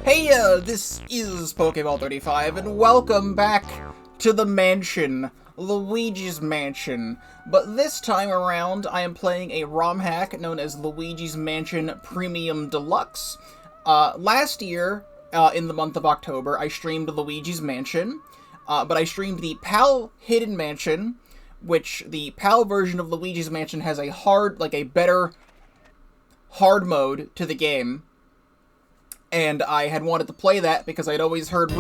Hey, this is Pokeball35, and welcome back to the mansion, Luigi's Mansion. But this time around, I am playing a ROM hack known as Luigi's Mansion Premium Deluxe. Last year, in the month of October, I streamed Luigi's Mansion, but I streamed the PAL Hidden Mansion, which the PAL version of Luigi's Mansion has a better hard mode to the game. And I had wanted to play that because I'd always heard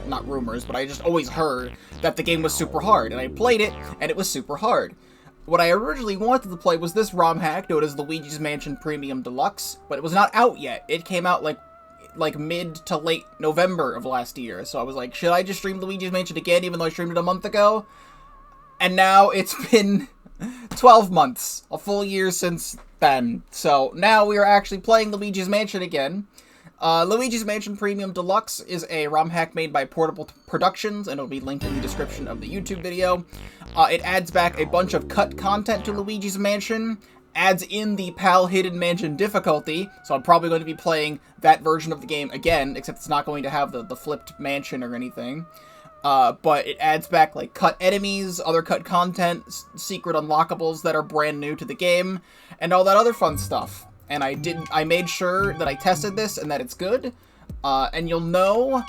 not rumors, but I just always heard that the game was super hard. And I played it, and it was super hard. What I originally wanted to play was this ROM hack, known as Luigi's Mansion Premium Deluxe, but it was not out yet. It came out like mid to late November of last year. So I was like, should I just stream Luigi's Mansion again, even though I streamed it a month ago? And now it's been 12 months, a full year since then. So now we are actually playing Luigi's Mansion again. Luigi's Mansion Premium Deluxe is a ROM hack made by Portable Productions, and it'll be linked in the description of the YouTube video. It adds back a bunch of cut content to Luigi's Mansion, adds in the PAL Hidden Mansion difficulty, so I'm probably going to be playing that version of the game again, except it's not going to have the flipped mansion or anything. But it adds back, like, cut enemies, other cut content, secret unlockables that are brand new to the game, and all that other fun stuff. And I made sure that I tested this and that it's good. And you'll know,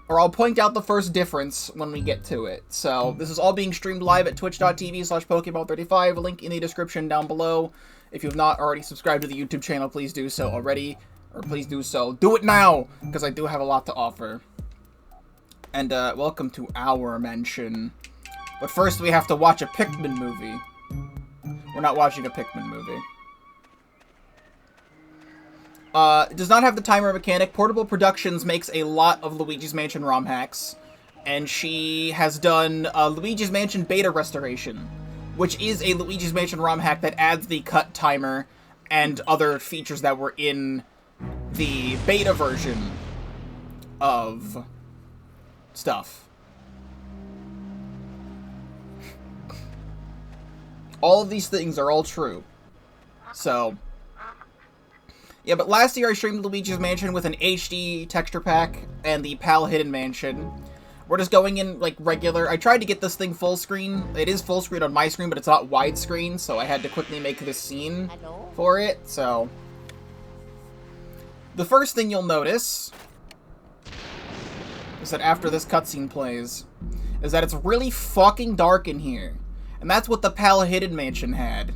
or I'll point out the first difference when we get to it. So, this is all being streamed live at twitch.tv/Pokeball35, link in the description down below. If you have not already subscribed to the YouTube channel, please do so already. Or please do so. Do it now! Because I do have a lot to offer. And, welcome to our mansion. But first we have to watch a Pikmin movie. We're not watching a Pikmin movie. It does not have the timer mechanic. Portable Productions makes a lot of Luigi's Mansion ROM hacks, and she has done Luigi's Mansion Beta Restoration, which is a Luigi's Mansion ROM hack that adds the cut timer and other features that were in the beta version of stuff. All of these things are all true. So... yeah, but last year I streamed Luigi's Mansion with an HD texture pack and the PAL Hidden Mansion. We're just going in, like, regular. I tried to get this thing full screen. It is full screen on my screen, but it's not widescreen, so I had to quickly make this scene for it, so... the first thing you'll notice is that after this cutscene plays, is that it's really fucking dark in here. And that's what the PAL Hidden Mansion had.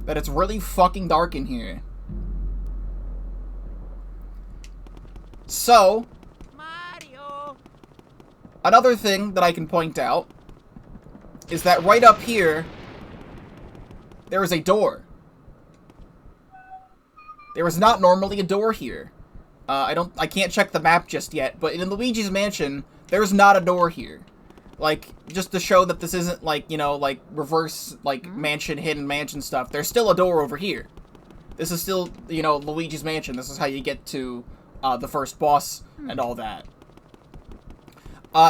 That it's really fucking dark in here. So, Mario. Another thing that I can point out is that right up here, there is a door. There is not normally a door here. I can't check the map just yet, but in Luigi's Mansion, there's not a door here. Like, just to show that this isn't, like, you know, like, reverse, like, mansion, hidden mansion stuff. There's still a door over here. This is still, you know, Luigi's Mansion. This is how you get to the first boss and all that.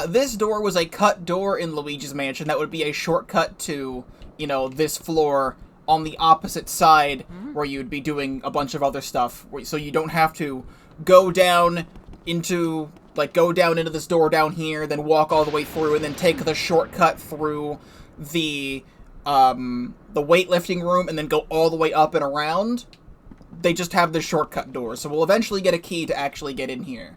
This door was a cut door in Luigi's Mansion that would be a shortcut to, you know, this floor on the opposite side where you'd be doing a bunch of other stuff. So you don't have to go down into, like, go down into this door down here, then walk all the way through, and then take the shortcut through the weightlifting room, and then go all the way up and around. They just have this shortcut door, so we'll eventually get a key to actually get in here.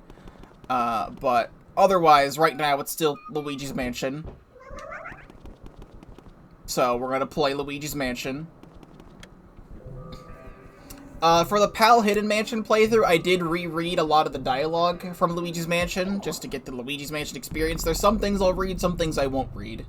But otherwise, right now, it's still Luigi's Mansion. So, we're gonna play Luigi's Mansion. For the PAL Hidden Mansion playthrough, I did reread a lot of the dialogue from Luigi's Mansion, just to get the Luigi's Mansion experience. There's some things I'll read, some things I won't read.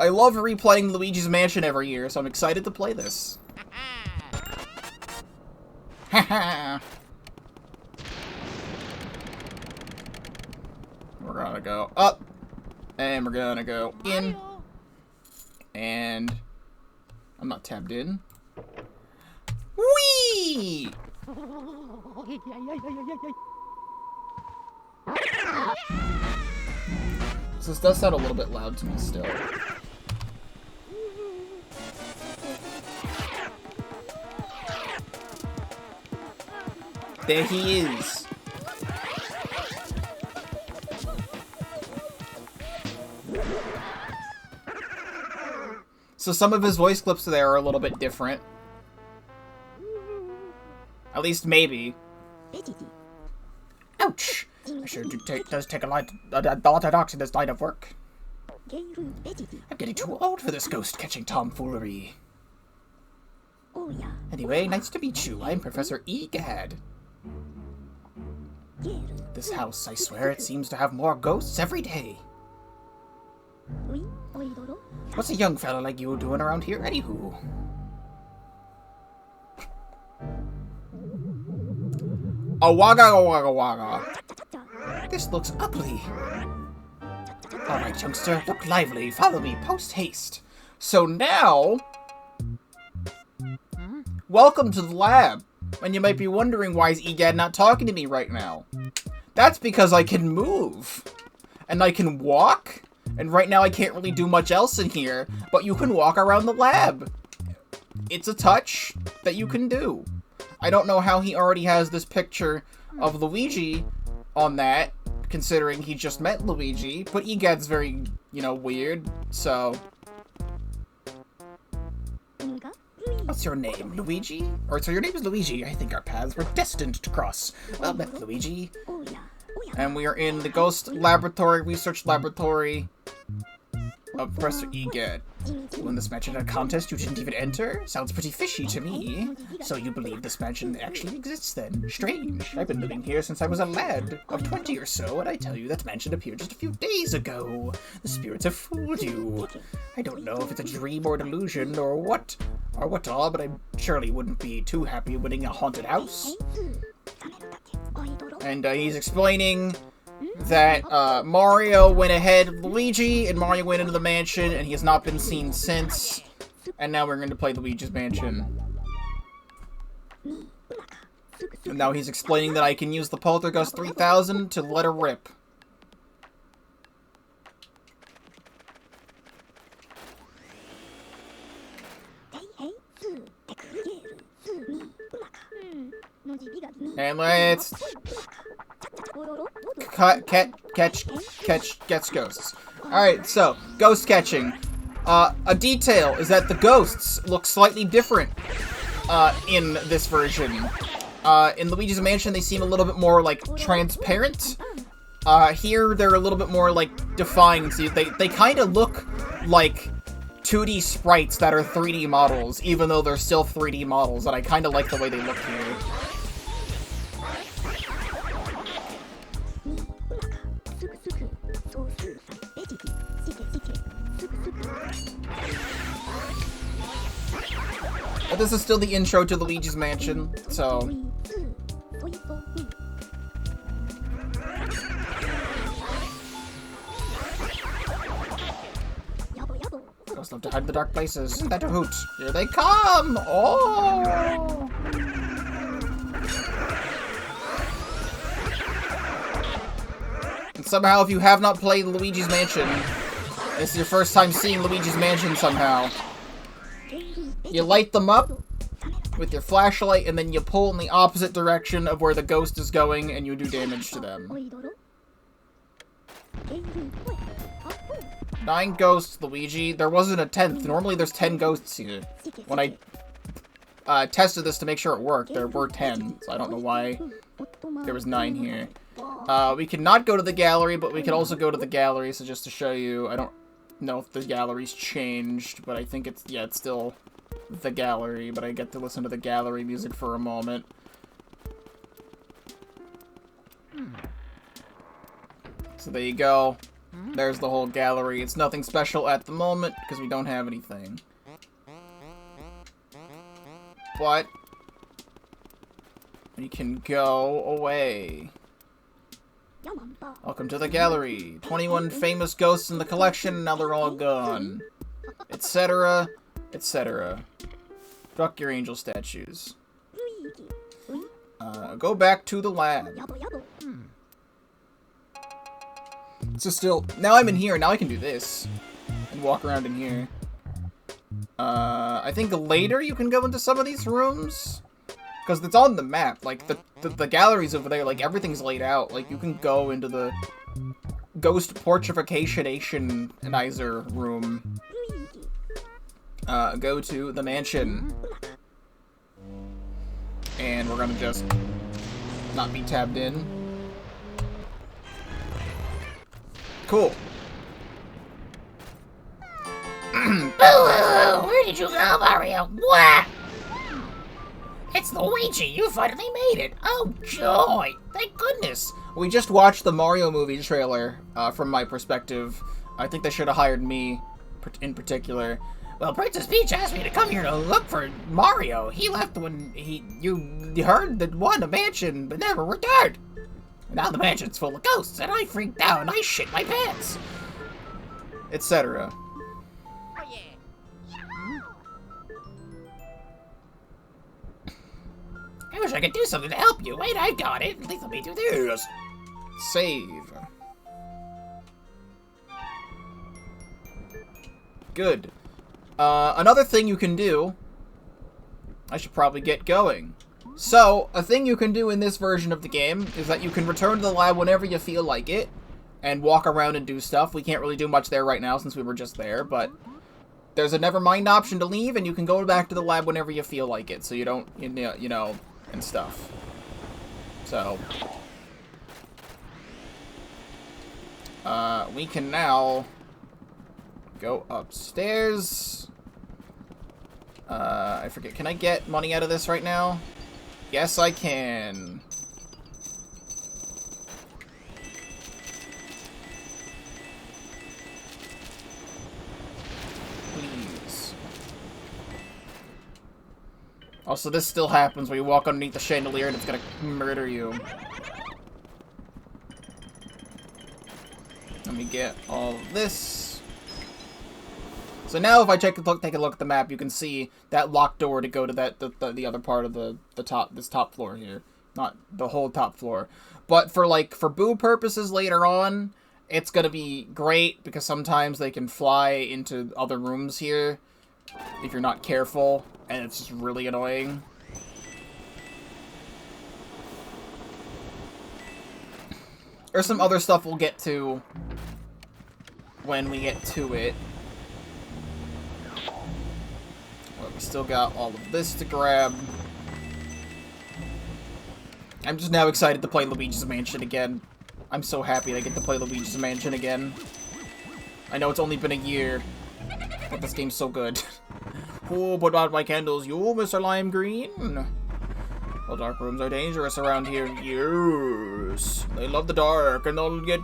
I love replaying Luigi's Mansion every year, so I'm excited to play this. Haha! We're gonna go up, and we're gonna go in, and I'm not tabbed in. Whee! So this does sound a little bit loud to me still. There he is. So some of his voice clips there are a little bit different. At least maybe. Ouch! I sure does take a lot of dogs in this line of work. I'm getting too old for this ghost-catching tomfoolery. Anyway, nice to meet you. I'm Professor Egad. This house, I swear, it seems to have more ghosts every day. What's a young fella like you doing around here, anywho? A wagga wagga wagga. This looks ugly. Alright, youngster, look lively. Follow me, post-haste. So now... Welcome to the lab. And you might be wondering why is Egad not talking to me right now. That's because I can move. And I can walk. And right now I can't really do much else in here. But you can walk around the lab. It's a touch that you can do. I don't know how he already has this picture of Luigi on that, considering he just met Luigi, but Egad's very, you know, weird, so... What's your name, Luigi? Or, so your name is Luigi. I think our paths were destined to cross. Well met, Luigi. And we are in the Ghost Laboratory, Research Laboratory of Professor Egad. You won this match in a contest you didn't even enter? Sounds pretty fishy to me. So you believe this mansion actually exists then? Strange. I've been living here since I was a lad of 20 or so, and I tell you that mansion appeared just a few days ago. The spirits have fooled you. I don't know if it's a dream or delusion or what all, but I surely wouldn't be too happy winning a haunted house. And he's explaining that Mario went ahead of Luigi, and Mario went into the mansion, and he has not been seen since. And now we're going to play Luigi's Mansion. And now he's explaining that I can use the Poltergust 3000 to let her rip. And let's... Catch ghosts. Alright, so, ghost catching. A detail is that the ghosts look slightly different, in this version. In Luigi's Mansion, they seem a little bit more, like, transparent. Here, they're a little bit more, like, defined. So they kind of look like 2D sprites that are 3D models, even though they're still 3D models, and I kind of like the way they look here. But this is still the intro to Luigi's Mansion, so... Ghosts love to hide in the dark places. Isn't that a hoot? Here they come! Oh! And somehow, if you have not played Luigi's Mansion, this is your first time seeing Luigi's Mansion somehow. You light them up with your flashlight, and then you pull in the opposite direction of where the ghost is going, and you do damage to them. 9 ghosts, Luigi. There wasn't a 10th. Normally there's 10 ghosts here. When I tested this to make sure it worked, there were 10. So I don't know why there was 9 here. We cannot go to the gallery, but we can also go to the gallery. So just to show you, I don't know if the gallery's changed, but I think it's, yeah, it's still the gallery, but I get to listen to the gallery music for a moment. So there you go. There's the whole gallery. It's nothing special at the moment, because we don't have anything. But we can go away. Welcome to the gallery. 21 famous ghosts in the collection, now they're all gone. Etc. Etc. Fuck your angel statues. Go back to the lab. So still, now I'm in here, now I can do this. And walk around in here. I think later you can go into some of these rooms. Because it's on the map, like, the galleries over there, like, everything's laid out. Like, you can go into the ghost portrificationizer room. Go to the mansion. And we're gonna just not be tabbed in. Cool. Where did you go, Mario? What? It's Luigi, you finally made it. Oh, joy. Thank goodness. We just watched the Mario movie trailer, from my perspective. I think they should have hired me in particular. Well, Princess Peach asked me to come here to look for Mario. He left when you heard that won a mansion, but never returned. Now the mansion's full of ghosts, and I freaked out and I shit my pants. Etc. Oh, yeah. I wish I could do something to help you. Wait, I got it. Please let me do this. Save. Good. Another thing you can do... I should probably get going. So, a thing you can do in this version of the game is that you can return to the lab whenever you feel like it, and walk around and do stuff. We can't really do much there right now since we were just there, but there's a never mind option to leave, and you can go back to the lab whenever you feel like it, so you don't, you know, and stuff. So, we can now go upstairs. I forget, can I get money out of this right now? Yes, I can. Please. Also, this still happens where you walk underneath the chandelier and it's gonna murder you. Let me get all of this. So now if I take a look at the map, you can see that locked door to go to the other part of this top floor here. Not the whole top floor. But for boo purposes later on, it's gonna be great because sometimes they can fly into other rooms here if you're not careful, and it's just really annoying. There's some other stuff we'll get to when we get to it. Well, we still got all of this to grab. I'm just now excited to play Luigi's Mansion again. I'm so happy I get to play Luigi's Mansion again. I know it's only been a year, but this game's so good. Who put out my candles? You, Mr. Lime Green? Well, dark rooms are dangerous around here. Yes. They love the dark, and they'll get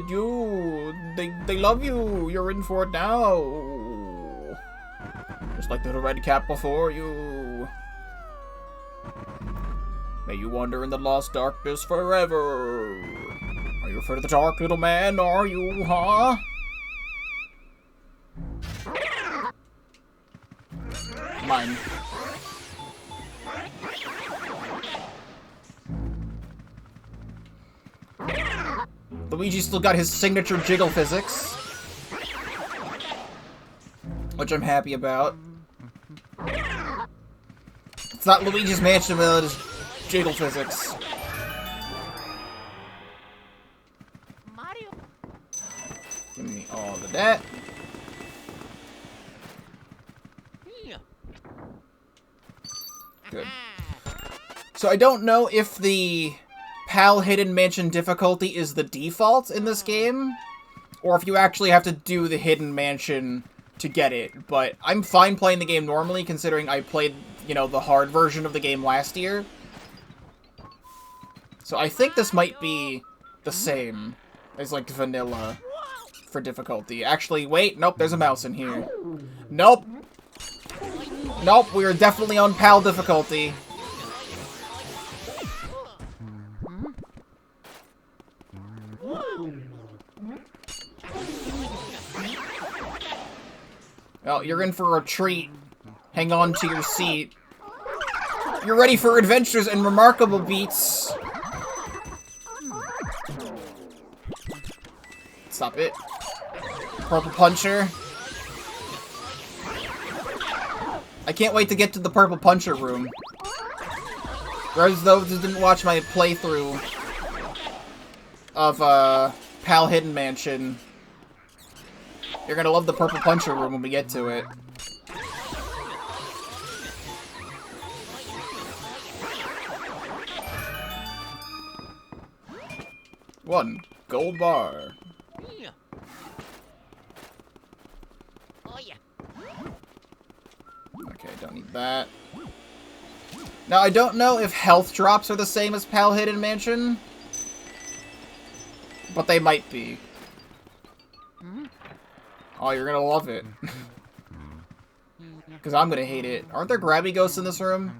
you. They love you. You're in for it now. Just like the red cap before you. May you wander in the lost darkness forever. Are you afraid of the dark, little man? Are you, huh? Mine. Luigi still got his signature jiggle physics, which I'm happy about. It's not Luigi's Mansion without his jiggle physics. Mario. Give me all of that. Good. So I don't know if the PAL Hidden Mansion difficulty is the default in this game, or if you actually have to do the Hidden Mansion to get it, but I'm fine playing the game normally, considering I played, you know, the hard version of the game last year. So I think this might be the same as, like, vanilla for difficulty. Actually, wait, nope, there's a mouse in here. Nope. Nope, we are definitely on PAL difficulty. Oh, you're in for a treat. Hang on to your seat. You're ready for adventures and remarkable beats. Stop it. Purple Puncher. I can't wait to get to the Purple Puncher room. For those who didn't watch my playthrough of Pal Hidden Mansion, you're gonna love the Purple Puncher room when we get to it. One gold bar. Okay, don't need that. Now, I don't know if health drops are the same as Pal Hidden Mansion, but they might be. Oh, you're gonna love it. Because I'm gonna hate it. Aren't there grabby ghosts in this room?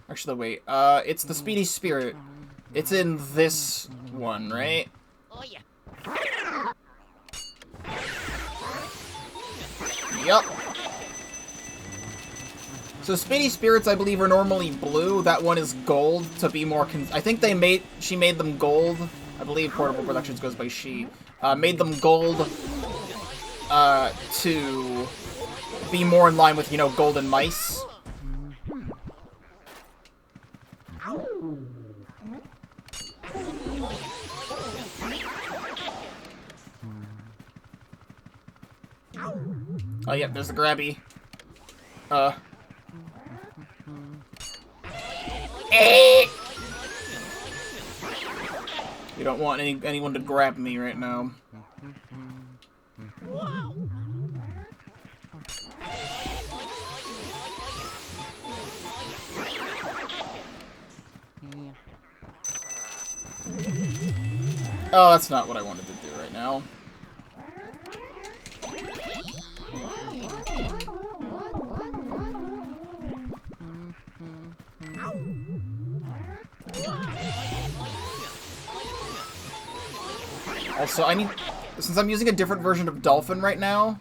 Actually, wait. It's the Speedy Spirit. It's in this one, right? Yup. So Speedy Spirits, I believe, are normally blue. That one is gold to be more I think she made them gold. I believe Portable Productions goes by she. Made them gold to be more in line with, you know, golden mice. Oh, yeah, there's the grabby. You don't want anyone to grab me right now. Oh, that's not what I wanted to do right now. Also, since I'm using a different version of Dolphin right now,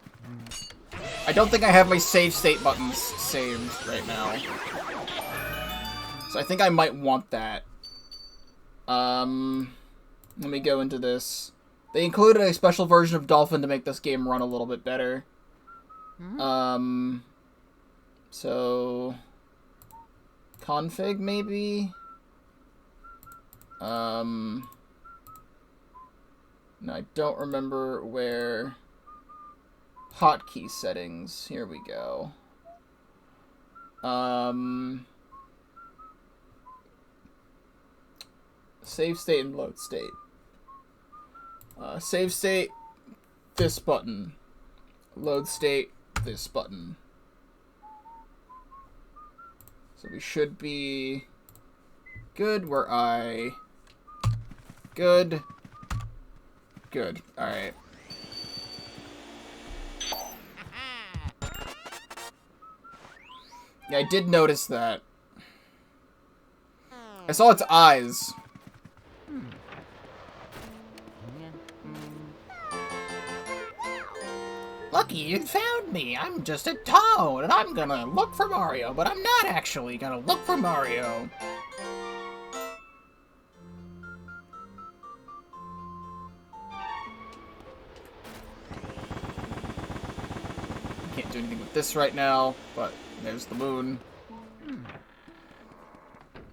I don't think I have my save state buttons saved right now. So I think I might want that. Let me go into this. They included a special version of Dolphin to make this game run a little bit better. So config maybe? No, I don't remember where hotkey settings. Here we go. Save state and load state. Save state, this button. Load state, this button. So we should be good where good. Good. Alright. Yeah, I did notice that. I saw its eyes. Lucky you found me. I'm just a toad, and I'm gonna look for Mario, but I'm not actually gonna look for Mario. Can't do anything with this right now, but there's the moon. And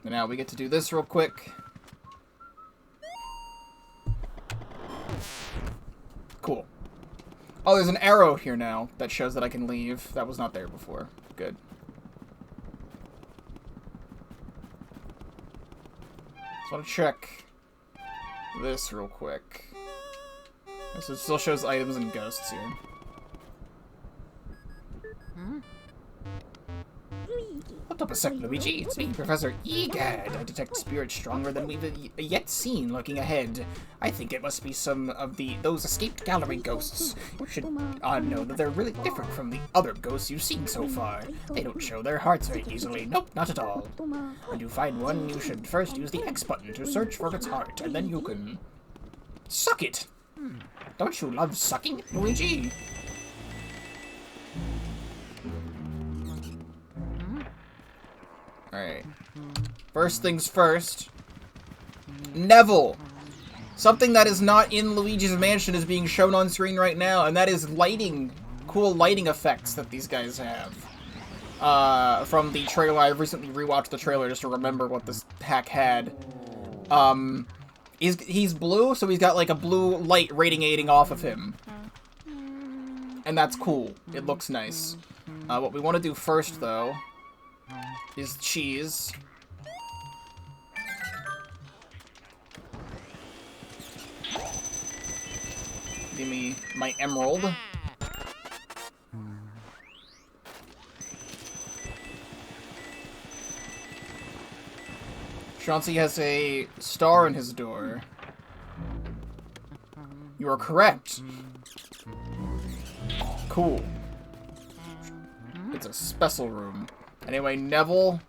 now we get to do this real quick. Cool. Oh, there's an arrow here now that shows that I can leave. That was not there before. Good. Just want to check this real quick. So it still shows items and ghosts here. Hold up a sec, Luigi. It's me, Professor Egad. I detect spirits stronger than we've yet seen looking ahead. I think it must be some of those escaped gallery ghosts. You should know that they're really different from the other ghosts you've seen so far. They don't show their hearts very easily. Nope, not at all. When you find one, you should first use the X button to search for its heart, and then you can suck it. Don't you love sucking, Luigi? Alright. First things first. Neville! Something that is not in Luigi's Mansion is being shown on screen right now, and that is lighting. Cool lighting effects that these guys have. From the trailer. I recently rewatched the trailer just to remember what this hack had. He's blue, so he's got like a blue light radiating off of him. And that's cool. It looks nice. What we want to do first, though, is cheese. Give me my emerald. Chauncey has a star in his door. You are correct. Cool. It's a special room. Anyway, Neville.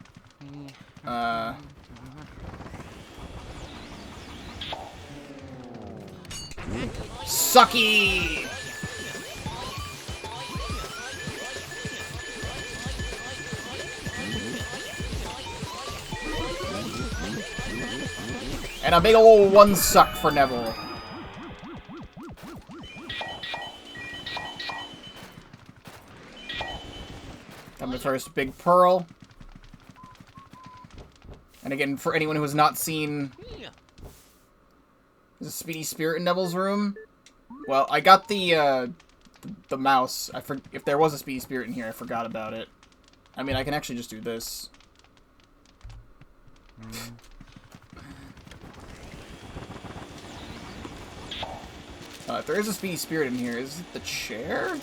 Sucky! And a big ol' one suck for Neville. Coming first, Big Pearl. And again, for anyone who has not seen... There's a Speedy Spirit in Neville's room. Well, I got the mouse. If there was a Speedy Spirit in here, I forgot about it. I mean, I can actually just do this. If there is a Speedy Spirit in here, is it the chair?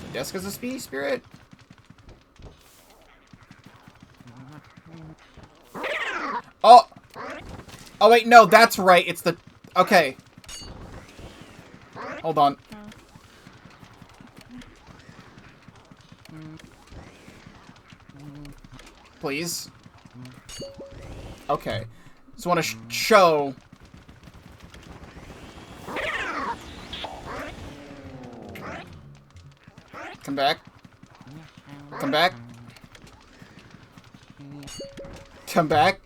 The desk is a Speedy Spirit? Oh! Oh wait, no, that's right, it's the... Okay. Hold on. Please. Okay. Just want to show... Come back. Come back. Come back.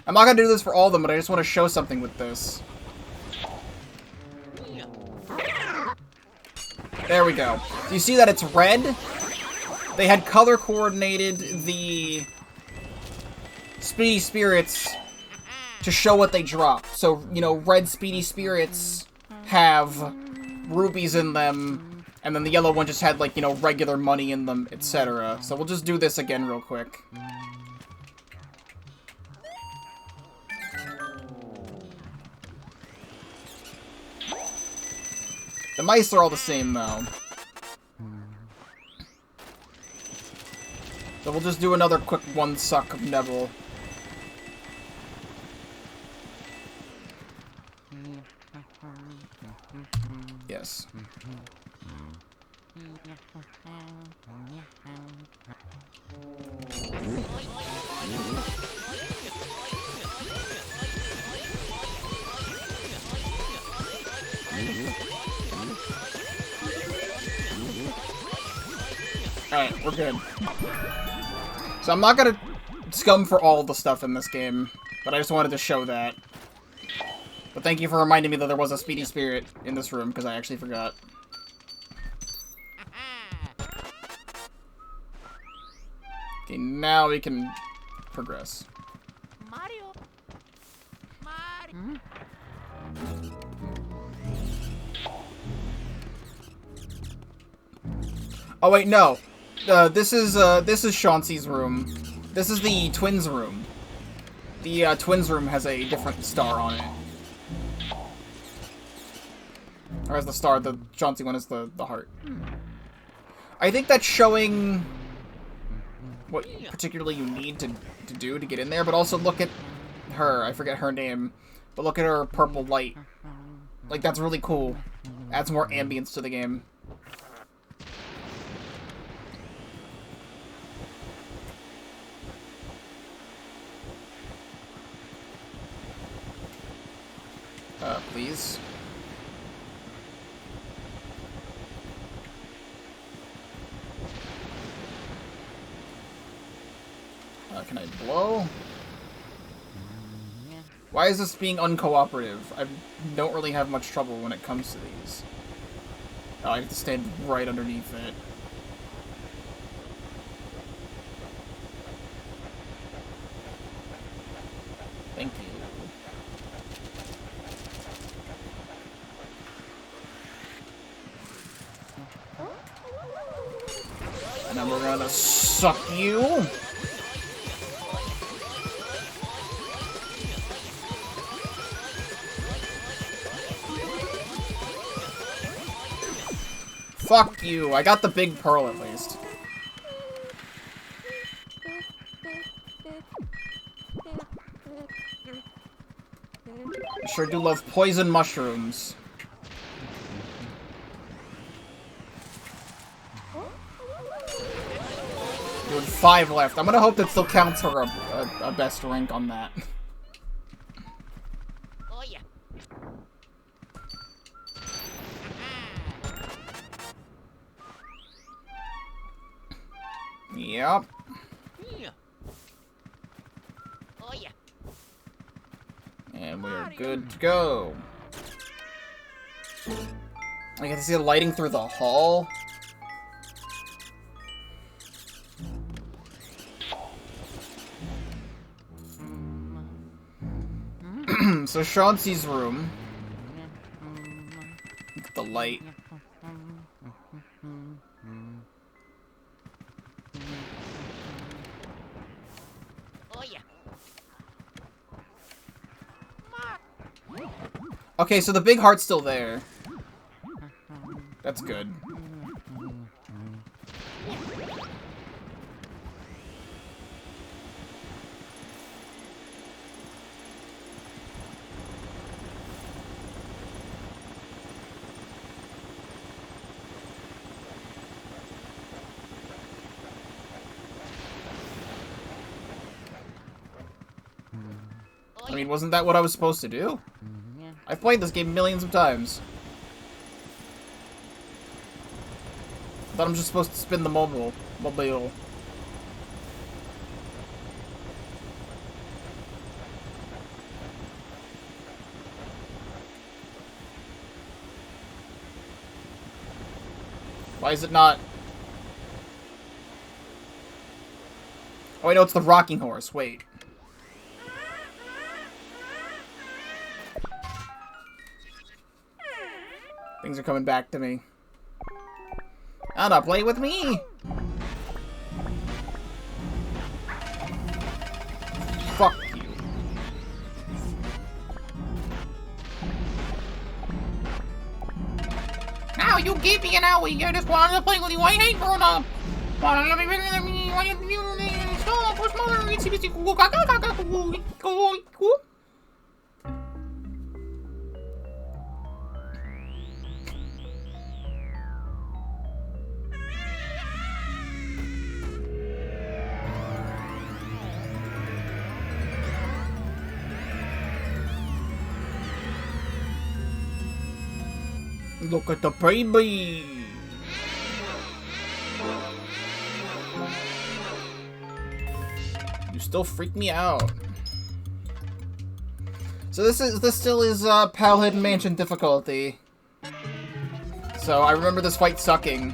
I'm not gonna do this for all of them, but I just want to show something with this. There we go. Do you see that it's red? They had color coordinated the Speedy Spirits to show what they drop. So, you know, red Speedy Spirits have rubies in them, and then the yellow one just had, like, you know, regular money in them, etc. So we'll just do this again real quick. The mice are all the same, though. So we'll just do another quick one suck of Neville. Yes. Alright, we're good. So I'm not gonna scum for all the stuff in this game, but I just wanted to show that. But thank you for reminding me that there was a Speedy Spirit in this room, because I actually forgot. Okay, now we can progress. Mario. Oh wait, no. This is Chauncey's room. This is the twins' room. The twins' room has a different star on it. Or as the star, the Chauncey one is the heart. I think that's showing what particularly you need to do to get in there, but also look at her. I forget her name, but look at her purple light. Like, that's really cool. Adds more ambience to the game. Please. Can I blow? Why is this being uncooperative? I don't really have much trouble when it comes to these. Oh, I have to stand right underneath it. Thank you. And then we're gonna suck you. Fuck you. I got the big pearl at least. I sure do love poison mushrooms. Doing 5 left. I'm gonna hope that still counts for a best rank on that. Oh yeah. Yep. Yeah. Oh yeah. And we're good to go. I get to see the lighting through the hall. So Chauncey's room. Look at the light. Oh yeah. Okay, so the big heart's still there. That's good. I mean, wasn't that what I was supposed to do? I've played this game millions of times. I thought I'm just supposed to spin the mobile. Why is it not? Oh, I know it's the rocking horse. Wait. Things are coming back to me. Wanna play with me? Fuck you. Now you gave me an owie. I just wanted to play with you. I ain't grown up. Wanna let me bring me? Why you stop? What's mother? It's Look at the baby. You still freak me out. So this still is Pal Hidden Mansion difficulty. So I remember this fight sucking.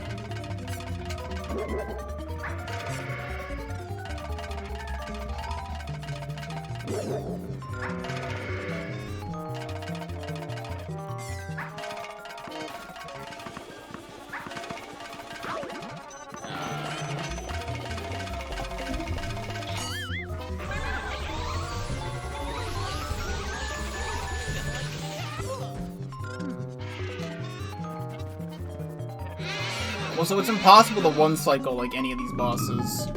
Well, so it's impossible to one-cycle like any of these bosses.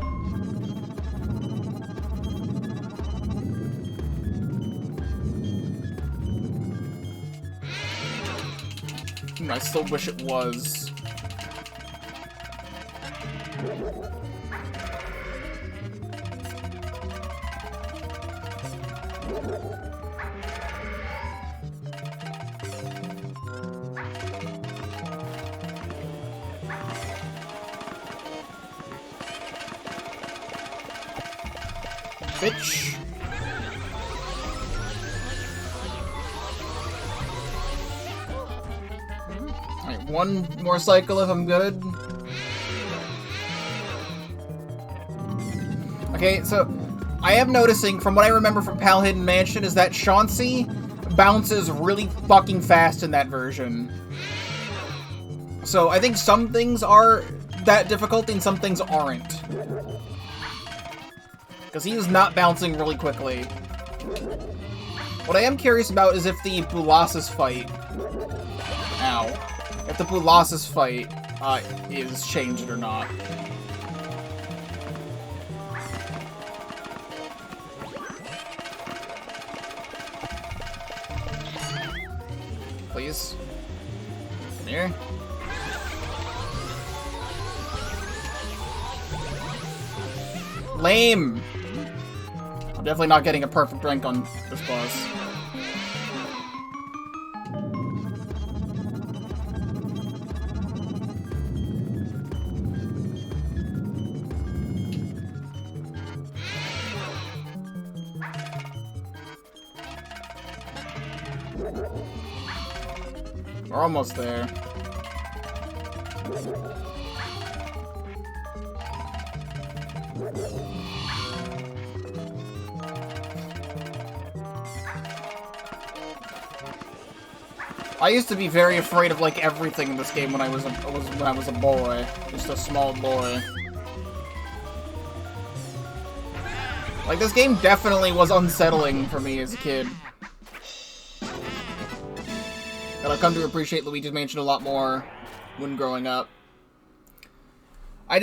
I still wish it was. Bitch. Alright, one more cycle if I'm good. Okay, so I am noticing, from what I remember from Pal Hidden Mansion, is that Chauncey bounces really fucking fast in that version. So I think some things are that difficult and some things aren't. Because he is not bouncing really quickly. What I am curious about is if the Boulossus fight... Ow. If the Boulossus fight is changed or not. Please. Come here. Lame! I'm definitely not getting a perfect rank on this boss. We're almost there. I used to be very afraid of like everything in this game when I was a boy, just a small boy. Like this game definitely was unsettling for me as a kid. And I've come to appreciate Luigi's Mansion a lot more when growing up. I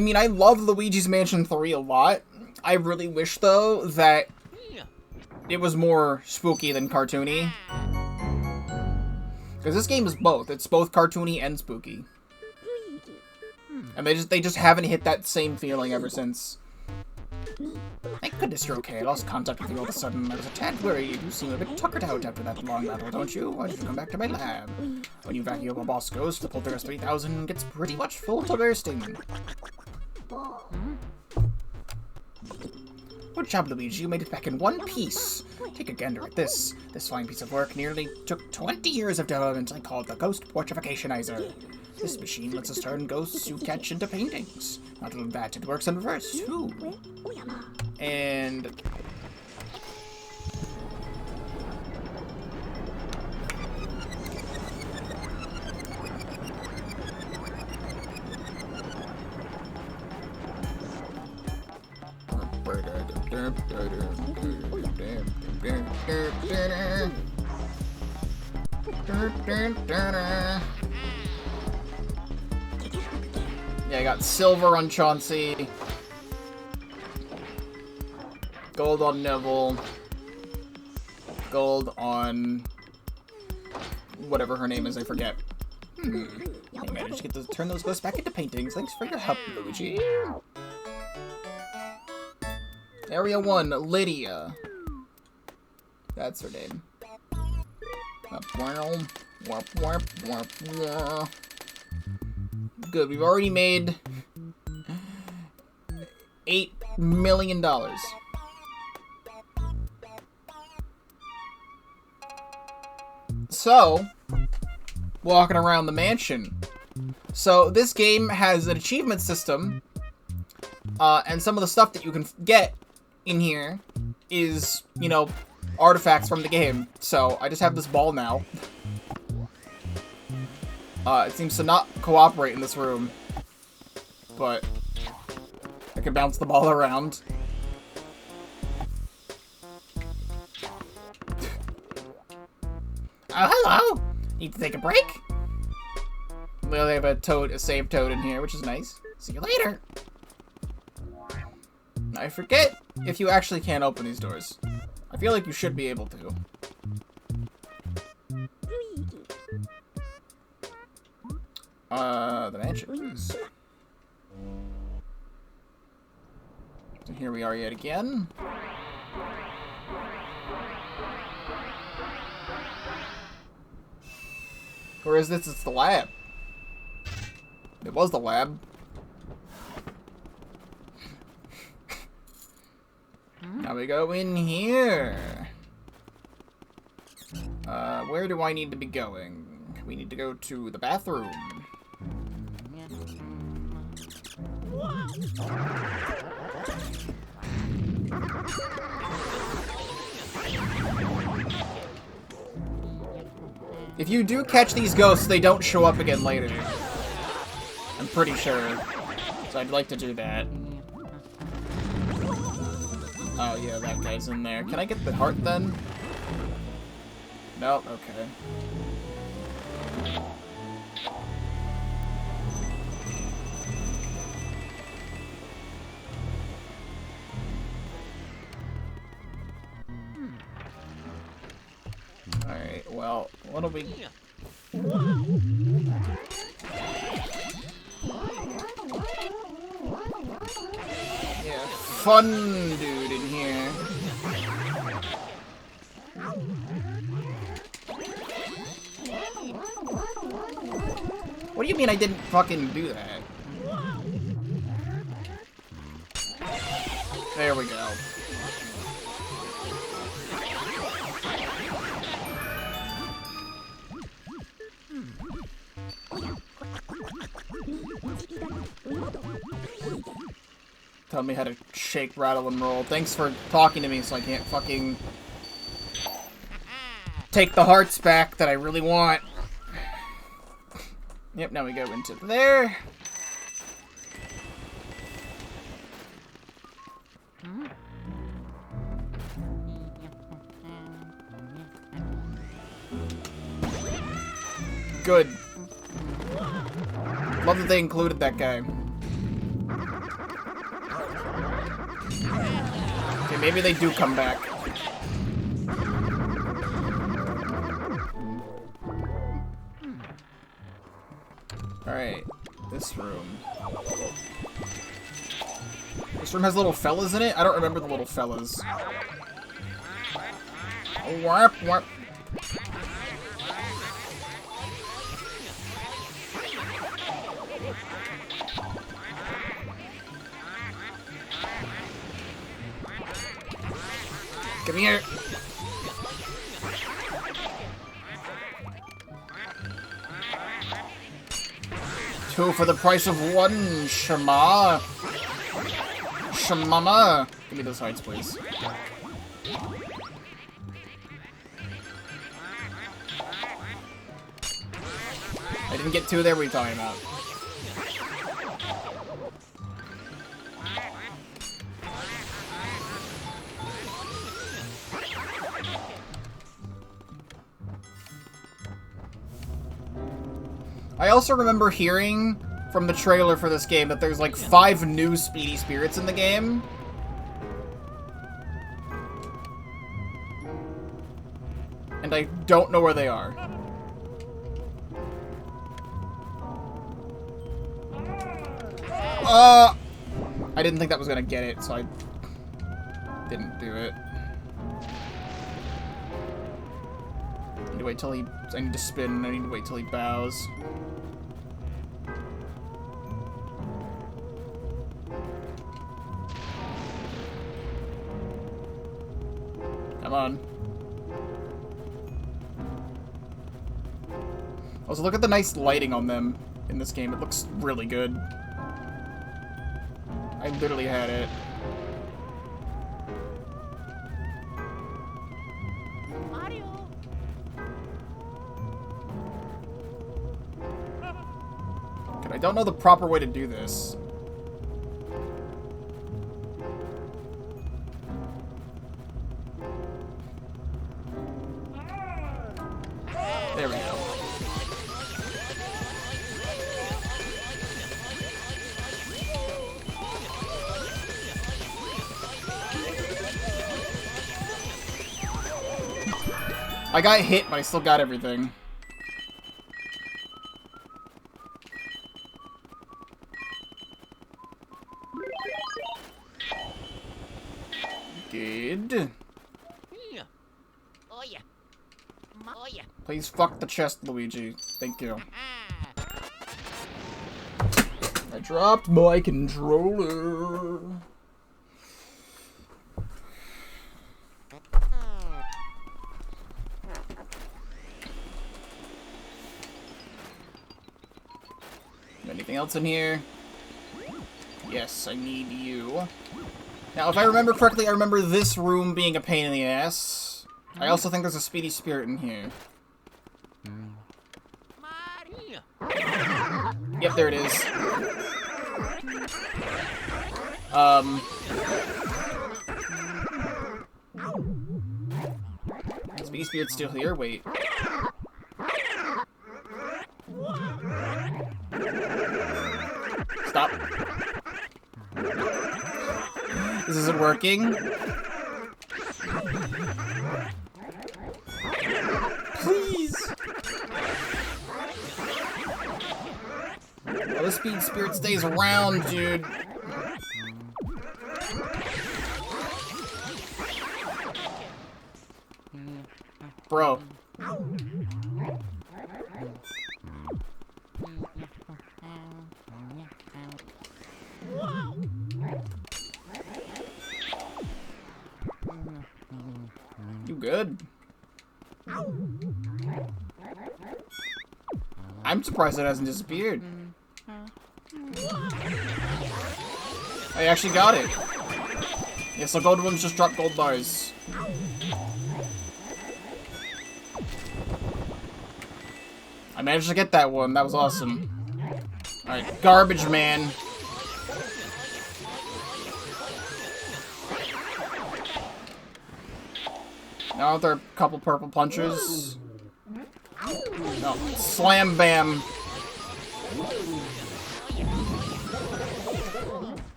mean, I love Luigi's Mansion 3 a lot. I really wish, though, that it was more spooky than cartoony. Because this game is both. It's both cartoony and spooky. And they just haven't hit that same feeling ever since. Thank goodness you're okay. I lost contact with you all of a sudden. I was a tad worried. You seem a bit tuckered out after that long battle, don't you? Why don't you come back to my lab? When you vacuum a boss ghost, the Poltergeist 3000 gets pretty much full to bursting. Good job, Luigi. You made it back in one piece. Take a gander at this. This fine piece of work nearly took 20 years of development. I call it the Ghost Portrificationizer. This machine lets us turn ghosts you catch into paintings. Not only that, it works in reverse, too. And... yeah, I got silver on Chauncey. Gold on Neville. Gold on... whatever her name is, I forget. I managed to turn those ghosts back into paintings. Thanks for your help, Luigi. Area 1, Lydia. That's her name. Good, we've already made $8 million. So, walking around the mansion. So, this game has an achievement system, and some of the stuff that you can get in here is, you know, artifacts from the game. So, I just have this ball now. It seems to not cooperate in this room, but I can bounce the ball around. Oh, hello! Need to take a break? Well, they have a save toad in here, which is nice. See you later. I forget if you actually can open these doors. I feel like you should be able to. The mansion. So here we are yet again. Or is this? It's the lab. It was the lab. Now we go in here. Where do I need to be going? We need to go to the bathroom. If you do catch these ghosts, they don't show up again later. I'm pretty sure. So I'd like to do that. Oh yeah, that guy's in there. Can I get the heart then? Nope, okay. Alright, well, what do we... Yeah, fun dude in here. What do you mean I didn't fucking do that? There we go. Tell me how to shake, rattle, and roll. Thanks for talking to me so I can't fucking take the hearts back that I really want. Yep, now we go into there. Good. Love that they included that guy. Okay, maybe they do come back. Alright, this room. This room has little fellas in it? I don't remember the little fellas. Warp, warp. Come here. Two for the price of one, Shama. Shamama. Give me those hearts, please. I didn't get two there, what are you talking about? I also remember hearing from the trailer for this game that there's like 5 new Speedy Spirits in the game. And I don't know where they are. I didn't think that was gonna get it, so I didn't do it. I need to wait till he... I need to spin, I need to wait till he bows. Come on. Also, look at the nice lighting on them in this game. It looks really good. I literally had it. Mario. Okay, I don't know the proper way to do this. There we go. I got hit, but I still got everything. Good. Oh yeah. Oh yeah. Please fuck the chest, Luigi. Thank you. I dropped my controller. Anything else in here? Yes, I need you. Now, if I remember correctly, I remember this room being a pain in the ass. I also think there's a speedy spirit in here. Mario. Yep, there it is. Speedy spirit's still here? Wait. Stop. This isn't working. Please. Oh, the speed spirit stays around, dude. Bro. You good? I'm surprised it hasn't disappeared. I actually got it. Yeah, so gold ones just drop gold bars. I managed to get that one. That was awesome. Alright, garbage man. Now there are a couple purple punches. No, slam bam.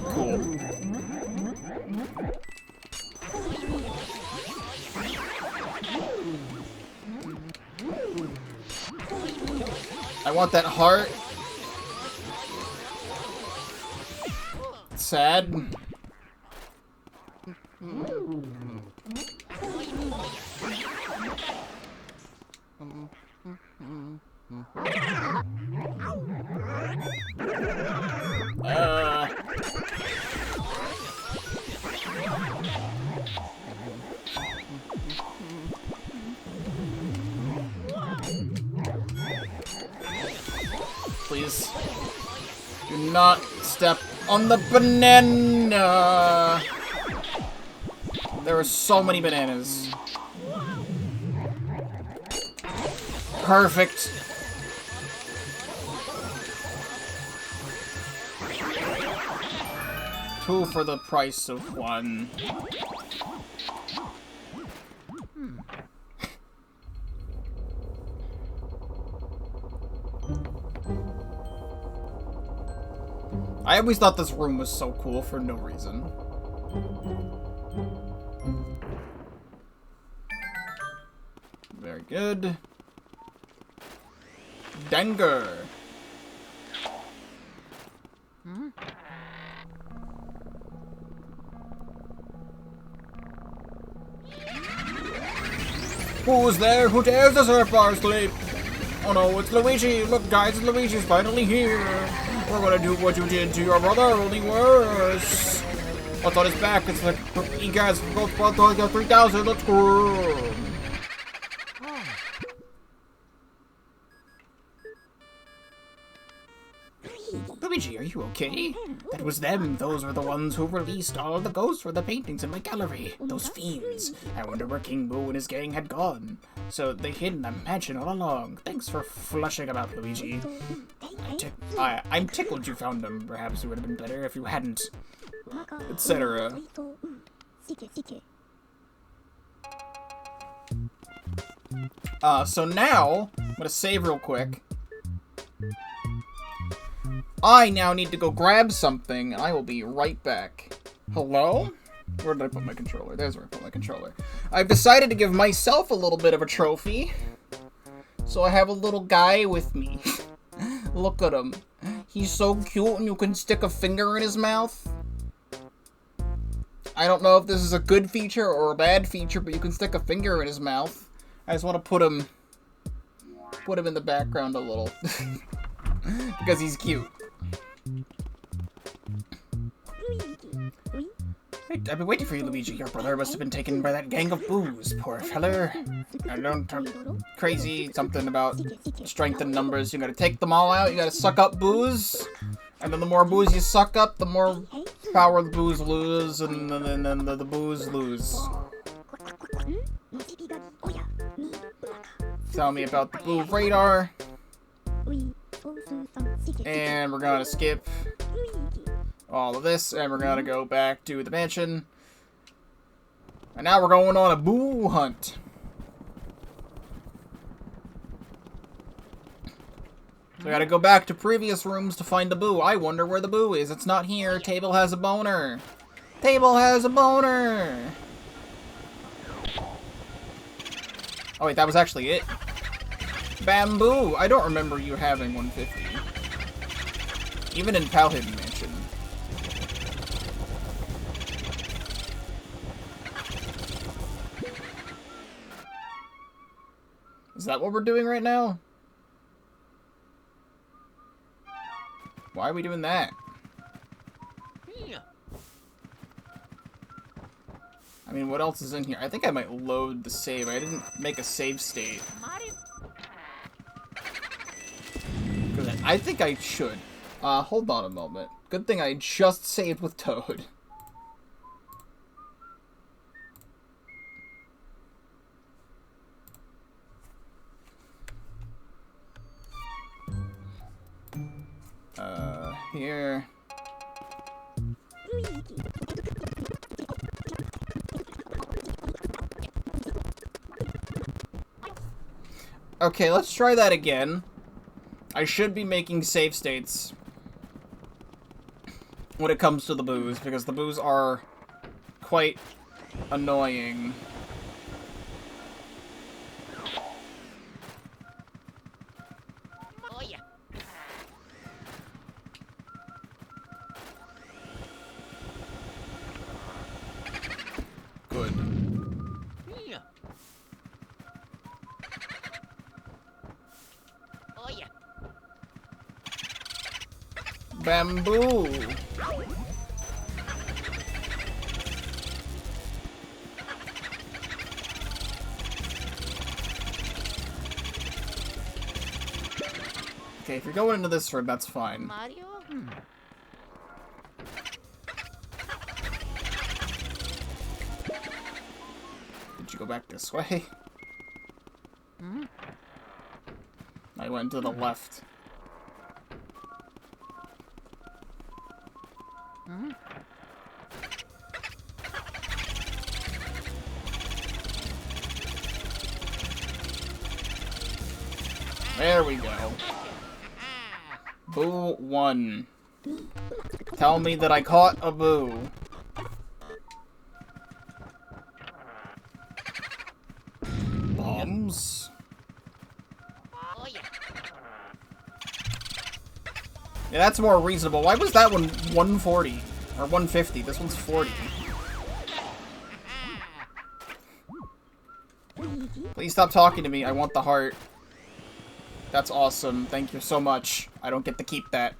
Cool. I want that heart. Sad. Please. Do not step on the banana. There are so many bananas. Perfect. Two for the price of one. I always thought this room was so cool for no reason. Very good. Danger. Who's there? Who dares disturb our sleep? Oh no, it's Luigi! Look guys, Luigi's finally here! We're gonna do what you did to your brother, only worse! What's on his back? It's like he has both 3,000, let's go! Luigi, are you okay? That was them. Those were the ones who released all of the ghosts for the paintings in my gallery. Those fiends. I wonder where King Boo and his gang had gone. So they hid in the mansion all along. Thanks for flushing about, Luigi. I'm tickled you found them. Perhaps it would have been better if you hadn't. Etc. So now, I'm gonna save real quick. I now need to go grab something, and I will be right back. Hello? Where did I put my controller? There's where I put my controller. I've decided to give myself a little bit of a trophy. So I have a little guy with me. Look at him. He's so cute, and you can stick a finger in his mouth. I don't know if this is a good feature or a bad feature, but you can stick a finger in his mouth. I just want to put him in the background a little. Because he's cute. Hey I've been waiting for you, Luigi. Your brother must have been taken by that gang of boos. Poor feller. I don't crazy something about strength in numbers. You gotta take them all out. You gotta suck up booze, and then the more booze you suck up, the more power the boos lose, and then the boos lose. Tell me about the boo radar. And we're gonna skip all of this, and we're gonna go back to the mansion. And now we're going on a boo hunt. So I gotta go back to previous rooms to find the boo. I wonder where the boo is. It's not here. Table has a boner. Table has a boner. Oh wait, that was actually it. Bamboo! I don't remember you having 150. Even in Powhidden Mansion. Is that what we're doing right now? Why are we doing that? I mean, what else is in here? I think I might load the save. I didn't make a save state. I think I should. Hold on a moment. Good thing I just saved with Toad. Here. Okay, let's try that again. I should be making save states when it comes to the boos, because the boos are quite annoying. Oh yeah. Good. Yeah. Oh yeah. Bamboo! Okay, if you're going into this room, that's fine. Mario? Did you go back this way? I went to the left. There we go. Boo 1. Tell me that I caught a boo. Bombs? Oh yeah. Yeah, that's more reasonable. Why was that one 140? Or 150? This one's 40. Please stop talking to me. I want the heart. That's awesome. Thank you so much. I don't get to keep that.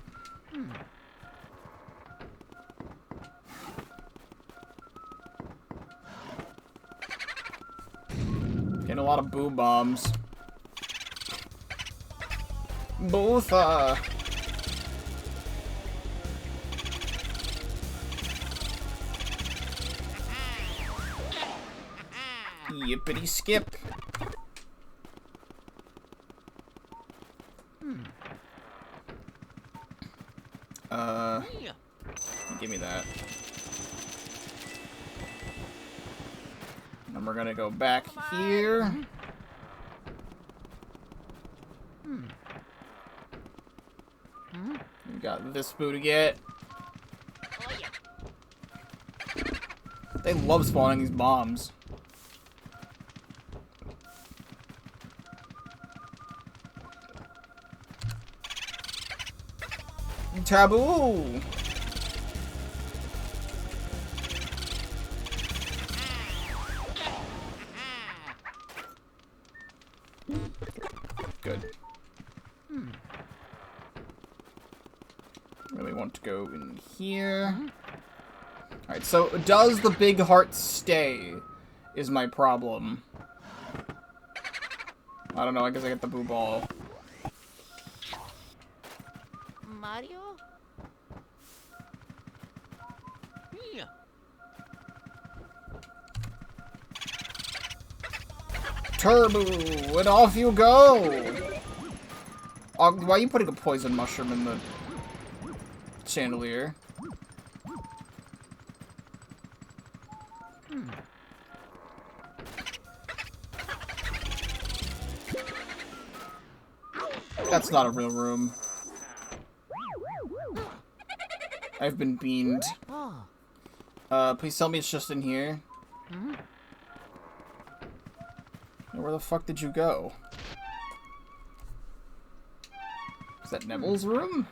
Getting a lot of boo bombs. Bootha. Yippity skip. Give me that. And we're gonna go back here. We got this boo to get. Oh yeah. They love spawning these bombs. Taboo! Good. Really want to go in here. Alright, so does the big heart stay? Is my problem. I don't know, I guess I get the boo ball. Mario? Yeah. Turbo! And off you go! Why are you putting a poison mushroom in the chandelier? That's not a real room. I've been beamed. Please tell me it's just in here. Where the fuck did you go? Is that Neville's room?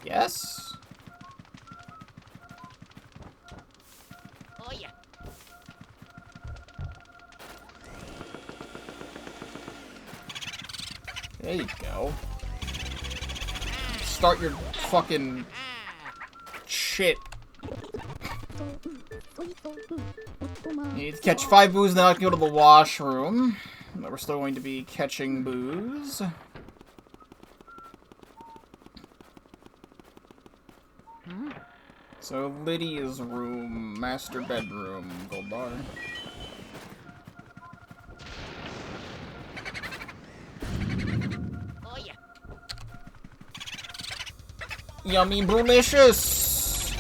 Yes? Oh yeah. There you go. Start your fucking shit. You need to catch 5 boos, now I can go to the washroom. But we're still going to be catching boos. So, Lydia's room, master bedroom, gold bar. Oh yeah. Yummy Boulossus!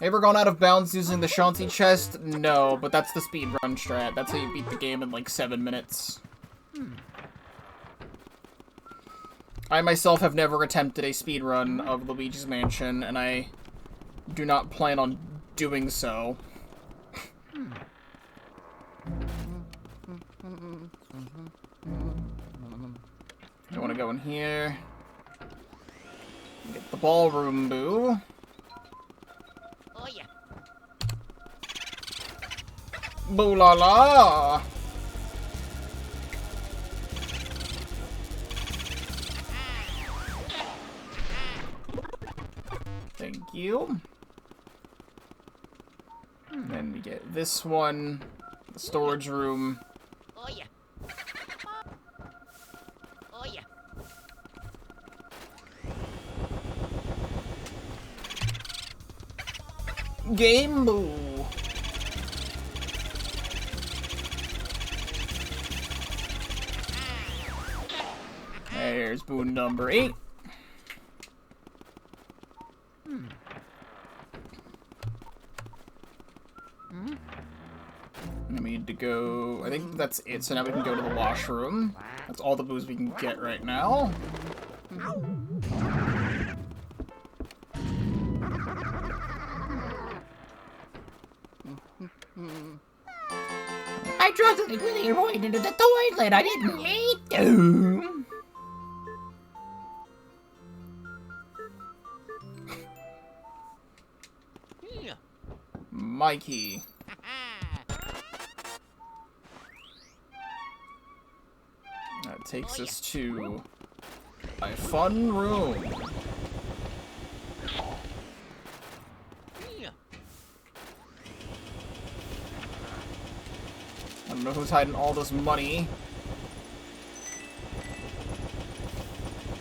Ever gone out of bounds using the Chauncey chest? No, but that's the speedrun strat. That's how you beat the game in like 7 minutes. I myself have never attempted a speedrun of Luigi's Mansion, and I do not plan on doing so. I want to go in here. Get the ballroom boo. Oh yeah. Boo la la! Thank you. And then we get this one, the storage room. Oh yeah. Oh yeah. Game Boo! There's Boo number 8. And we need to go... I think that's it, so now we can go to the washroom. That's all the boos we can get right now. I dropped the liquid point into the toilet. I didn't mean to. Yeah. Mikey. That takes us to a fun room. Yeah. I don't know who's hiding all this money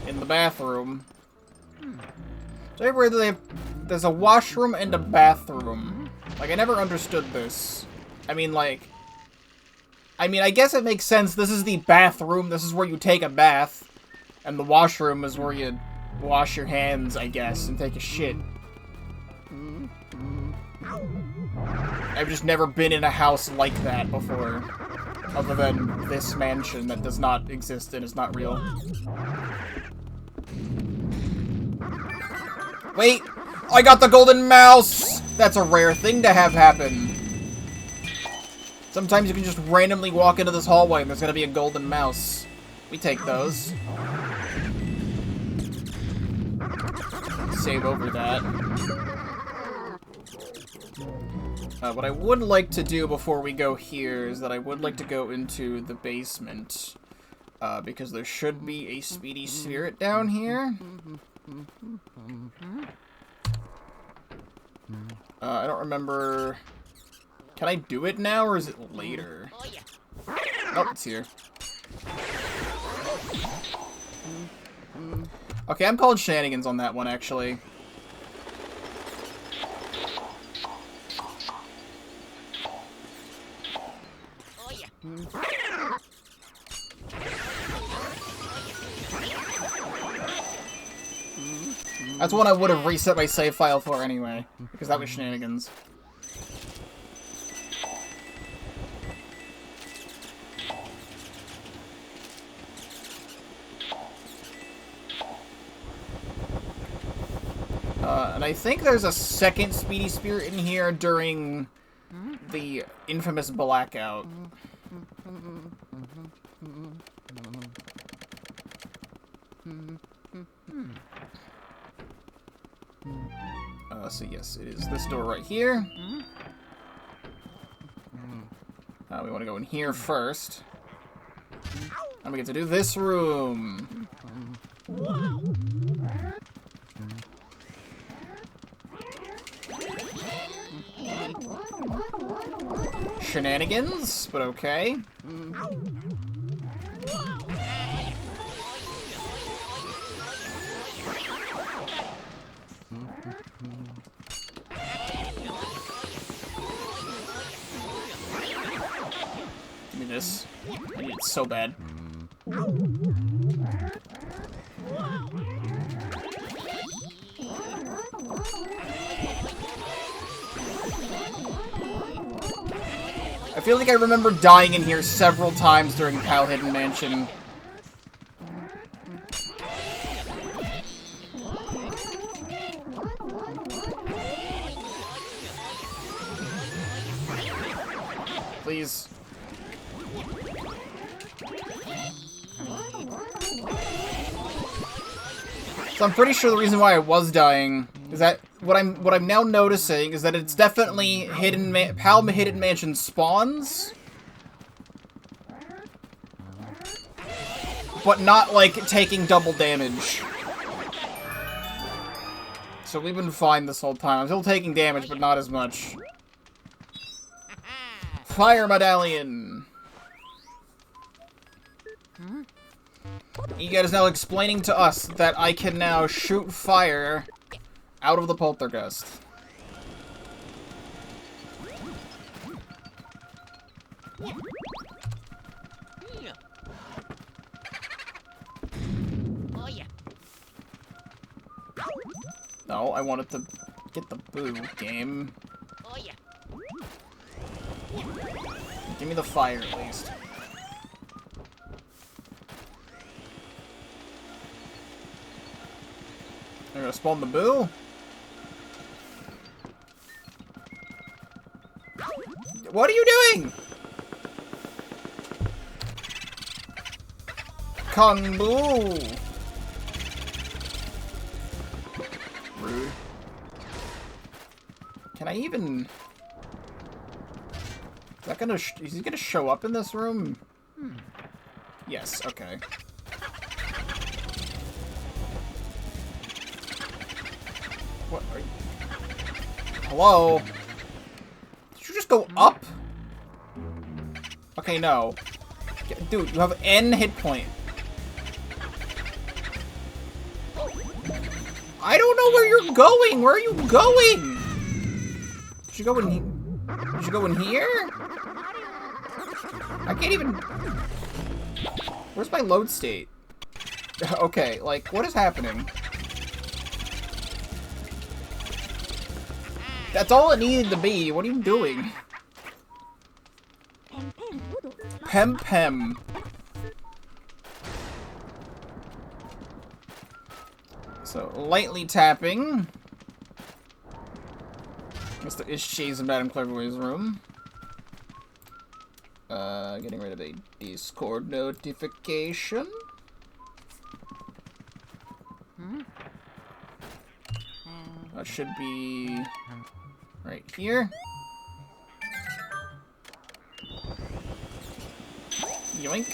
in the bathroom. So everywhere there's a washroom and a bathroom. Like, I never understood this. I mean, I guess it makes sense. This is the bathroom. This is where you take a bath. And the washroom is where you wash your hands, I guess, and take a shit. I've just never been in a house like that before. Other than this mansion that does not exist and is not real. Wait! I got the golden mouse! That's a rare thing to have happen. Sometimes you can just randomly walk into this hallway and there's gonna be a golden mouse. We take those. Save over that. What I would like to do before we go here is that I would like to go into the basement. Because there should be a speedy spirit down here. I don't remember... Can I do it now, or is it later? Oh, yeah. Oh, it's here. Okay, I'm calling shenanigans on that one, actually. Oh, yeah. That's one I would have reset my save file for anyway, because that was shenanigans. And I think there's a second speedy spirit in here during the infamous blackout. So yes, it is this door right here. We want to go in here first. And we get to do this room. Shenanigans, but okay. Give me this. I need it so bad. I feel like I remember dying in here several times during Pal Hidden Mansion. Please. So I'm pretty sure the reason why I was dying is that what I'm now noticing is that it's definitely Pal Hidden Mansion spawns, but not like taking double damage. So we've been fine this whole time. I'm still taking damage, but not as much. Fire medallion. Egad is now explaining to us that I can now shoot fire out of the poltergeist. Oh, yeah. No, I wanted to get the boo game. Oh, yeah. Give me the fire at least. They're gonna spawn the boo? What are you doing? Kung Boo! Rude. Can I even... Is that gonna... Is he gonna show up in this room? Yes, okay. What are you... Hello? Did you just go up? Okay, no. Dude, you have N hit point. I don't know where you're going! Where are you going? Should you go in here? Should you go in here? I can't even... Where's my load state? Okay, like, what is happening? That's all it needed to be. What are you doing? Pem Pem. So, lightly tapping. Mr. Ishchi's in Madame Clairvoya's room. Getting rid of a Discord notification. That should be right here. Yoink.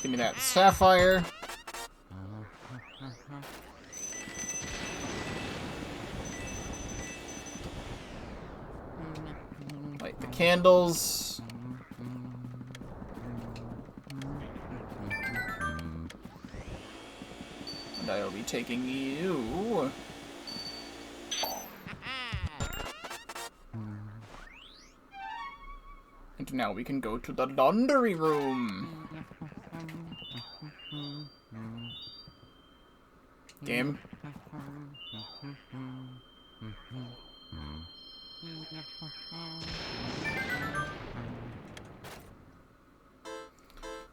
Give me that sapphire. Light the candles. And I will be taking you. And now we can go to the laundry room. Game.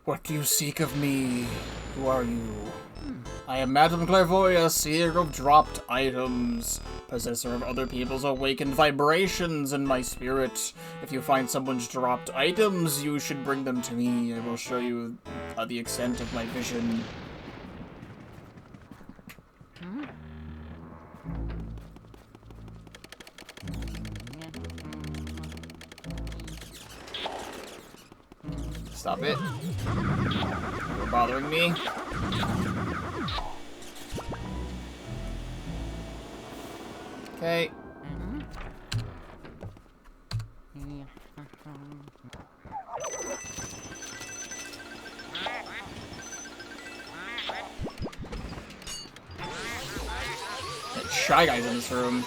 What do you seek of me? Who are you? I am Madame Clairvoya, seer of dropped items, possessor of other people's awakened vibrations in my spirit. If you find someone's dropped items, you should bring them to me. I will show you the extent of my vision. Stop it. You're bothering me. Okay. That Shy Guy's in this room.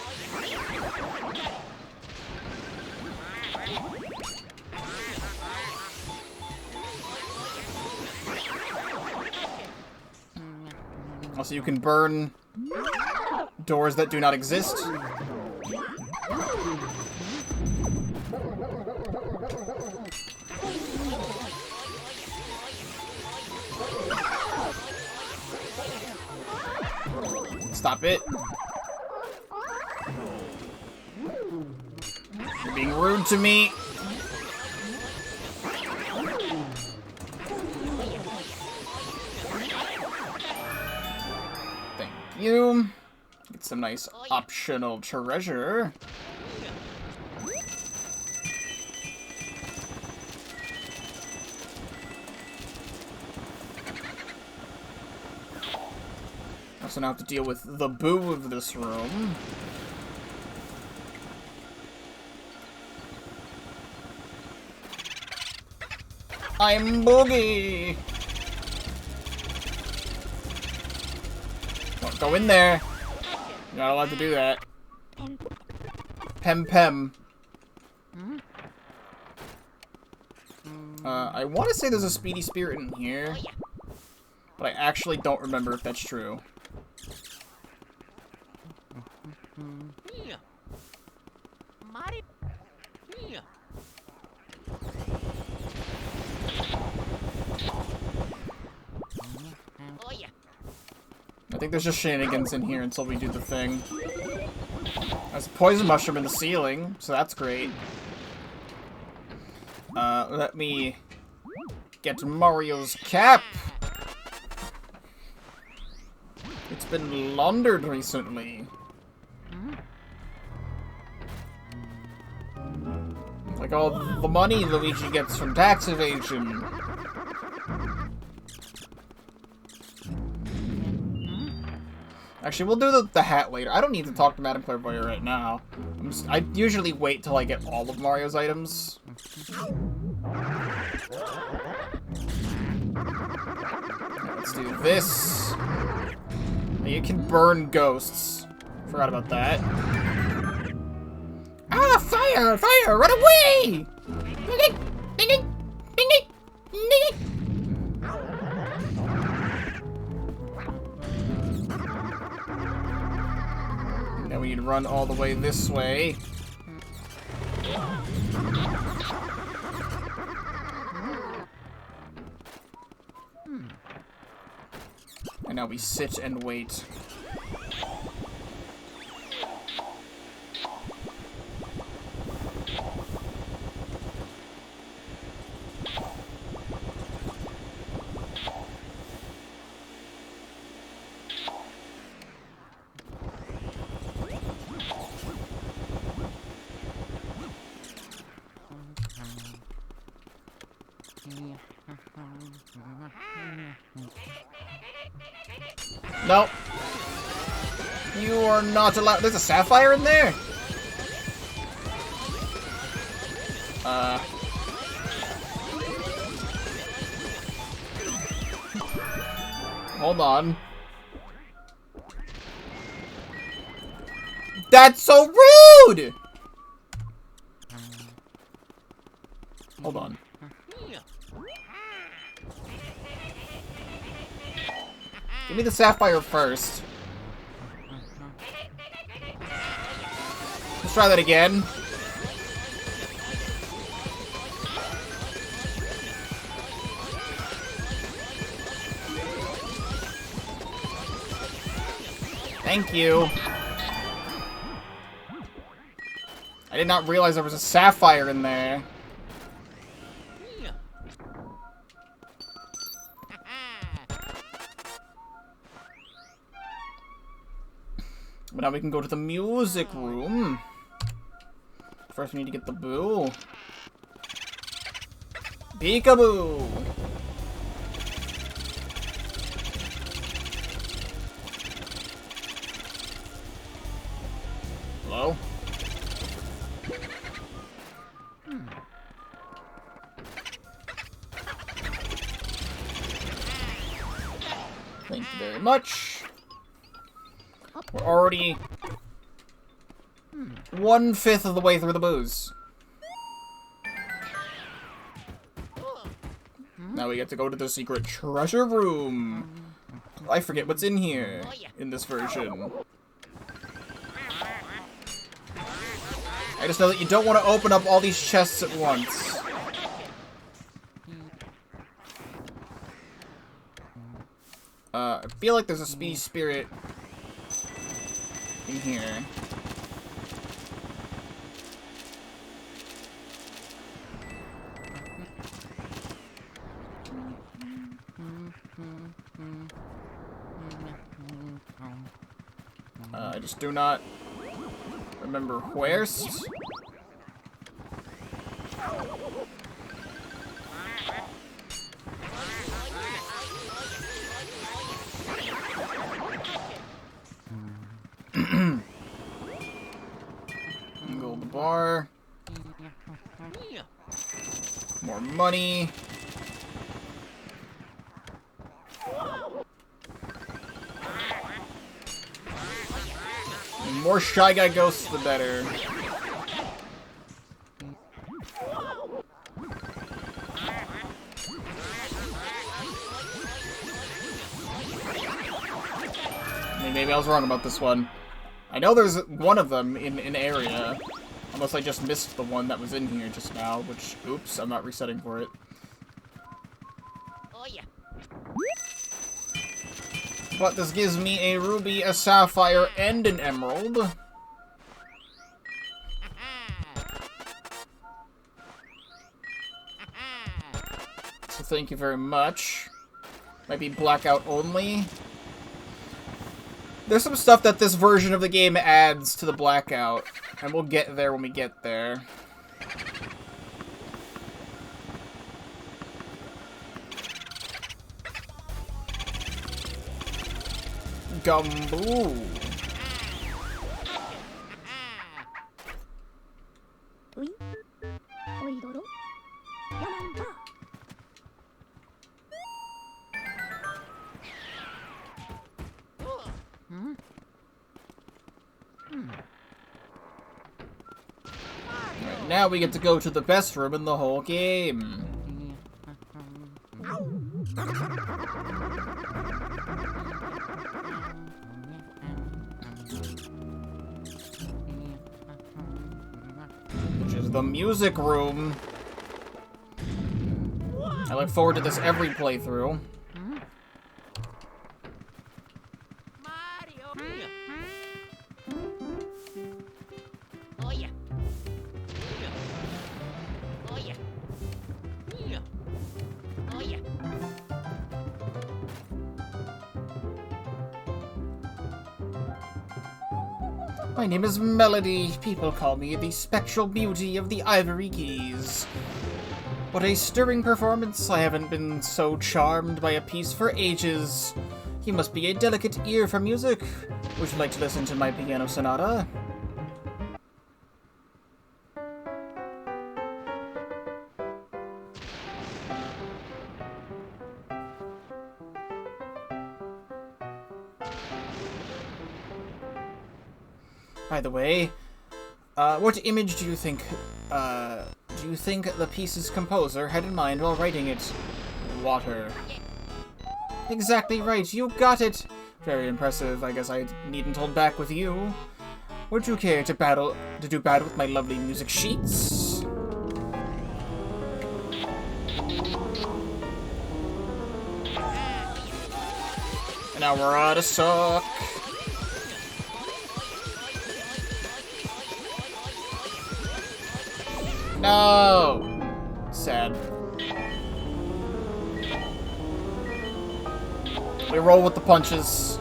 Also, you can burn doors that do not exist. Stop it. You're being rude to me. Thank you. Get some nice optional treasure. Also now have to deal with the boo of this room. I'm Boogie! Don't go in there. You're not allowed to do that. Pem. I want to say there's a speedy spirit in here, but I actually don't remember if that's true. I think there's just shenanigans in here until we do the thing. There's a poison mushroom in the ceiling, so that's great. Let me get Mario's cap. It's been laundered recently. Like all the money Luigi gets from tax evasion. Actually, we'll do the hat later. I don't need to talk to Madame Clairvoya right now. I usually wait till I get all of Mario's items. Let's do this. You can burn ghosts. Forgot about that. Ah, fire! Fire! Run away! Ding ding! Ding ding! Ding ding! Now we need to run all the way this way. And now we sit and wait. Nope. You are not allowed. There's a sapphire in there? Hold on. That's so rude! Hold on. Give me the sapphire first. Let's try that again. Thank you. I did not realize there was a sapphire in there. But now we can go to the music room. First we need to get the boo. Peekaboo! Hello? Thank you very much. We're already 1/5 of the way through the booze. Now we get to go to the secret treasure room. I forget what's in here in this version. I just know that you don't want to open up all these chests at once. I feel like there's a speedy spirit in here. I just do not remember where's. Gold bar. More money. The more Shy Guy ghosts, the better. Maybe I was wrong about this one. I know there's one of them in an area. Unless I just missed the one that was in here just now, which, oops, I'm not resetting for it. Oh yeah. But this gives me a ruby, a sapphire, and an emerald. So thank you very much. Might be blackout only. There's some stuff that this version of the game adds to the blackout, and we'll get there when we get there. Gumboo. Right, now we get to go to the best room in the whole game. Which is the music room. I look forward to this every playthrough. Oh yeah. Oh yeah. Oh yeah. My name is Melody. People call me the spectral beauty of the Ivory Keys. What a stirring performance. I haven't been so charmed by a piece for ages. You must be a delicate ear for music. Would you like to listen to my piano sonata? By the way, what image do you think the piece's composer had in mind while writing it? Water. Exactly right, you got it! Very impressive. I guess I needn't hold back with you. Would you care to do battle with my lovely music sheets? And now we're out of suck. No! Sad. We roll with the punches.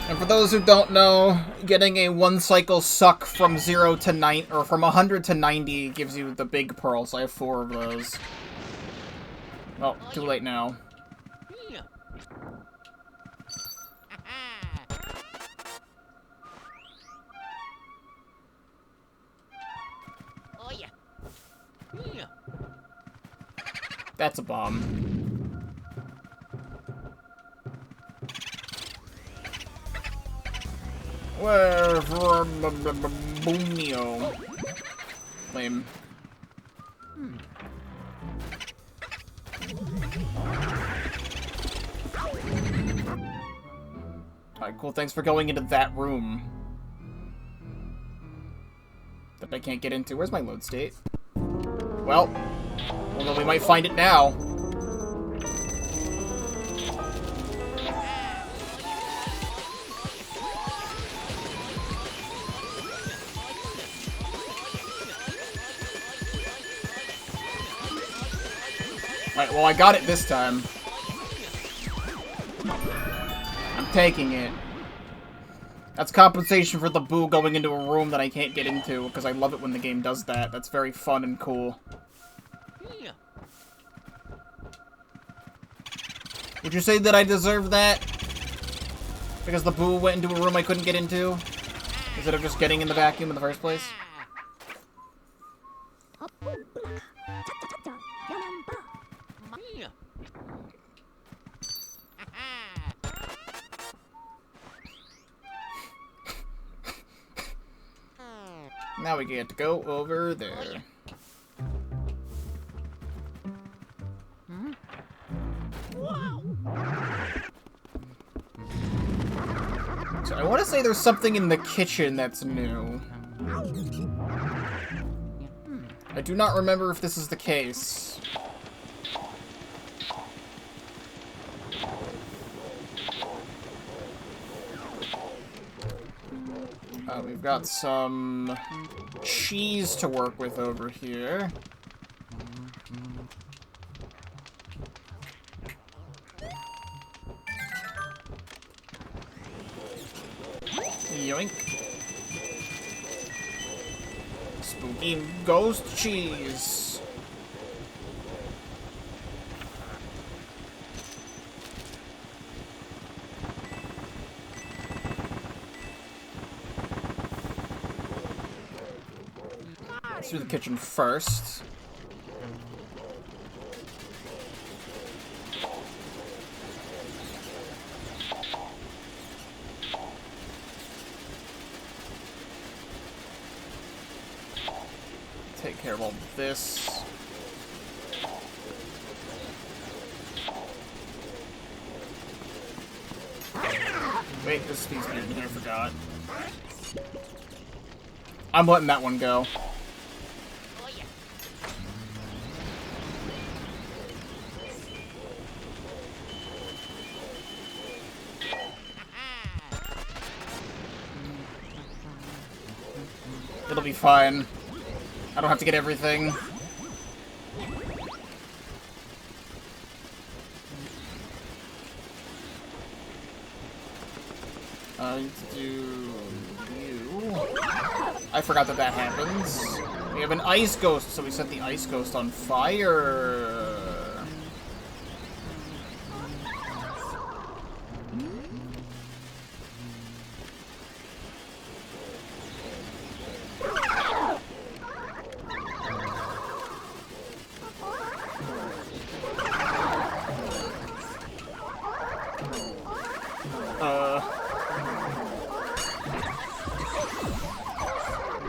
And for those who don't know, getting a one cycle suck from 0 to 9 or from 100 to 90 gives you the big pearl, so I have 4 of those. Well, too late now. That's a bomb. Where Boomio? Lame. Alright, cool. Thanks for going into that room that I can't get into. Where's my load state? Well, although we might find it now. Alright, well I got it this time. I'm taking it. That's compensation for the boo going into a room that I can't get into, because I love it when the game does that. That's very fun and cool. Would you say that I deserve that? Because the boo went into a room I couldn't get into? Instead of just getting in the vacuum in the first place? Now we get to go over there. So I want to say there's something in the kitchen that's new. I do not remember if this is the case. We've got some cheese to work with over here. Yoink. Spooky ghost cheese. Let's do the kitchen first. Take care of all this. Wait, this needs to be in here, I forgot. I'm letting that one go. It'll be fine. I don't have to get everything. I need to do you. I forgot that that happens. We have an ice ghost, so we set the ice ghost on fire.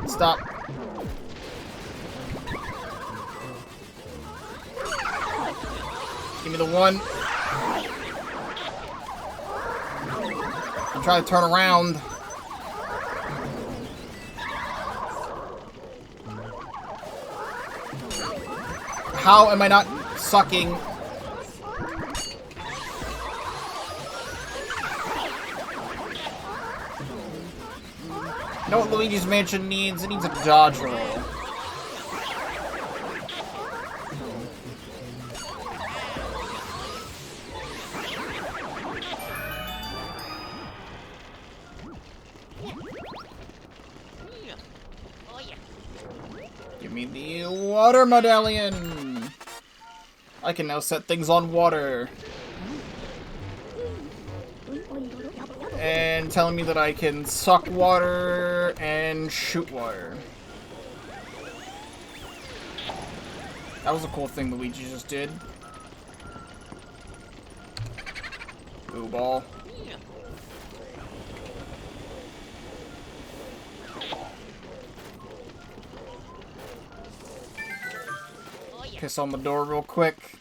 Stop. Give me the one. I'm trying to turn around. How am I not sucking? You know what Luigi's Mansion needs? It needs a dodge roll. Oh yeah. Give me the water medallion! I can now set things on water. And telling me that I can suck water and shoot water. That was a cool thing Luigi just did. Blue ball. Piss on the door real quick.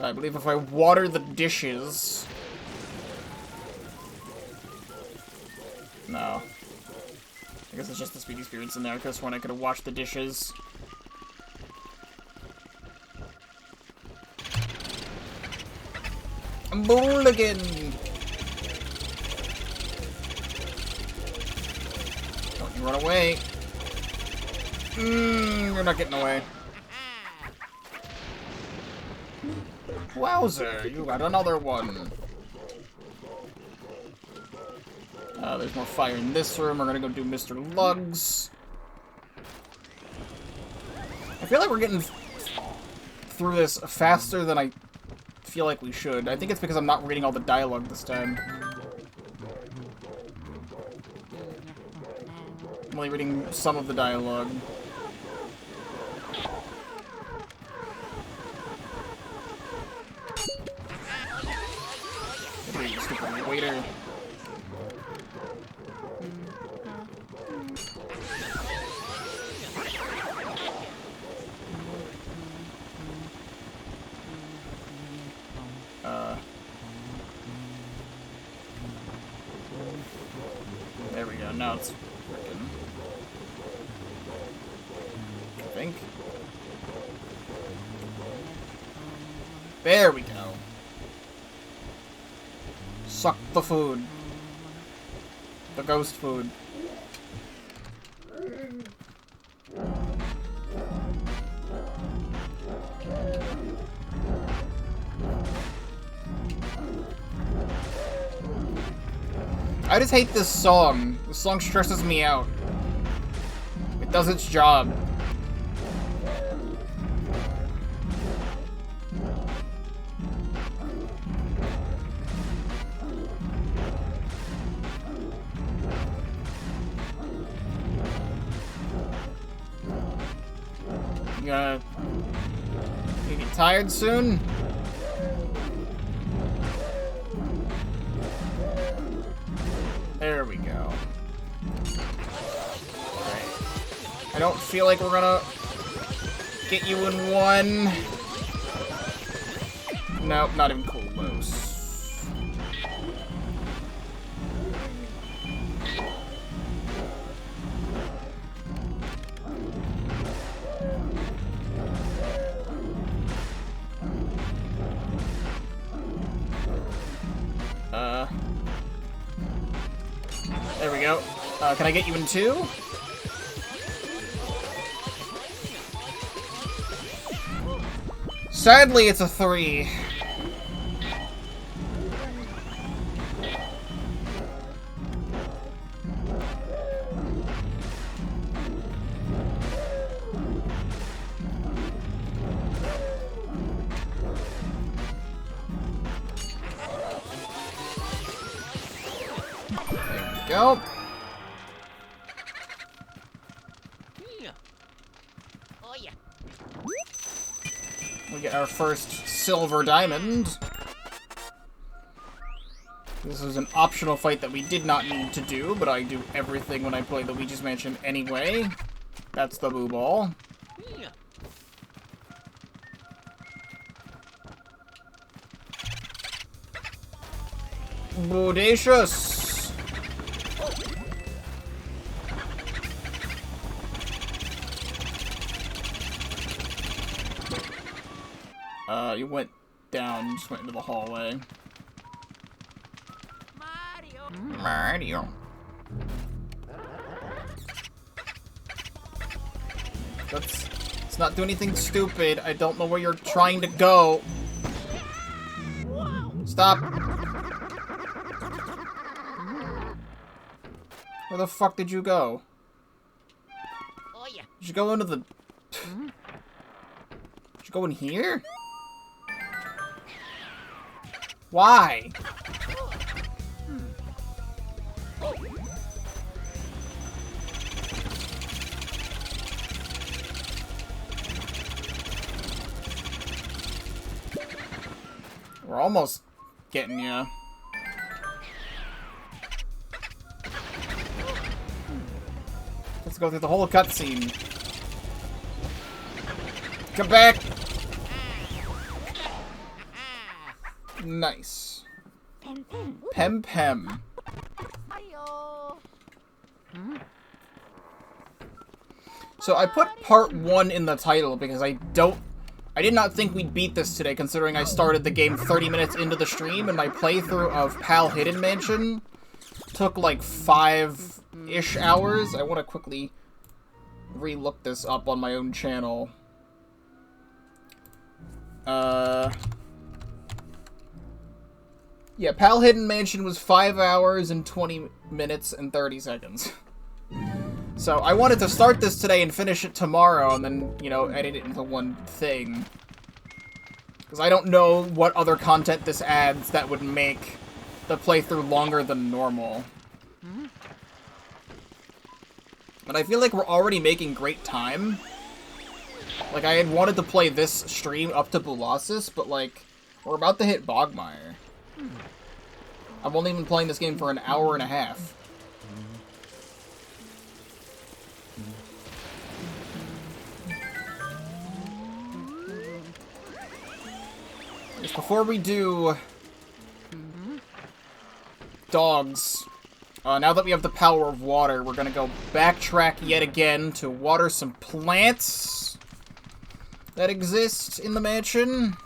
I believe if I water the dishes... No. I guess it's just the Speedy Spirits in there, because when I could have washed the dishes. Mulligan! Don't you run away. You're not getting away. Wowzer, you got another one. There's more fire in this room. We're gonna go do Mr. Lugs. I feel like we're getting through this faster than I feel like we should. I think it's because I'm not reading all the dialogue this time. I'm only reading some of the dialogue. Stupid waiter. There we go. Now it's working. I think. There we go. Suck the food. The ghost food. I just hate this song. This song stresses me out. It does its job. You gonna get tired soon? There we go. Alright. I don't feel like we're gonna get you in one. Nope, not even close. There we go. Can I get you in two? Sadly, it's a 3. go. Oh yeah. We get our first silver diamond. This is an optional fight that we did not need to do, but I do everything when I play Luigi's Mansion anyway. That's the boo ball. Bodacious! You went down, just went into the hallway. Mario. Let's not do anything stupid. I don't know where you're trying to go. Stop. Where the fuck did you go? Oh yeah. Did you go into the... Did you go in here? Why? We're almost getting ya. Let's go through the whole cutscene. Come back! Nice. Pem Pem. So I put part 1 in the title because I did not think we'd beat this today, considering I started the game 30 minutes into the stream, and my playthrough of Pal Hidden Mansion took like 5-ish hours. I want to quickly re-look this up on my own channel. Yeah, Pal Hidden Mansion was 5 hours and 20 minutes and 30 seconds. So I wanted to start this today and finish it tomorrow, and then, you know, edit it into one thing. Because I don't know what other content this adds that would make the playthrough longer than normal. But I feel like we're already making great time. Like, I had wanted to play this stream up to Boulossus, but, like, we're about to hit Bogmire. I've only been playing this game for an hour and a half. Just before we do dogs, now that we have the power of water, we're gonna go backtrack yet again to water some plants that exist in the mansion.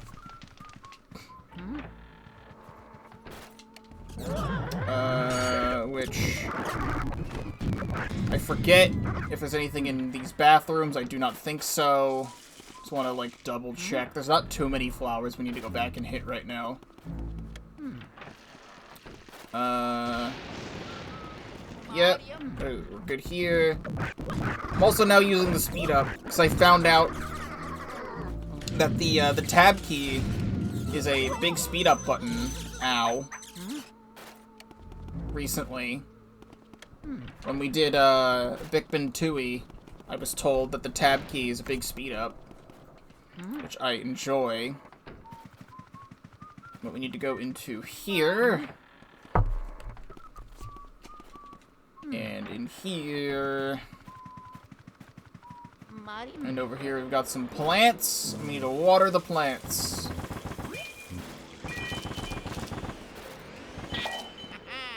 Which I forget if there's anything in these bathrooms. I do not think so. Just want to, like, double check. There's not too many flowers we need to go back and hit right now. Yep. We're good here. I'm also now using the speed up because I found out that the tab key is a big speed up button. Ow. Recently. When we did Bikman Tui, I was told that the tab key is a big speed up, which I enjoy. But we need to go into here. And in here. And over here we've got some plants. We need to water the plants.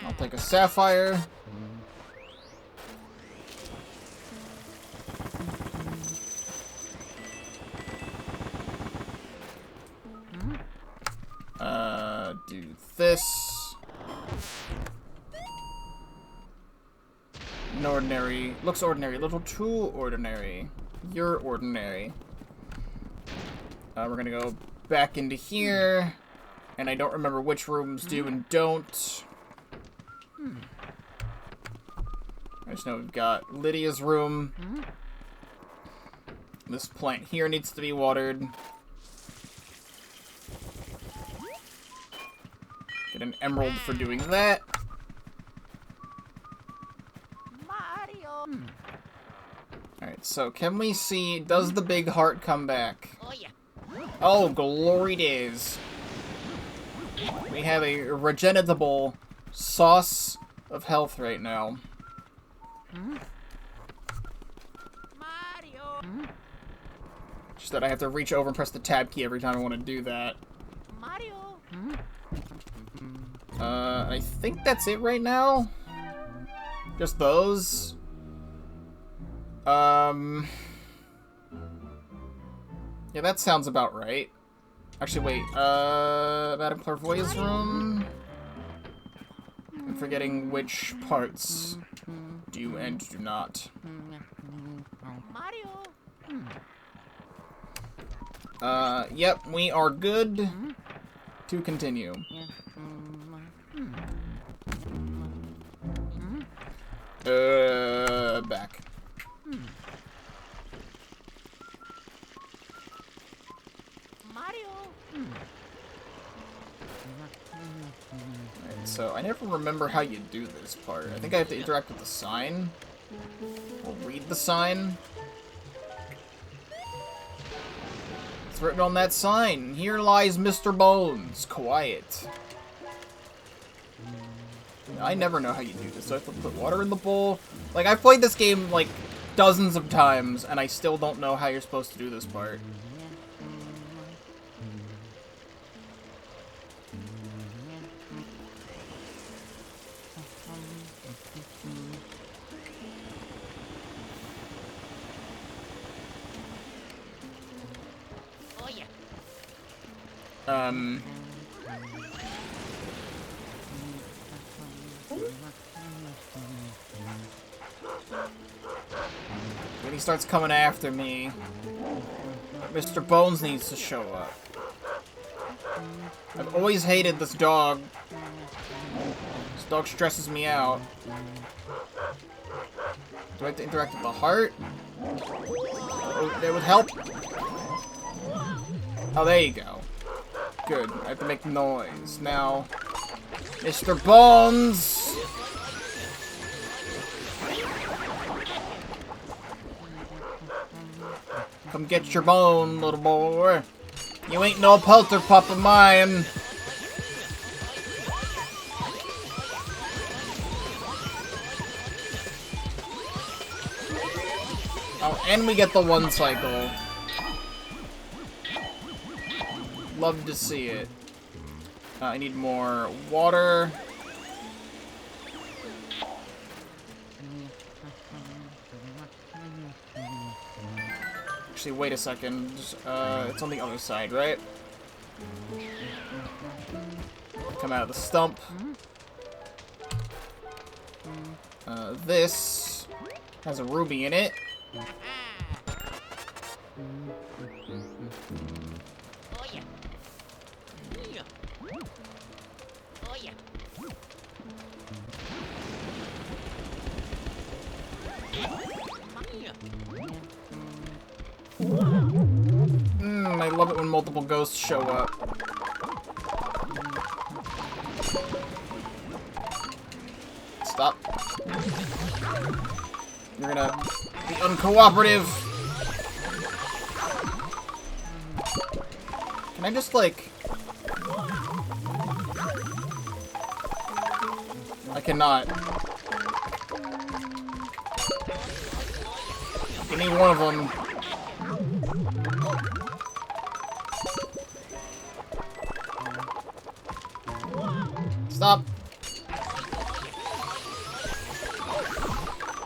I'll take a sapphire. Do this. An ordinary. Looks ordinary. A little too ordinary. You're ordinary. We're gonna go back into here. And I don't remember which rooms do and don't. I just know we've got Lydia's room. This plant here needs to be watered. Get an emerald for doing that. so can we see, does the big heart come back? Oh yeah. Oh, glory days. We have a regenerable sauce of health right now. Mario. Just that I have to reach over and press the tab key every time I want to do that. Mario. I think that's it right now. Just those. Yeah, that sounds about right. Actually, wait, Madame Clairvoya's room? I'm forgetting which parts do and do not. Mario. Yep, we are good to continue. Back. Mario. Alright, so I never remember how you do this part. I think I have to interact with the sign. Or read the sign. It's written on that sign. Here lies Mr. Bones. Quiet. I never know how you do this. So I have to put water in the bowl. Like, I've played this game, like, dozens of times, and I still don't know how you're supposed to do this part. Oh yeah. When he starts coming after me, Mr. Bones needs to show up. I've always hated this dog. This dog stresses me out. Do I have to interact with the heart? Oh, that would help. Oh, there you go. Good. I have to make noise. Now, Mr. Bones! Come get your bone, little boy. You ain't no polter pup of mine. Oh, and we get the one cycle. Love to see it. I need more water. Actually, wait a second. It's on the other side, right? Come out of the stump. This has a ruby in it. Oh yeah. Oh yeah. I love it when multiple ghosts show up. Stop. You're gonna be uncooperative. Can I just, like... I cannot. Give me one of them. Stop.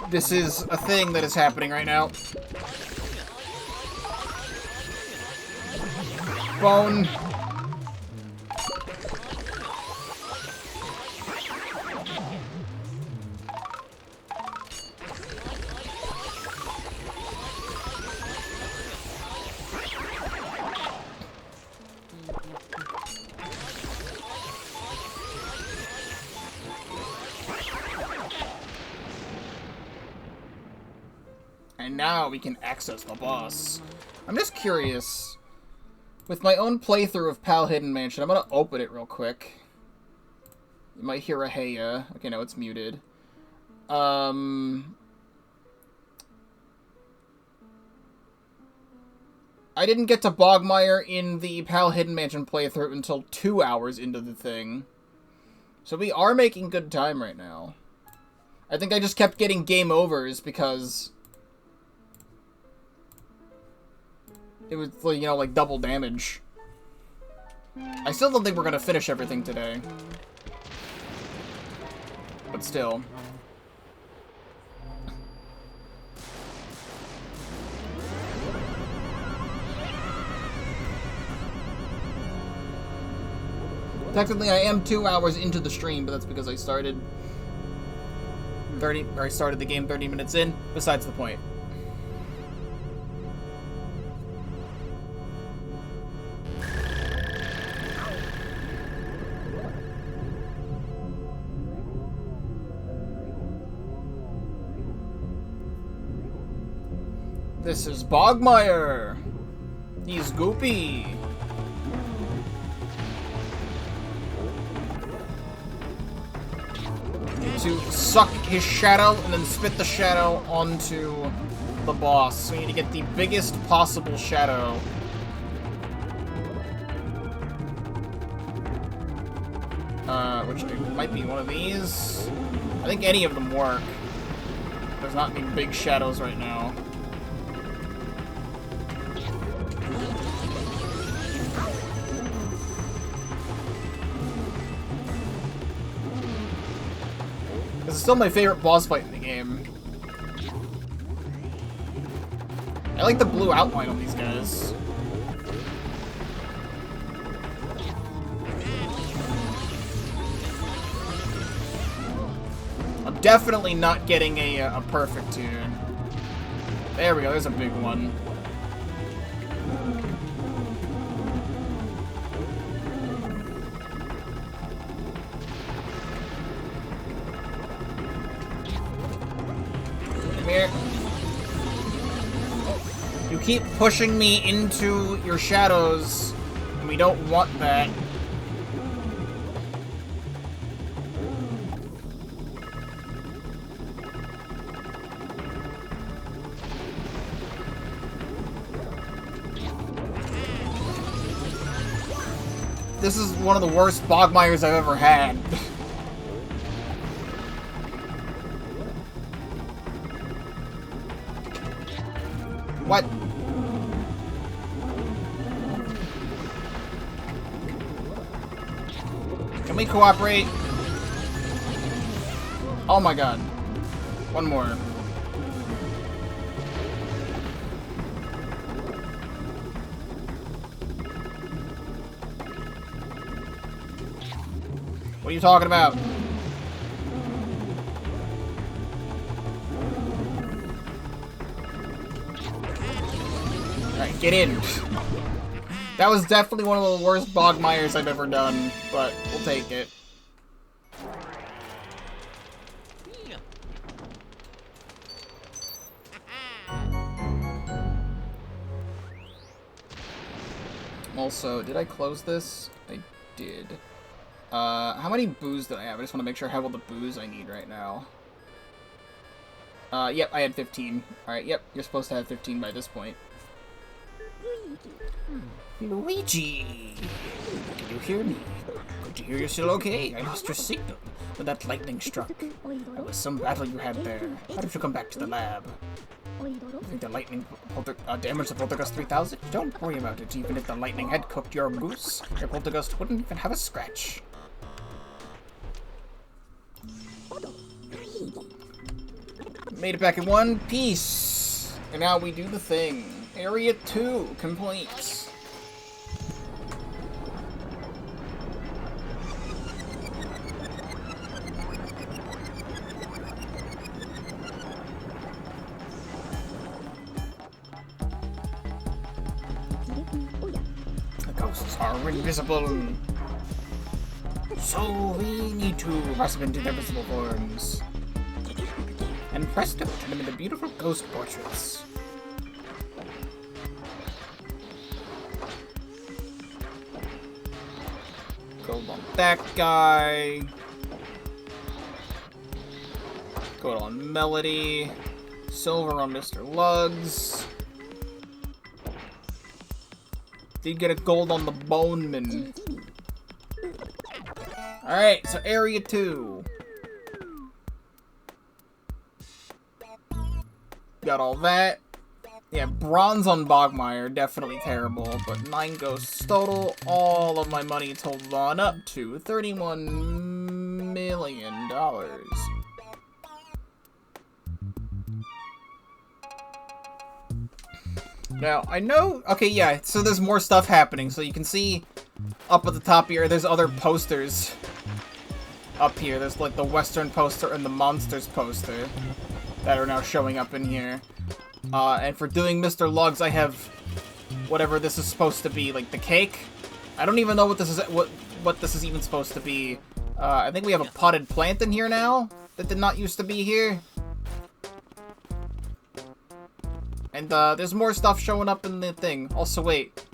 This is a thing that is happening right now. Bone. And now we can access the boss. I'm just curious. With my own playthrough of Pal Hidden Mansion, I'm gonna open it real quick. You might hear a heya. Okay, no, it's muted. I didn't get to Bogmire in the PAL Hidden Mansion playthrough until 2 hours into the thing. So we are making good time right now. I think I just kept getting game overs because it was, you know, like double damage. I still don't think we're gonna finish everything today. But still. Technically, I am 2 hours into the stream, but that's because I started the game 30 minutes in. Besides the point. This is Bogmire. He's goopy. To suck his shadow and then spit the shadow onto the boss. So we need to get the biggest possible shadow. Which might be one of these. I think any of them work. There's not any big shadows right now. This is still my favorite boss fight in the game. I like the blue outline on these guys. I'm definitely not getting a perfect tune. There we go, there's a big one. Here. You keep pushing me into your shadows, and we don't want that. This is one of the worst Bogmires I've ever had. What? Can we cooperate? Oh my god. One more. What are you talking about? Alright, get in. That was definitely one of the worst Bogmires I've ever done, but we'll take it. Also, did I close this? I did. How many boos did I have? I just want to make sure I have all the boos I need right now. Yep, I had 15. Alright, yep, you're supposed to have 15 by this point. Luigi! Can you hear me? Good to hear you're still okay. I lost your signal when that lightning struck. There was some battle you had there. How did you come back to the lab? You think the lightning damaged the Poltergust 3000? Don't worry about it. Even if the lightning had cooked your goose, your Poltergust wouldn't even have a scratch. Made it back in one piece. And now we do the thing. Area 2 complete. The ghosts are invisible. So we need to press them into their visible forms. And presto, turn them into beautiful ghost portraits. Gold on that guy. Gold on Melody. Silver on Mr. Lugs. Did get a gold on the Boneman. Alright, so area 2. Got all that. Yeah, bronze on Bogmire, definitely terrible, but 9 ghosts total. All of my money totaled on up to $31 million. Now, I know... Okay, yeah, so there's more stuff happening. So you can see up at the top here, there's other posters up here. There's, like, the Western poster and the Monsters poster that are now showing up in here. And for doing Mr. Lugs, I have whatever this is supposed to be, like the cake. I don't even know what this is. What this is even supposed to be. I think we have a potted plant in here now that did not used to be here. And there's more stuff showing up in the thing. Also, wait,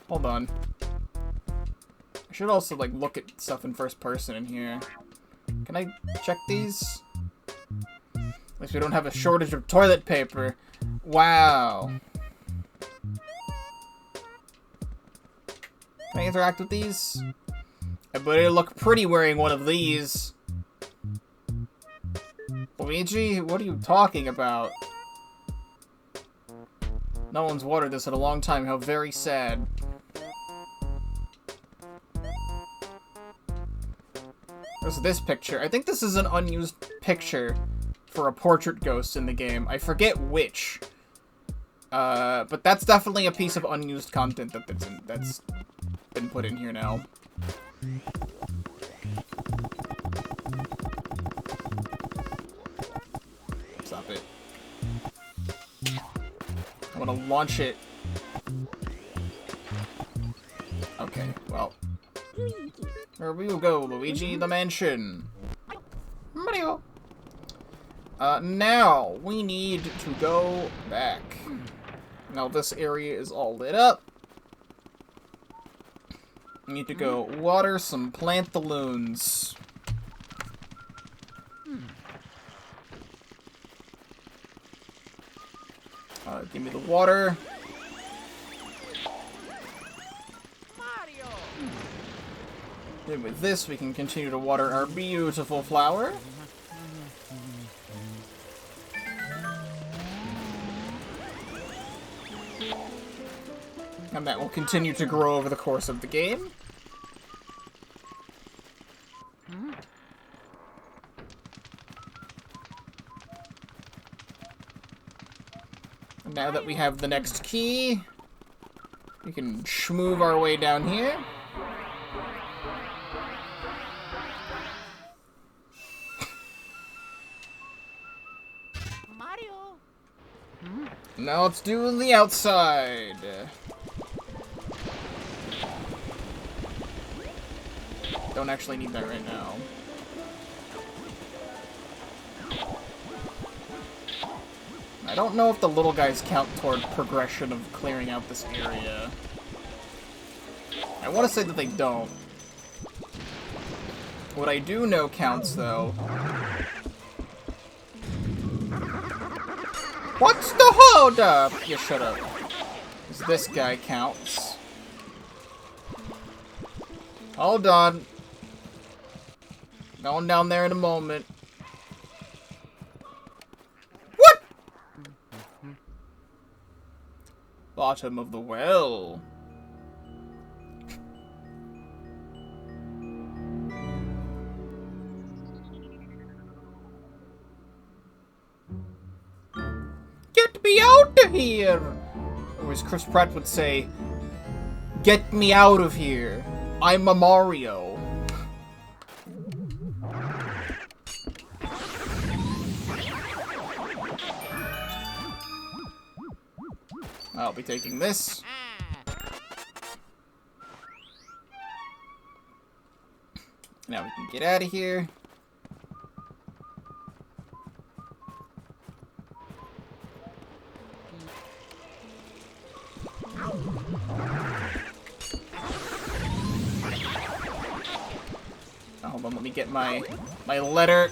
hold on. I should also like look at stuff in first person in here. Can I check these? At least we don't have a shortage of toilet paper. Wow. Can I interact with these? I better look pretty wearing one of these. Luigi, what are you talking about? No one's watered this in a long time. How very sad. There's this picture. I think this is an unused picture for a portrait ghost in the game. I forget which. But that's definitely a piece of unused content that's been put in here now. Stop it. I want to launch it. Okay, well. Here we will go, Luigi, the mansion. Mario. Now, we need to go back. Now, this area is all lit up. We need to go water some plantaloons. Give me the water. Mario! And with this, we can continue to water our beautiful flower. And that will continue to grow over the course of the game. And now that we have the next key, we can schmoove our way down here. Mario! Now let's do the outside. Don't actually need that right now. I don't know if the little guys count toward progression of clearing out this area. I want to say that they don't. What I do know counts, though. What's the hold up? You shut up. 'Cause this guy counts. Hold on. Going down there in a moment. What? Bottom of the well. Get me out of here! Or as Chris Pratt would say, get me out of here. I'm a Mario. I'll be taking this. Now we can get out of here. Hold on, let me get my letter.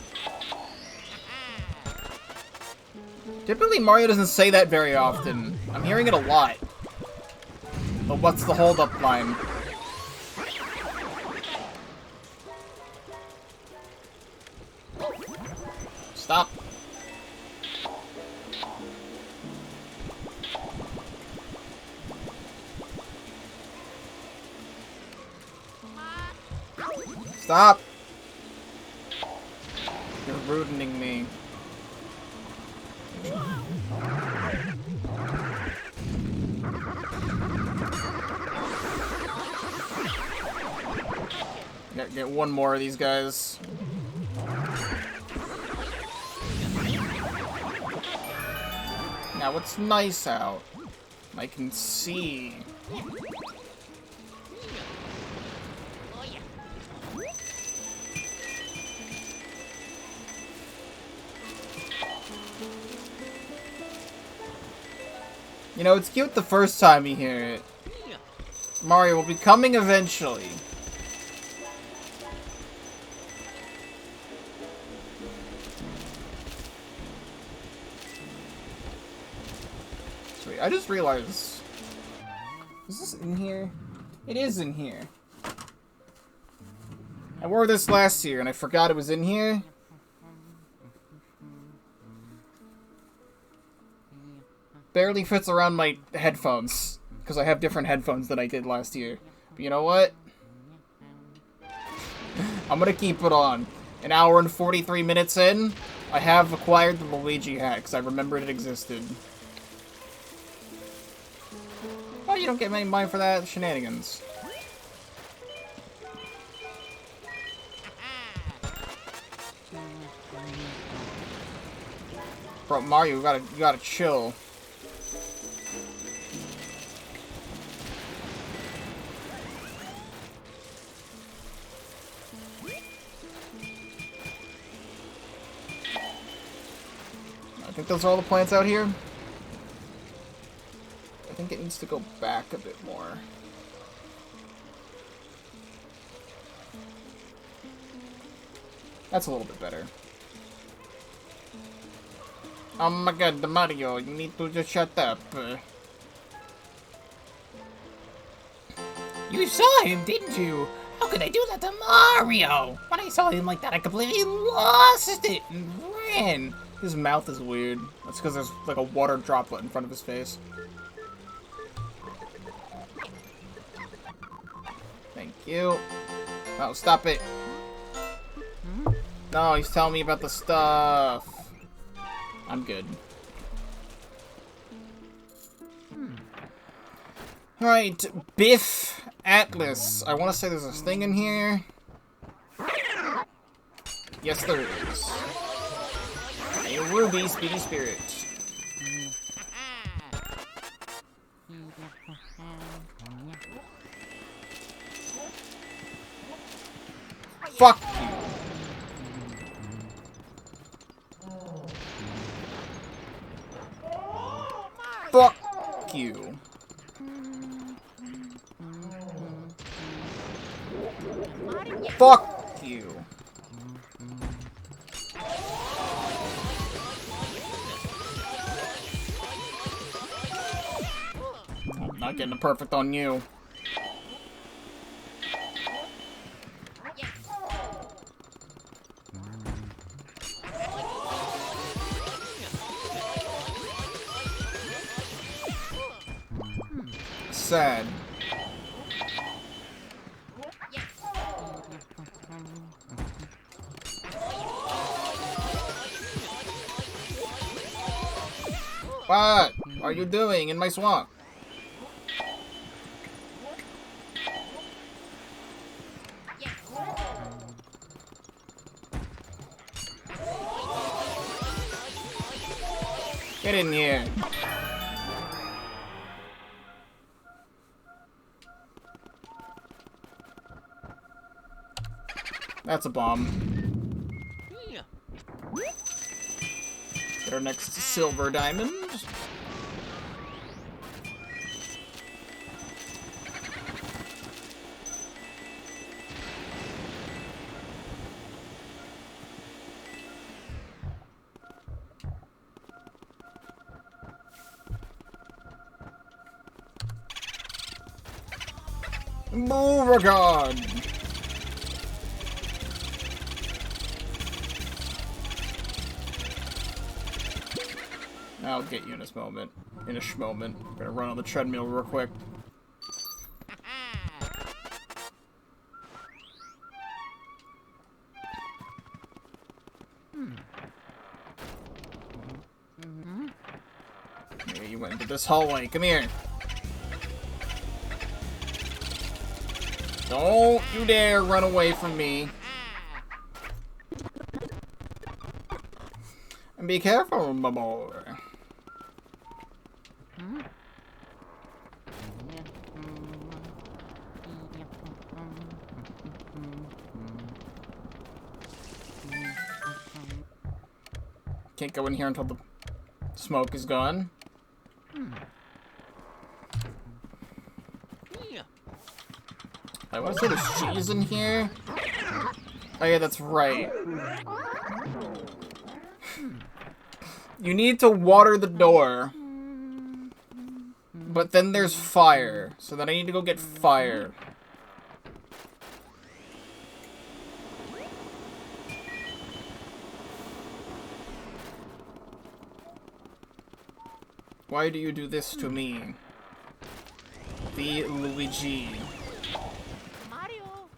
Typically, Mario doesn't say that very often. I'm hearing it a lot. But what's the hold-up line? Stop. Stop! You're ruining me. Get one more of these guys. Now it's nice out. I can see. You know, it's cute the first time you hear it. Mario will be coming eventually. Sweet, I just realized... Is this in here? It is in here. I wore this last year and I forgot it was in here. Barely fits around my headphones, because I have different headphones than I did last year. But you know what? I'm gonna keep it on. An hour and 43 minutes in, I have acquired the Luigi hat, because I remembered it existed. Oh, you don't get any money for that? Shenanigans. Bro, Mario, you gotta chill. I think those are all the plants out here. I think it needs to go back a bit more. That's a little bit better. Oh my god, Mario, you need to just shut up. You saw him, didn't you? How could I do that to Mario? When I saw him like that, I completely lost it and ran. His mouth is weird. That's because there's like a water droplet in front of his face. Thank you. Oh, stop it. No, he's telling me about the stuff. I'm good. Alright, Biff Atlas. I want to say there's a thing in here. Yes, there is. A ruby speedy spirit. Fuck you. Fuck you. Fuck you. I'm not getting a perfect on you. Sad. What are you doing in my swamp? Get in here. That's a bomb. Get our next silver diamond. Beauregard! I'll get you in this moment. In a schmoment. I'm gonna run on the treadmill real quick. Yeah, you went into this hallway. Come here. Don't you dare run away from me. And be careful, my boy. Can't go in here until the smoke is gone. I want to say there's cheese in here. Oh yeah, that's right. You need to water the door. But then there's fire. So then I need to go get fire. Why do you do this to me? The Luigi. Mario.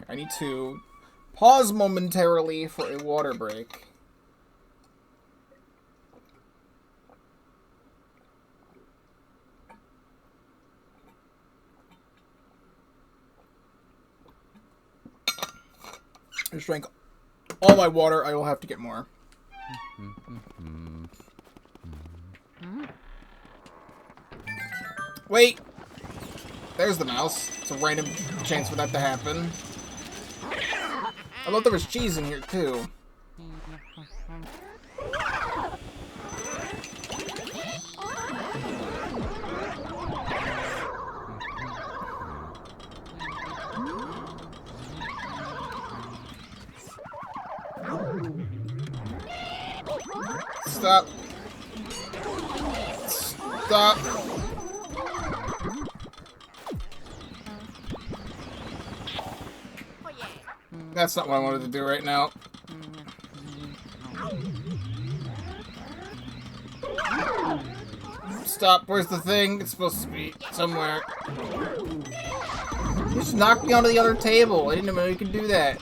I need to pause momentarily for a water break. I just drank all my water. I will have to get more. Wait! There's the mouse. It's a random chance for that to happen. I thought there was cheese in here, too. Stop. Stop. That's not what I wanted to do right now. Stop. Where's the thing? It's supposed to be somewhere. You just knocked me onto the other table. I didn't know you could do that.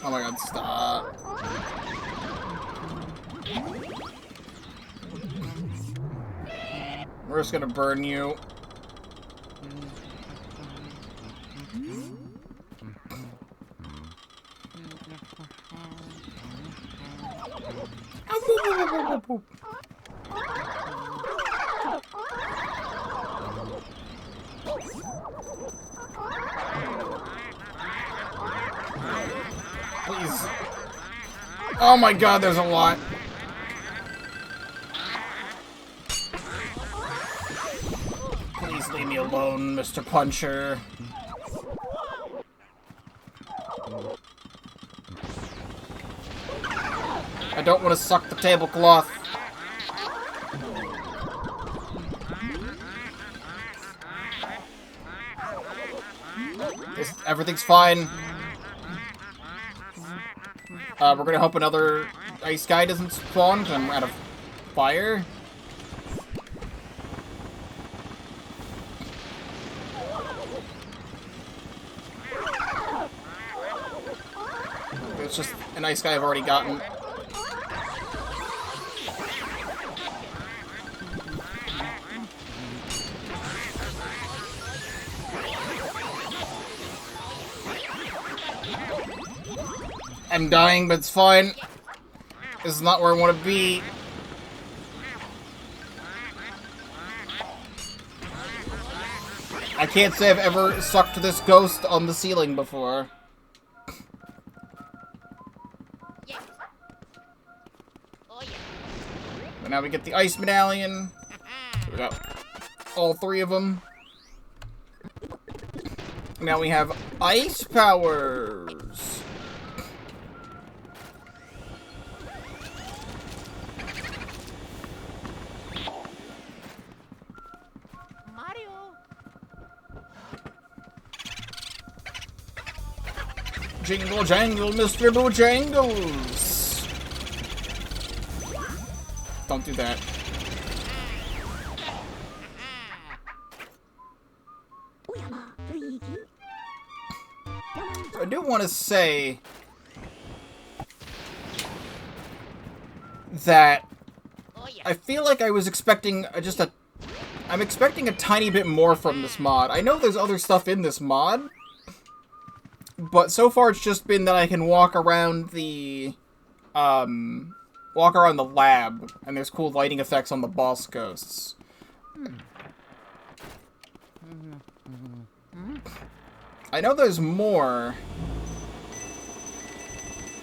Oh my god, stop. We're just gonna burn you. Please. Oh my god, there's a lot. Please leave me alone, Mr. Puncher. I don't want to suck the tablecloth. Everything's fine. We're gonna hope another ice guy doesn't spawn because I'm out of fire. It's just an ice guy I've already gotten. I'm dying, but it's fine. This is not where I want to be. I can't say I've ever sucked this ghost on the ceiling before. But now we get the ice medallion. Here we go. all 3 of them. Now we have ice powers. Mario. Jingle jangle, Mr. Bojangles. Don't do that. I do want to say that I feel like I was expecting I'm expecting a tiny bit more from this mod. I know there's other stuff in this mod, but so far it's just been that I can walk around the lab, and there's cool lighting effects on the boss ghosts. I know there's more,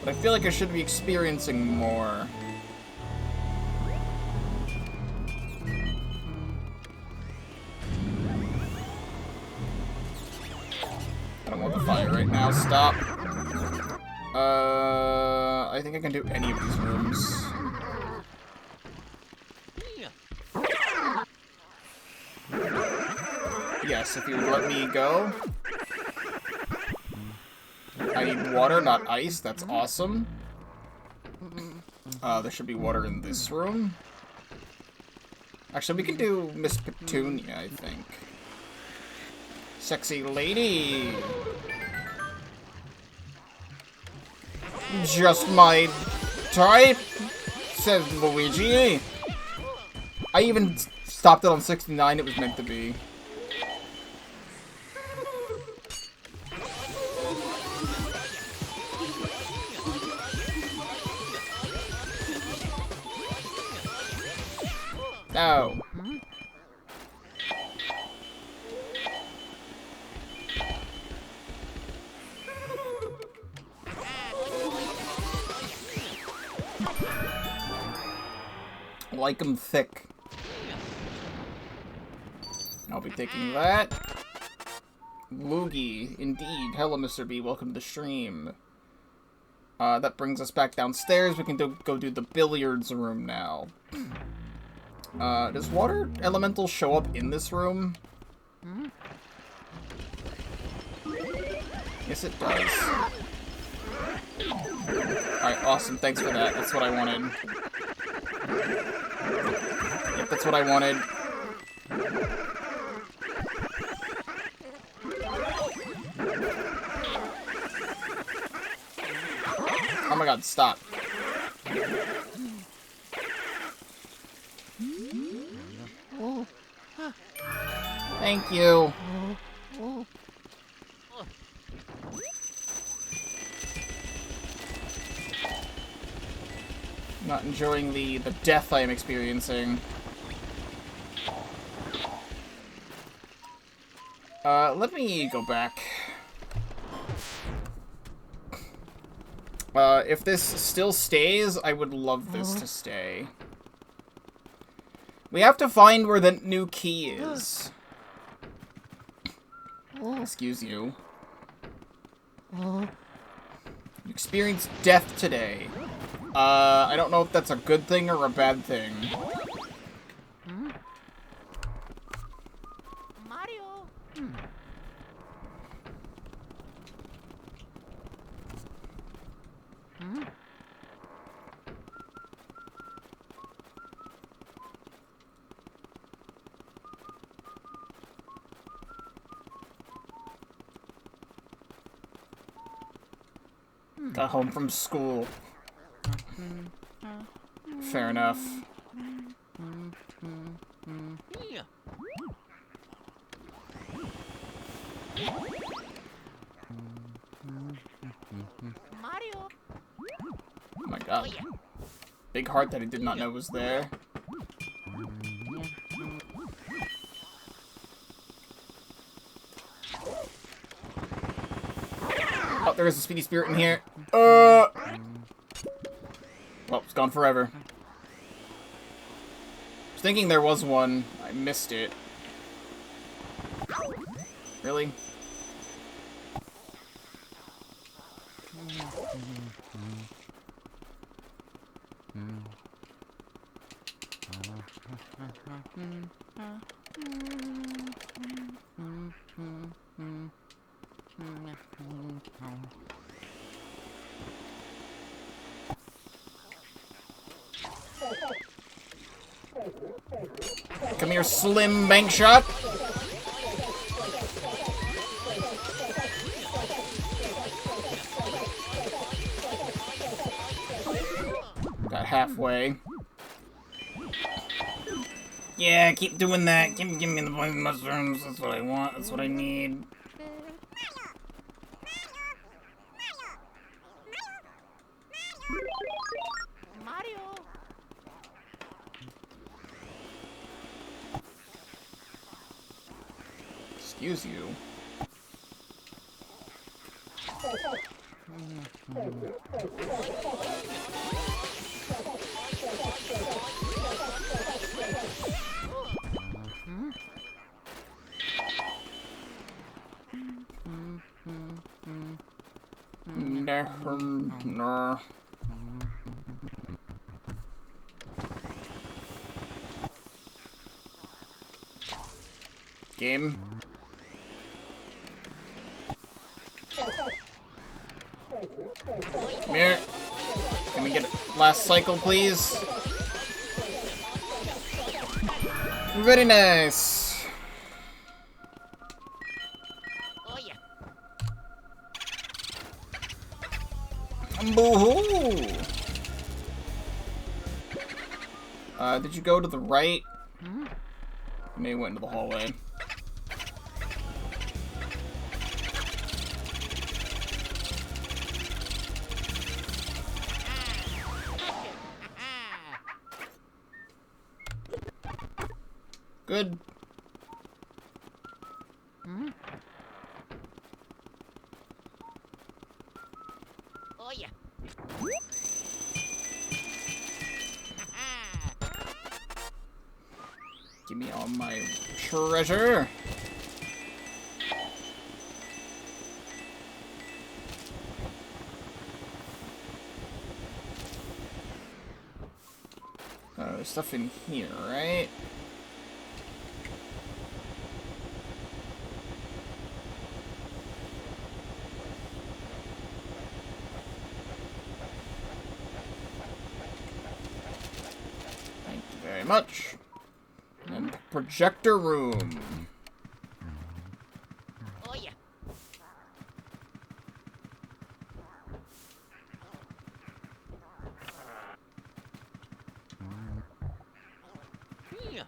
but I feel like I should be experiencing more. I don't want the fire right now. Stop. I think I can do any of these rooms. Yes, if you would let me go. I need water, not ice. That's awesome. There should be water in this room. Actually, we can do Miss Petunia, I think. Sexy lady. Just my type, says Luigi. I even stopped it on 69. It was meant to be. No. Like 'em thick. I'll be taking that. Loogie, indeed. Hello, Mr. B. Welcome to the stream. That brings us back downstairs. We can go do the billiards room now. Does water elemental show up in this room? Yes, it does. Alright, awesome. Thanks for that. That's what I wanted. Yep, that's what I wanted. Oh my god, stop. Thank you. Not enjoying the death I am experiencing. Let me go back. If this still stays, I would love this to stay. We have to find where the new key is. Excuse you. You experienced death today. I don't know if that's a good thing or a bad thing. Mario. Got home from school. Fair enough. Mario. Oh my god. Big heart that I did not know was there. Oh, there is a speedy spirit in here. Well, it's gone forever. I was thinking there was one. I missed it. Really? Come here, slim bank shot. Got halfway. Yeah, keep doing that. Give me the poison mushrooms. That's what I want. That's what I need. Mario. Excuse you. No. Game. Come here. Can we get last cycle, please? Very nice. Oh yeah. Boo-hoo. Did you go to the right? Maybe went into the hallway. Good. Oh yeah. Give me all my treasure. There's stuff in here, right? Thank you very much. And projector room. Oh yeah. Yeah.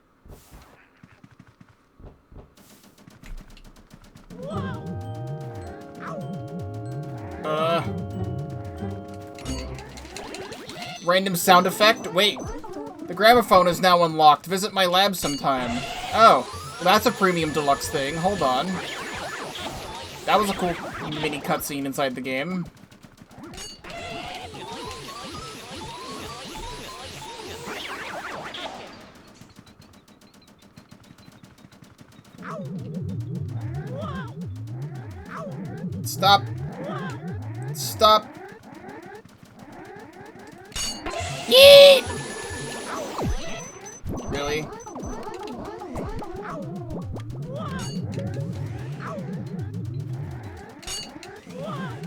Random sound effect? Wait. The gramophone is now unlocked. Visit my lab sometime. Oh. Well, that's a premium deluxe thing. Hold on. That was a cool mini cutscene inside the game. Stop. Stop. Yeet! Really?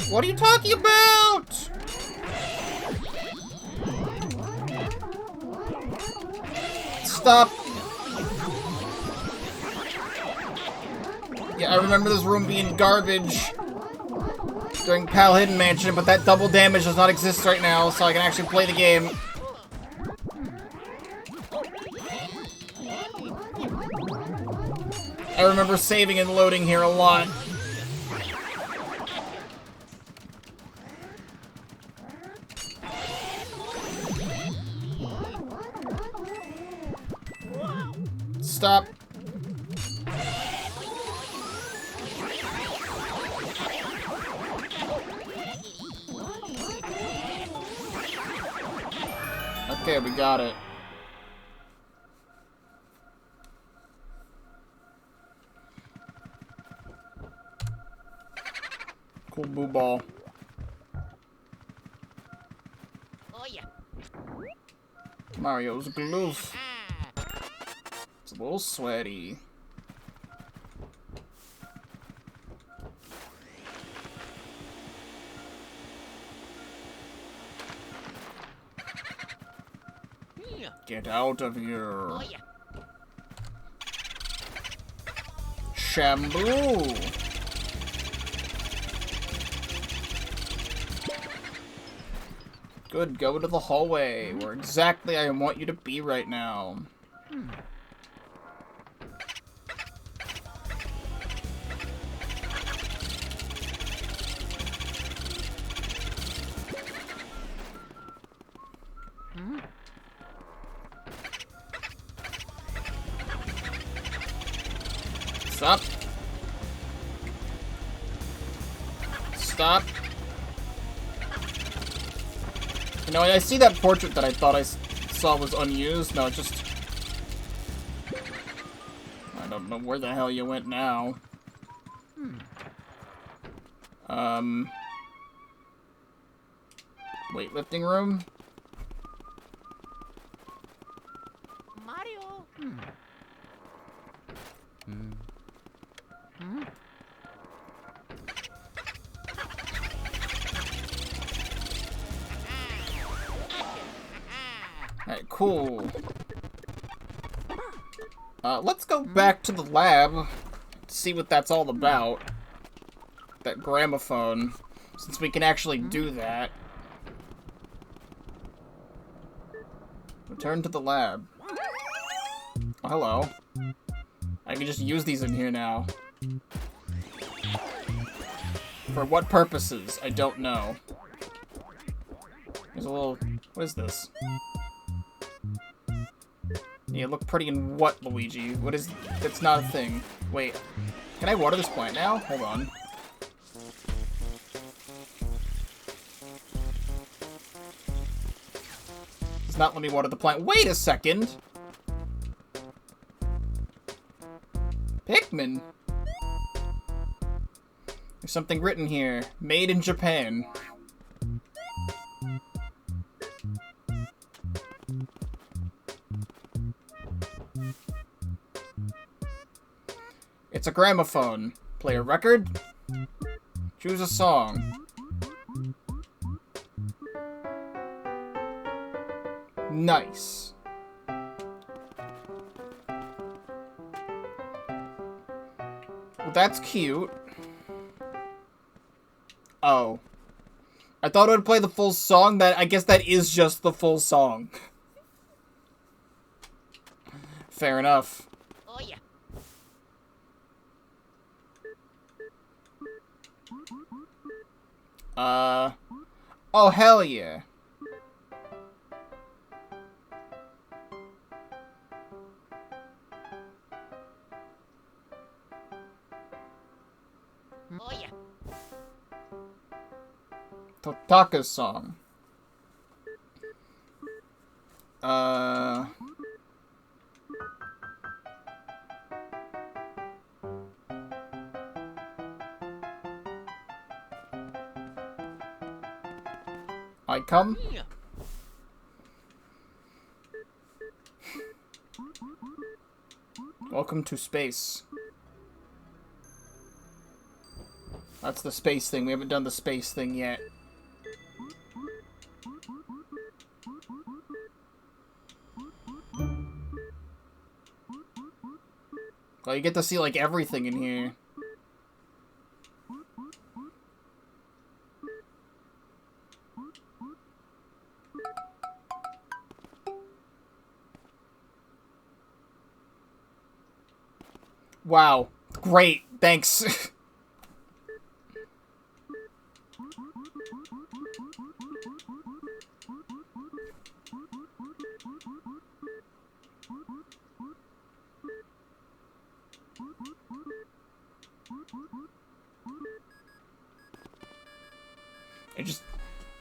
What are you talking about? Stop. Yeah, I remember this room being garbage during Pal Hidden Mansion, but that double damage does not exist right now, so I can actually play the game. I remember saving and loading here a lot. Stop. Okay, we got it. Cool boo ball. Oh yeah. Mario's glove. Ah. It's a little sweaty. Yeah. Get out of here. Oh yeah. Shampoo. Good, go to the hallway, where exactly I want you to be right now. Stop. Stop. You know, I see that portrait that I thought I saw was unused. No, it just... I don't know where the hell you went now. Weightlifting room? Mario. Alright, cool. Let's go back to the lab. See what that's all about. That gramophone. Since we can actually do that. Return to the lab. Oh, hello. I can just use these in here now. For what purposes? I don't know. There's a little... What is this? You look pretty in what, Luigi? What is... That's not a thing. Wait. Can I water this plant now? Hold on. Does not let me water the plant. Wait a second! Pikmin! There's something written here. Made in Japan. It's a gramophone. Play a record. Choose a song. Nice. Well, that's cute. Oh. I thought it would play the full song. I guess that is just the full song. Fair enough. Oh yeah. Oh, hell yeah. Oh yeah. Totaka's song. I come? Yeah. Welcome to space. That's the space thing. We haven't done the space thing yet. Well, you get to see, like, everything in here. Wow. Great. Thanks. It just...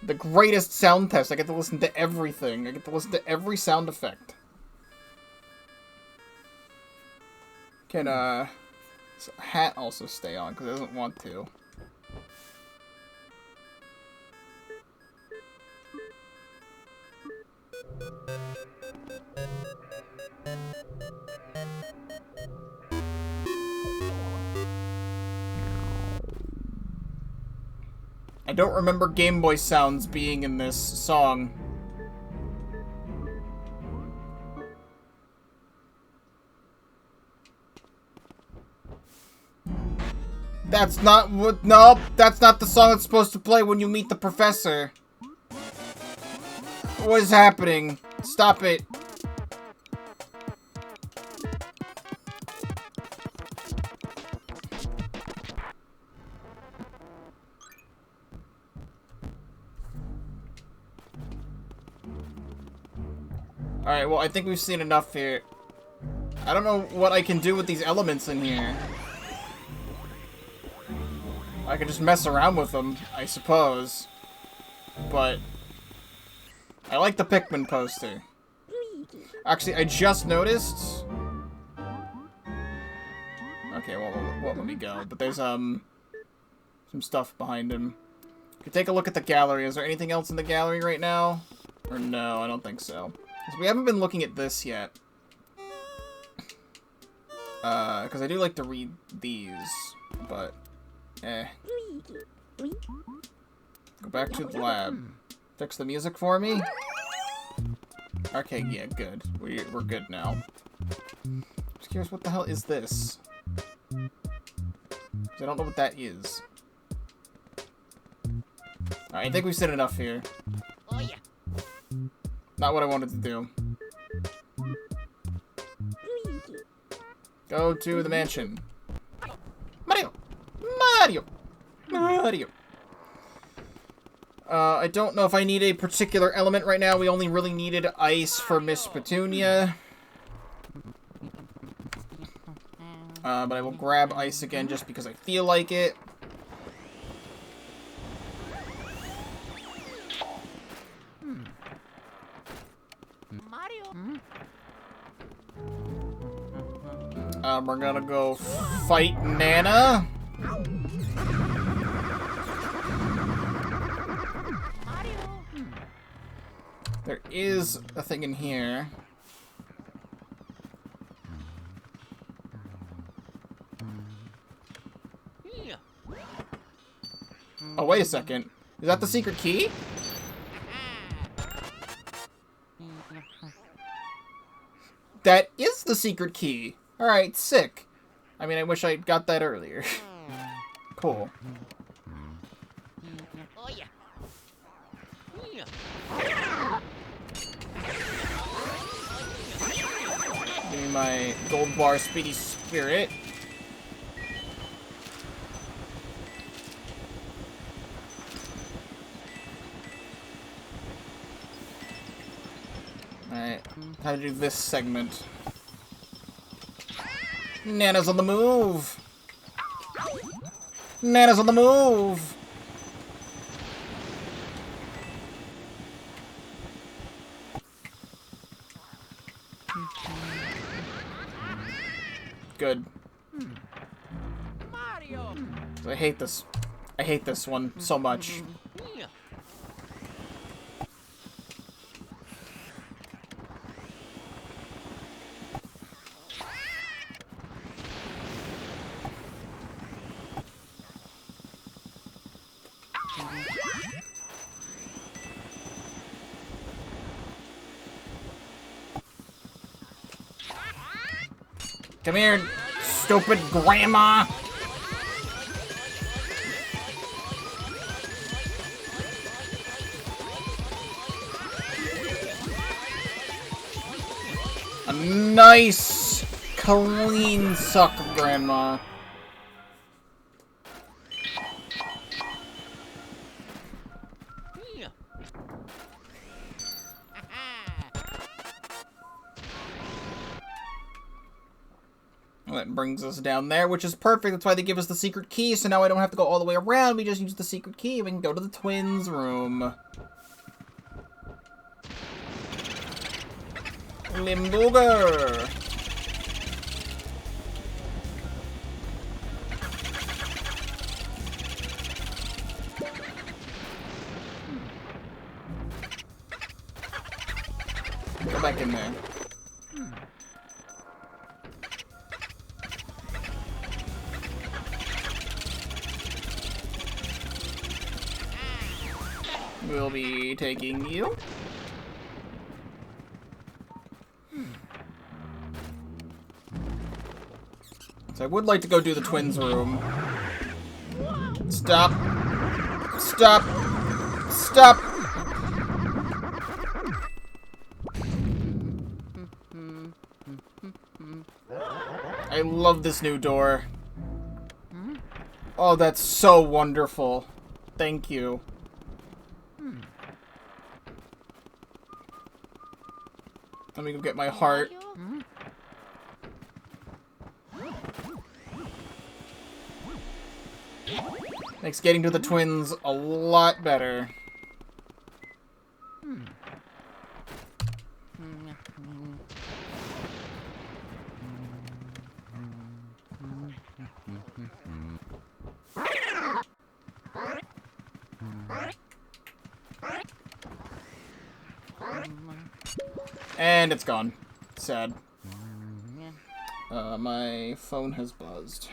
The greatest sound test. I get to listen to everything. I get to listen to every sound effect. Can, hat also stay on? Because it doesn't want to. I don't remember Game Boy sounds being in this song. That's not what- nope, that's not the song that's supposed to play when you meet the professor. What is happening? Stop it. Alright, well, I think we've seen enough here. I don't know what I can do with these elements in here. I can just mess around with them, I suppose. But I like the Pikmin poster. Actually, I just noticed. Okay, well, let me go. But there's some stuff behind him. You can take a look at the gallery. Is there anything else in the gallery right now? Or no, I don't think so. 'Cause we haven't been looking at this yet. Because I do like to read these, but Go back to the lab. Fix the music for me? Okay, yeah, good. We're good now. Just curious, what the hell is this? 'Cause I don't know what that is. Alright, I think we've said enough here. Oh yeah. Not what I wanted to do. Go to the mansion. Mario! Mario! Mario! I don't know if I need a particular element right now. We only really needed ice for Miss Petunia. But I will grab ice again just because I feel like it. Mario. We're gonna go fight Nana. Mario. There is a thing in here. Yeah. Oh, wait a second. Is that the secret key? That is the secret key. Alright, sick. I mean, I wish I got that earlier. Cool. Oh yeah. Yeah. Give me my gold bar speedy spirit. Alright, how to do this segment. Nana's on the move! Nana's on the move! Good. Mario. I hate this. I hate this one so much. Yeah. Come here, stupid grandma! A nice, clean suck, grandma. Yeah. Well, that brings us down there, which is perfect. That's why they give us the secret key, so now I don't have to go all the way around. We just use the secret key. We can go to the twins' room. Limburger! back in there. We'll be taking you. So I would like to go do the twins' room. Stop. Stop. Stop. I love this new door. Oh, that's so wonderful. Thank you. Let me go get my heart. Makes getting to the twins a lot better. And it's gone. Sad. My phone has buzzed.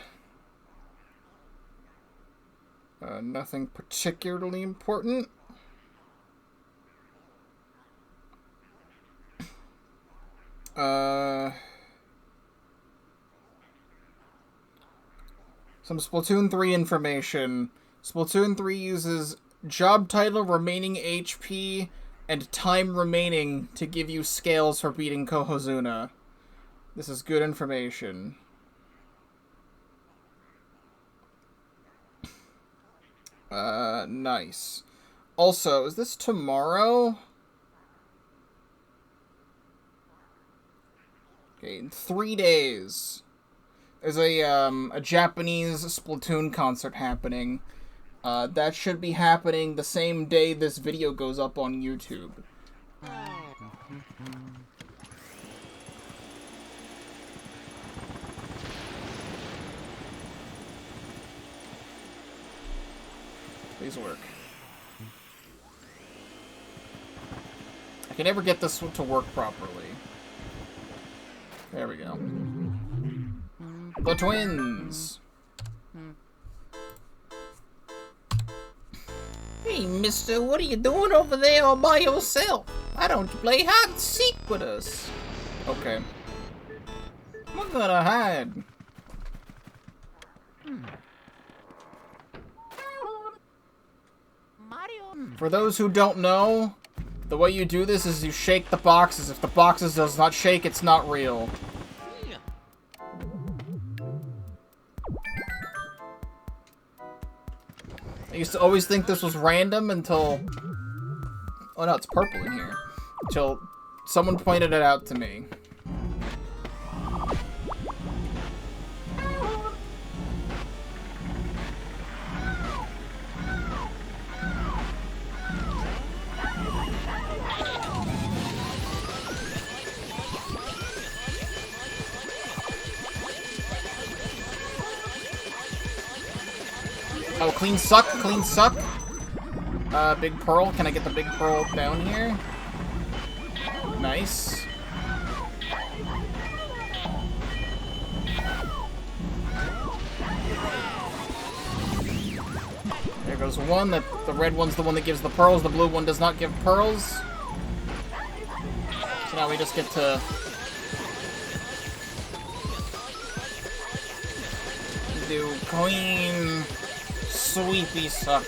Nothing particularly important. Some Splatoon 3 information. Splatoon 3 uses job title, remaining HP, and time remaining to give you scales for beating Kohozuna. This is good information. Nice. Also, is this tomorrow? Okay, in 3 days. There's a Japanese Splatoon concert happening. That should be happening the same day this video goes up on YouTube. Please work. I can never get this to work properly. There we go. The twins! Hey, mister, what are you doing over there all by yourself? Why don't you play hide and seek with us? Okay. I'm gonna hide. Mario. For those who don't know, the way you do this is you shake the boxes. If the boxes does not shake, it's not real. I used to always think this was random until... Oh no, it's purple in here. Until someone pointed it out to me. Oh, clean suck, clean suck. Big pearl. Can I get the big pearl down here? Nice. There goes one. The red one's the one that gives the pearls. The blue one does not give pearls. So now we just get to... do clean... sweepy suck.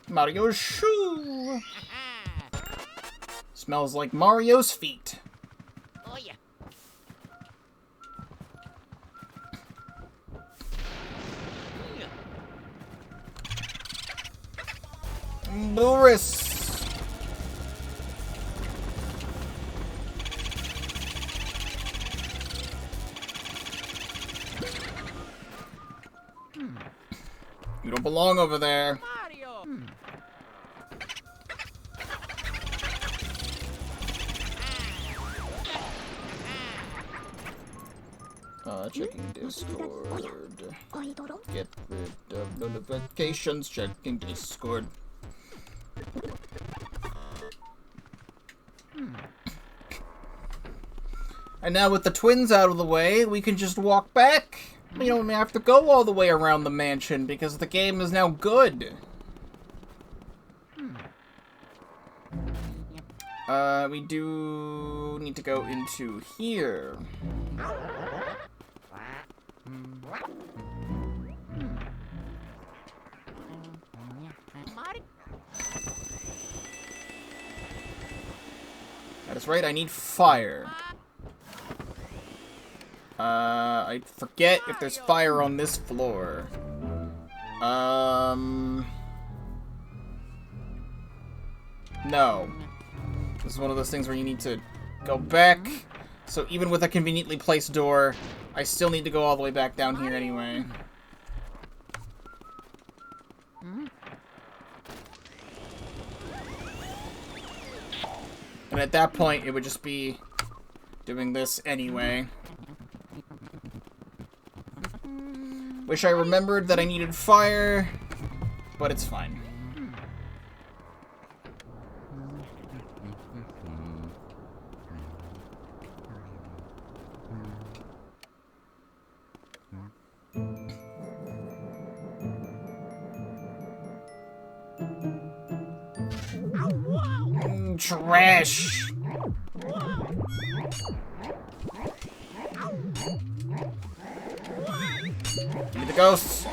Mario's shoe. Smells like Mario's feet. Oh yeah. Boris. You don't belong over there. Mario. Checking Discord. Get rid of notifications, checking Discord. And now with the twins out of the way, we can just walk back. We don't have to go all the way around the mansion because the game is now good. We do need to go into here. That is right, I need fire. I forget if there's fire on this floor. No. This is one of those things where you need to go back. So even with a conveniently placed door, I still need to go all the way back down here anyway. And at that point, it would just be doing this anyway. Wish I remembered that I needed fire, but it's fine. Trash! Give me the ghosts!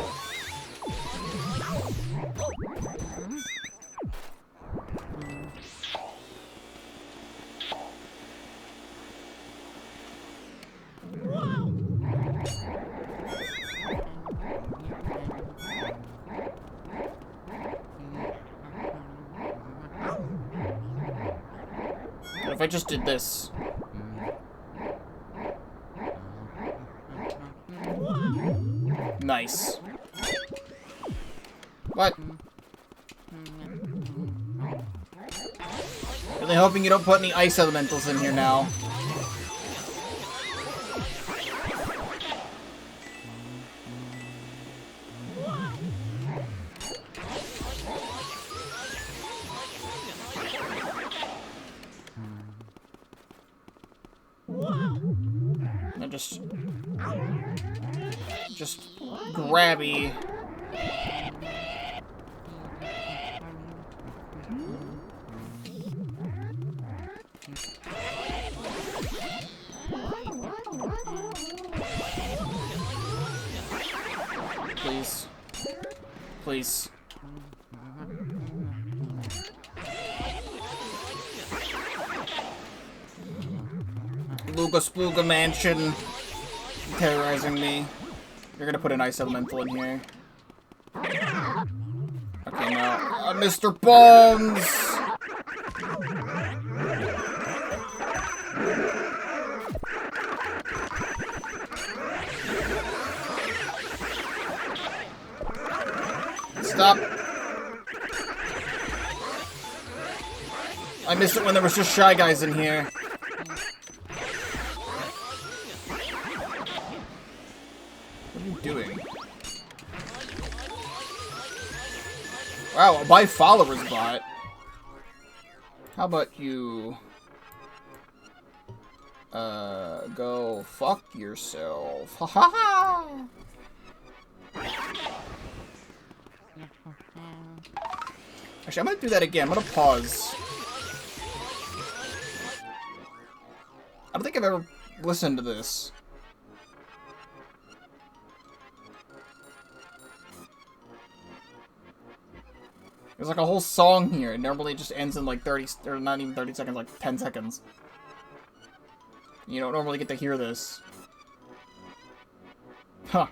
If I just did this. Nice. What? Really hoping you don't put any ice elementals in here now. Just grabby. Please. Please. Luga Spluga Mansion. Terrorizing me. You're gonna put an ice elemental in here. Okay, now. Mr. Bones! Stop. I missed it when there was just Shy Guys in here. Doing? Wow, a buy followers bot. How about you go fuck yourself? Ha ha ha! Actually, I'm gonna do that again. I'm gonna pause. I don't think I've ever listened to this. There's like a whole song here, and normally it just ends in like 30, or not even 30 seconds, like 10 seconds. You don't normally get to hear this. Huh.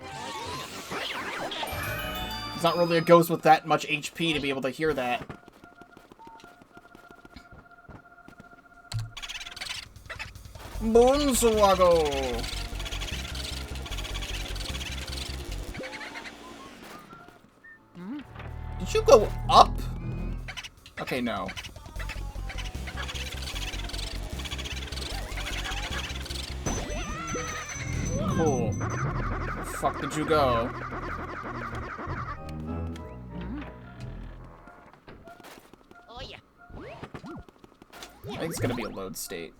It's not really a ghost with that much HP to be able to hear that. Boonswago! Did you go up? Okay, no. Cool. Where the fuck did you go? Oh yeah. I think it's gonna be a load state.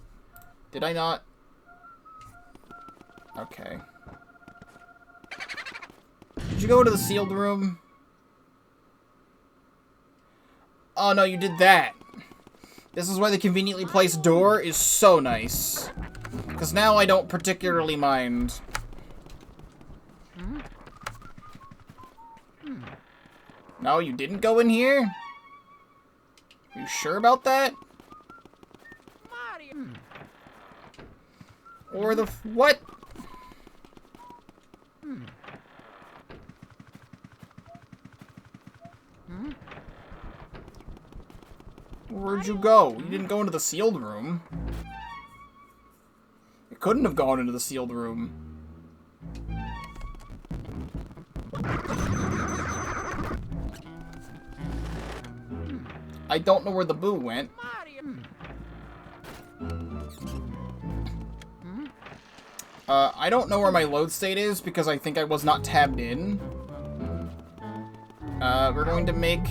Did I not? Okay. Did you go into the sealed room? Oh no, you did that. This is why the conveniently placed door is so nice. Because now I don't particularly mind. No, you didn't go in here? You sure about that? Or the what? Where'd you go? You didn't go into the sealed room. You couldn't have gone into the sealed room. I don't know where the boo went. I don't know where my load state is because I think I was not tabbed in. We're going to make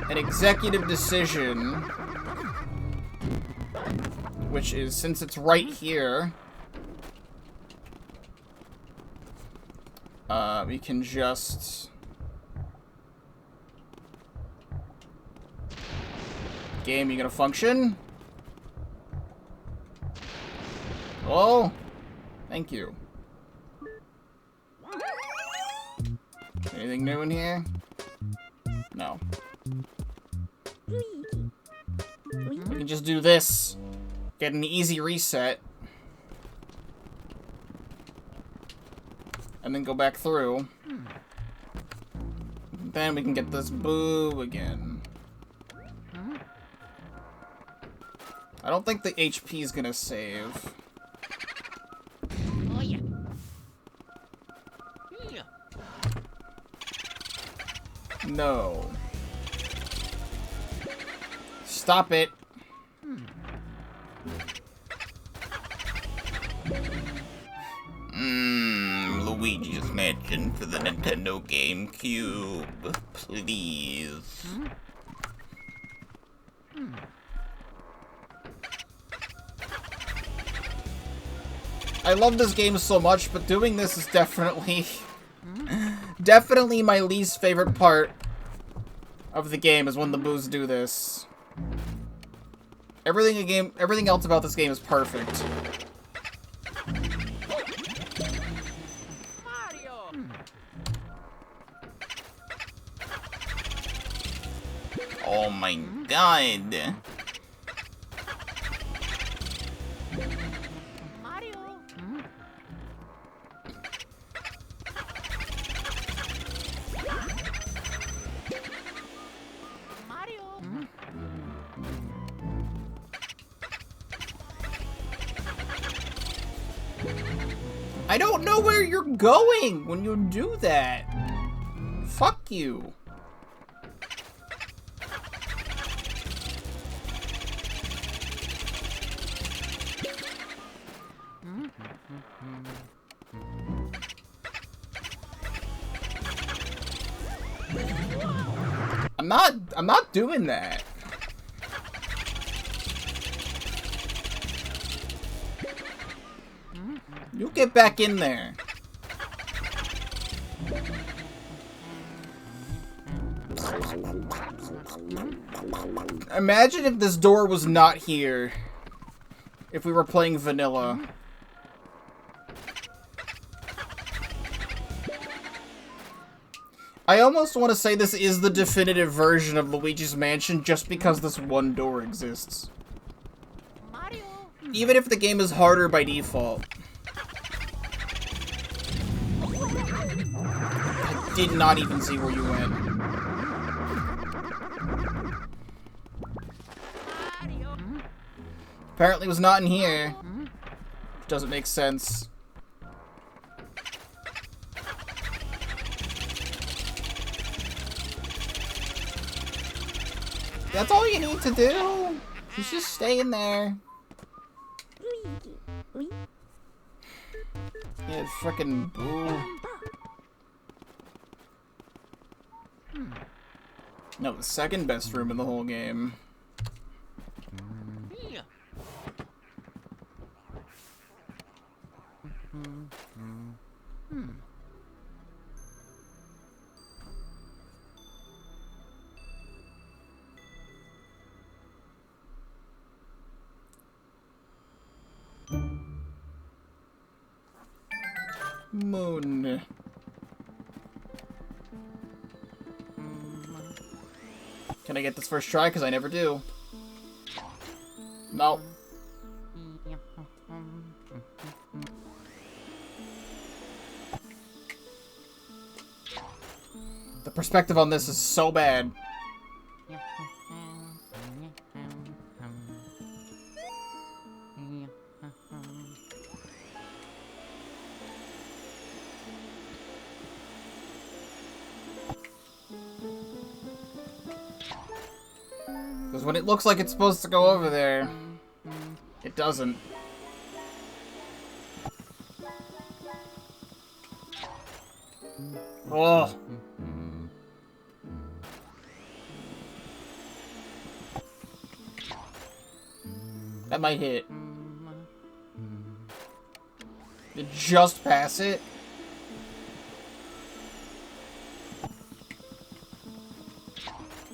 an executive decision, which is, since it's right here, we can just game, you gonna function? Oh, thank you. Anything new in here? No. We can just do this. Get an easy reset. And then go back through. Then we can get this boo again. I don't think the HP is gonna save. Oh yeah. No. Stop it. Luigi's Mansion for the Nintendo GameCube. Please. I love this game so much, but doing this is definitely my least favorite part of the game is when the boos do this. Everything else about this game is perfect. Oh my god. I don't know where you're going when you do that. Fuck you. I'm not doing that. You get back in there. Imagine if this door was not here. If we were playing vanilla. I almost want to say this is the definitive version of Luigi's Mansion just because this one door exists. Even if the game is harder by default. I did not even see where you went. Apparently it was not in here. Which doesn't make sense. That's all you need to do. You just stay in there. Yeah, frickin' boo. No, the second best room in the whole game. Yeah. Moon. Can I get this first try? Because I never do. No. The perspective on this is so bad. Because when it looks like it's supposed to go over there, it doesn't. Oh. That might hit. Did just pass it?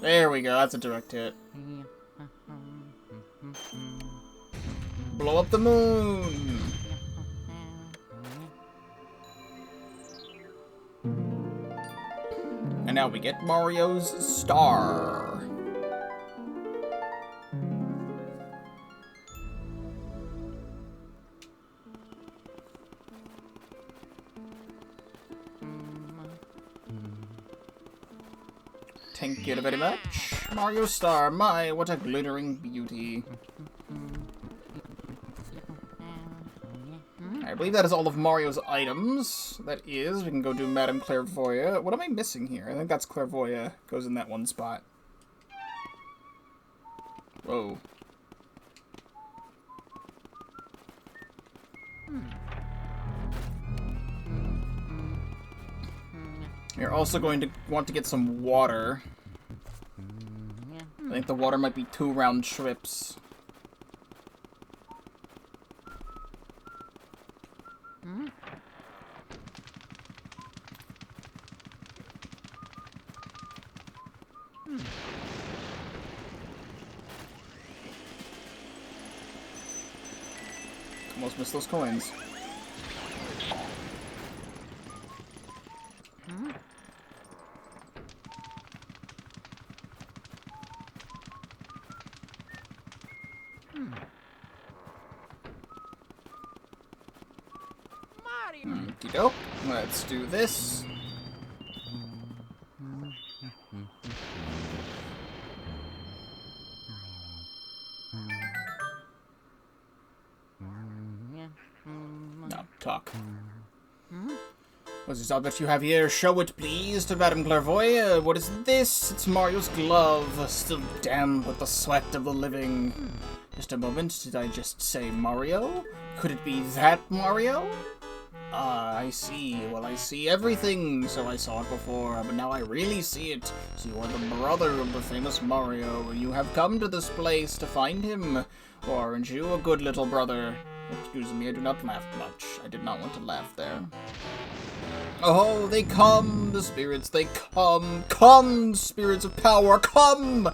There we go, that's a direct hit. Blow up the moon! And now we get Mario's star. Thank you very much. Mario Star, my, what a glittering beauty. I believe that is all of Mario's items. That is, we can go do Madame Clairvoya. What am I missing here? I think that's Clairvoya. Goes in that one spot. Whoa. You're also going to want to get some water. I think the water might be 2 round trips. Almost missed those coins. Okey-doke. Let's do this. Now, talk. What is this object you have here? Show it, please, to Madame Clairvoya. What is this? It's Mario's glove, still damp with the sweat of the living. Just a moment, did I just say Mario? Could it be that Mario? Ah, I see. Well, I see everything, so I saw it before, but now I really see it. So you are the brother of the famous Mario, and you have come to this place to find him. Or aren't you a good little brother? Excuse me, I do not laugh much. I did not want to laugh there. Oh, they come, the spirits, they come. Come, spirits of power, come!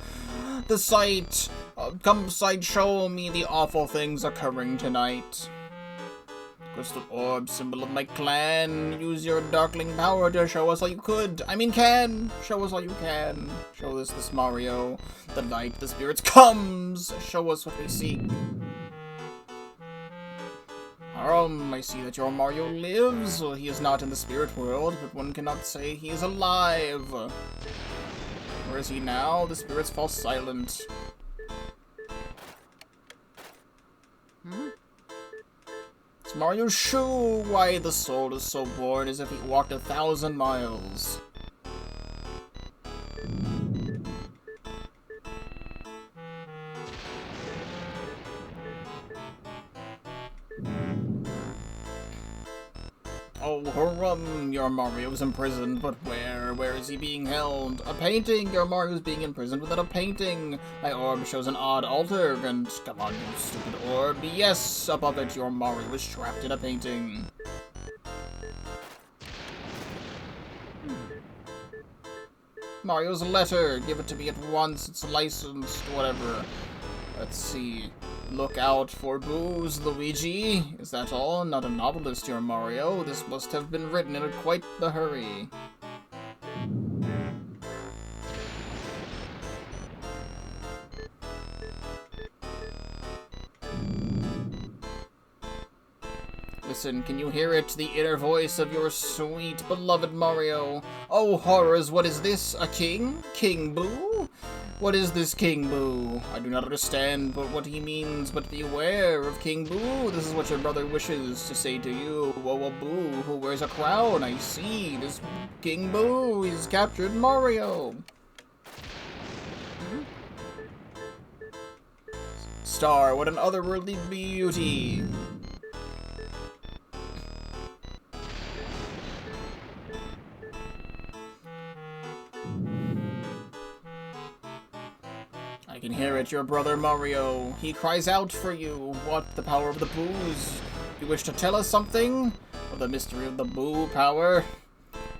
The sight, come sight, show me the awful things occurring tonight. Crystal orb, symbol of my clan. Use your darkling power to show us all you could. I mean can. Show us all you can. Show us this Mario. The light, the spirits comes. Show us what we seek. I see that your Mario lives. Well, he is not in the spirit world, but one cannot say he is alive. Where is he now? The spirits fall silent. It's Mario's shoe. Why the soul is so bored, as if he walked 1,000 miles. Your Mario's imprisoned, but where? Where is he being held? A painting! Your Mario's being imprisoned within a painting! My orb shows an odd altar, and come on, you stupid orb. Yes, above it, your Mario is trapped in a painting. Mario's letter! Give it to me at once, it's licensed, whatever. Let's see. Look out for booze, Luigi. Is that all? Not a novelist, your Mario. This must have been written in quite the hurry. Listen, can you hear it? The inner voice of your sweet, beloved Mario. Oh, horrors, what is this? A king? King Boo? What is this King Boo? I do not understand but what he means, but beware of King Boo. This is what your brother wishes to say to you. Whoa, a Boo who wears a crown. I see. This King Boo, he's captured Mario. Star, what an otherworldly beauty. I can hear it, your brother Mario. He cries out for you. What? The power of the Boos? You wish to tell us something? Of the mystery of the Boo power?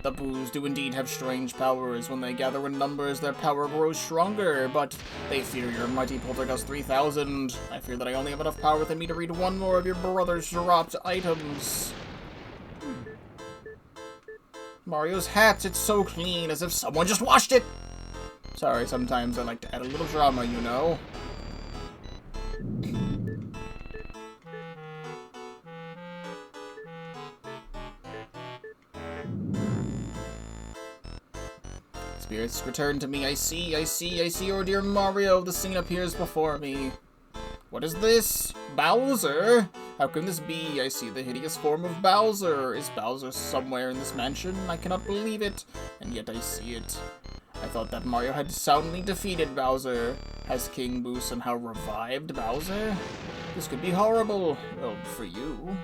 The Boos do indeed have strange powers. When they gather in numbers, their power grows stronger, but they fear your mighty Poltergust 3000. I fear that I only have enough power within me to read one more of your brother's dropped items. Mario's hat, it's so clean, as if someone just washed it! Sorry, sometimes I like to add a little drama, you know. Spirits return to me. I see, oh dear Mario, the scene appears before me. What is this? Bowser? How can this be? I see the hideous form of Bowser. Is Bowser somewhere in this mansion? I cannot believe it, and yet I see it. I thought that Mario had soundly defeated Bowser. Has King Boo somehow revived Bowser? This could be horrible. Well, for you.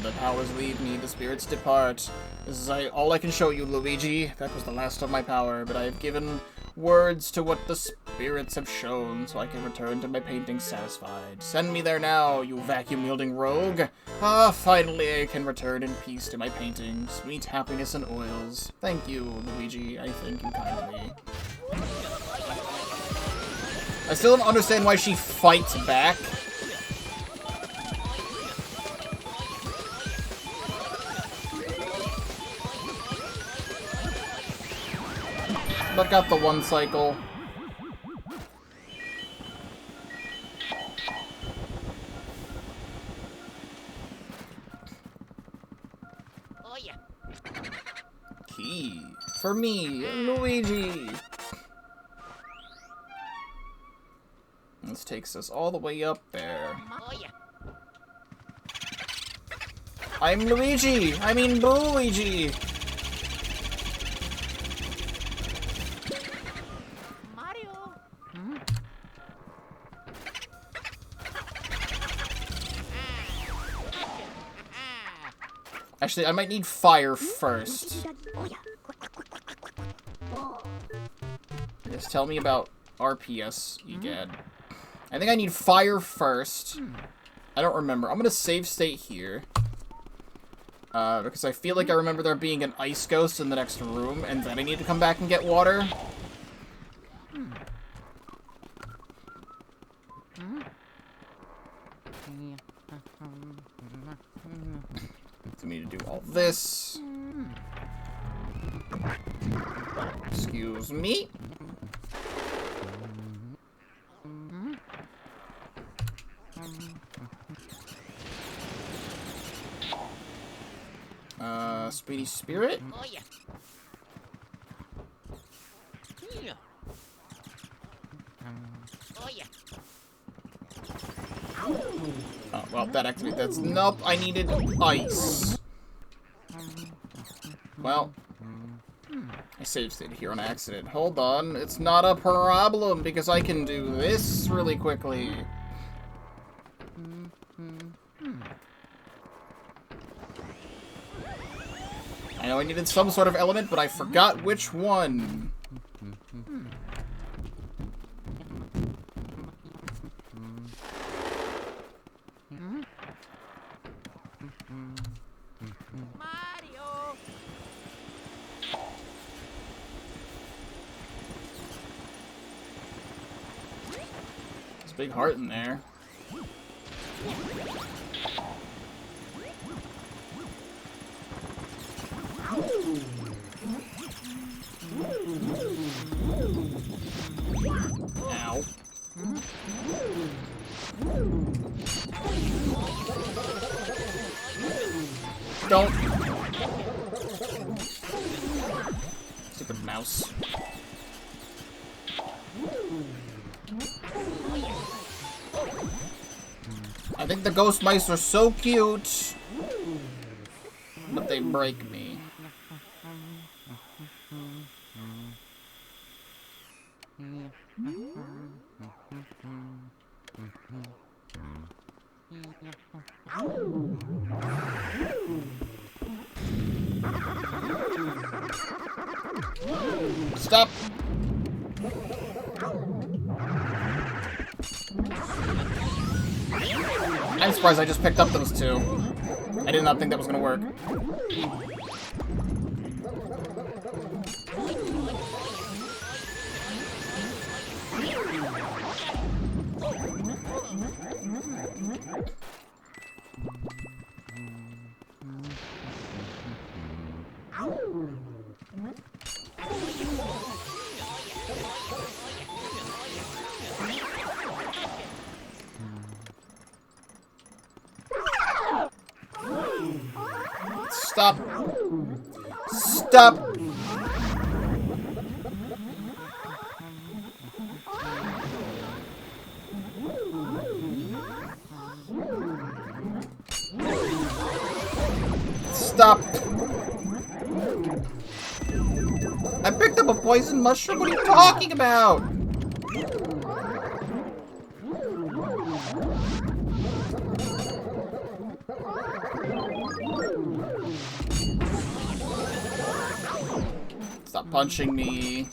The powers leave me, the spirits depart. This is all I can show you, Luigi. That was the last of my power, but I have given words to what the spirits have shown, so I can return to my painting satisfied. Send me there now, you vacuum-wielding rogue. Ah, finally I can return in peace to my painting. Sweet happiness and oils. Thank you, Luigi. I thank you kindly. I still don't understand why she fights back. But got the one cycle. Oh yeah. Key. For me, Luigi. This takes us all the way up there. Oh yeah. I'm Luigi! I mean Luigi! Actually, I might need fire first. Just tell me about RPS, egad. I think I need fire first. I don't remember. I'm gonna save state here. Because I feel like I remember there being an ice ghost in the next room, and then I need to come back and get water. For me to do all this. Excuse me. Speedy Spirit? Oh yeah. Yeah. Oh yeah. Oh, well, that activates. That's. Nope, I needed ice. Well, I saved state here on accident. Hold on, it's not a problem because I can do this really quickly. I know I needed some sort of element, but I forgot which one. Mario! There's a big heart in there. Ow. Don't. Stupid mouse. I think the ghost mice are so cute, but they break me. Stop! I'm surprised I just picked up those two. I did not think that was gonna work. Stop. Stop. Stop. I picked up a poison mushroom. What are you talking about? Stop punching me.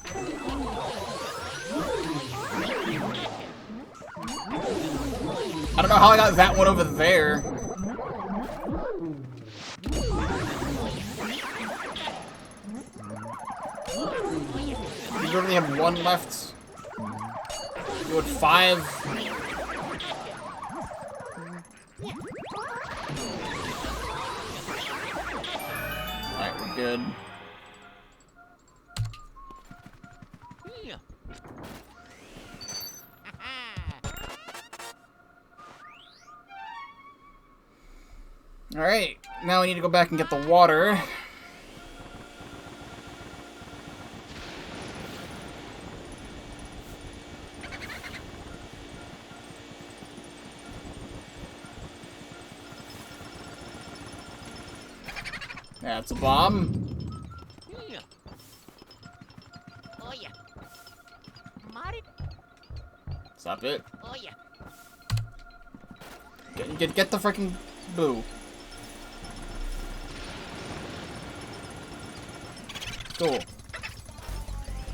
I don't know how I got that one over there. You only have one left. You had 5. Alright, we're good. Alright, now we need to go back and get the water. That's a bomb. Oh yeah. Mario. Stop it. Oh yeah. Get the freaking boo. Cool.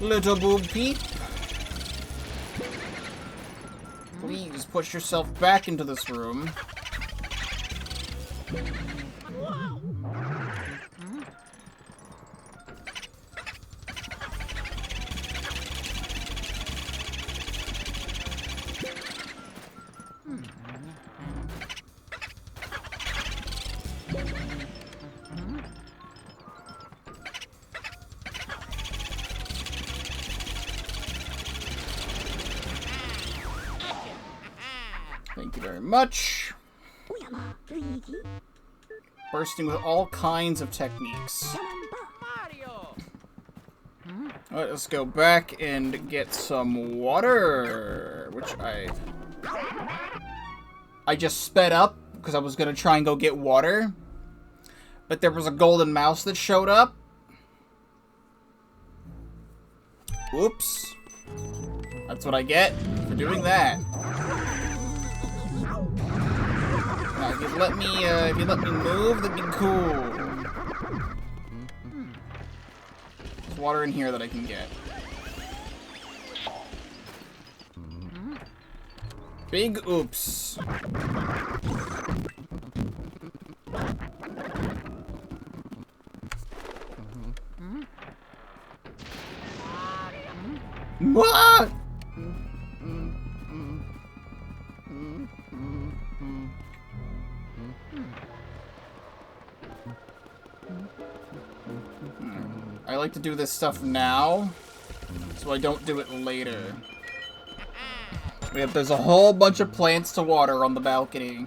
Little boob peep. Please push yourself back into this room. Thank you very much. Bursting with all kinds of techniques. Mario. Alright, let's go back and get some water, which I just sped up because I was gonna try and go get water, but there was a golden mouse that showed up. Whoops. That's what I get for doing that. Now, if you let me move, that'd be cool. water in here that I can get. Big oops. What? I like to do this stuff now, so I don't do it later. There's a whole bunch of plants to water on the balcony.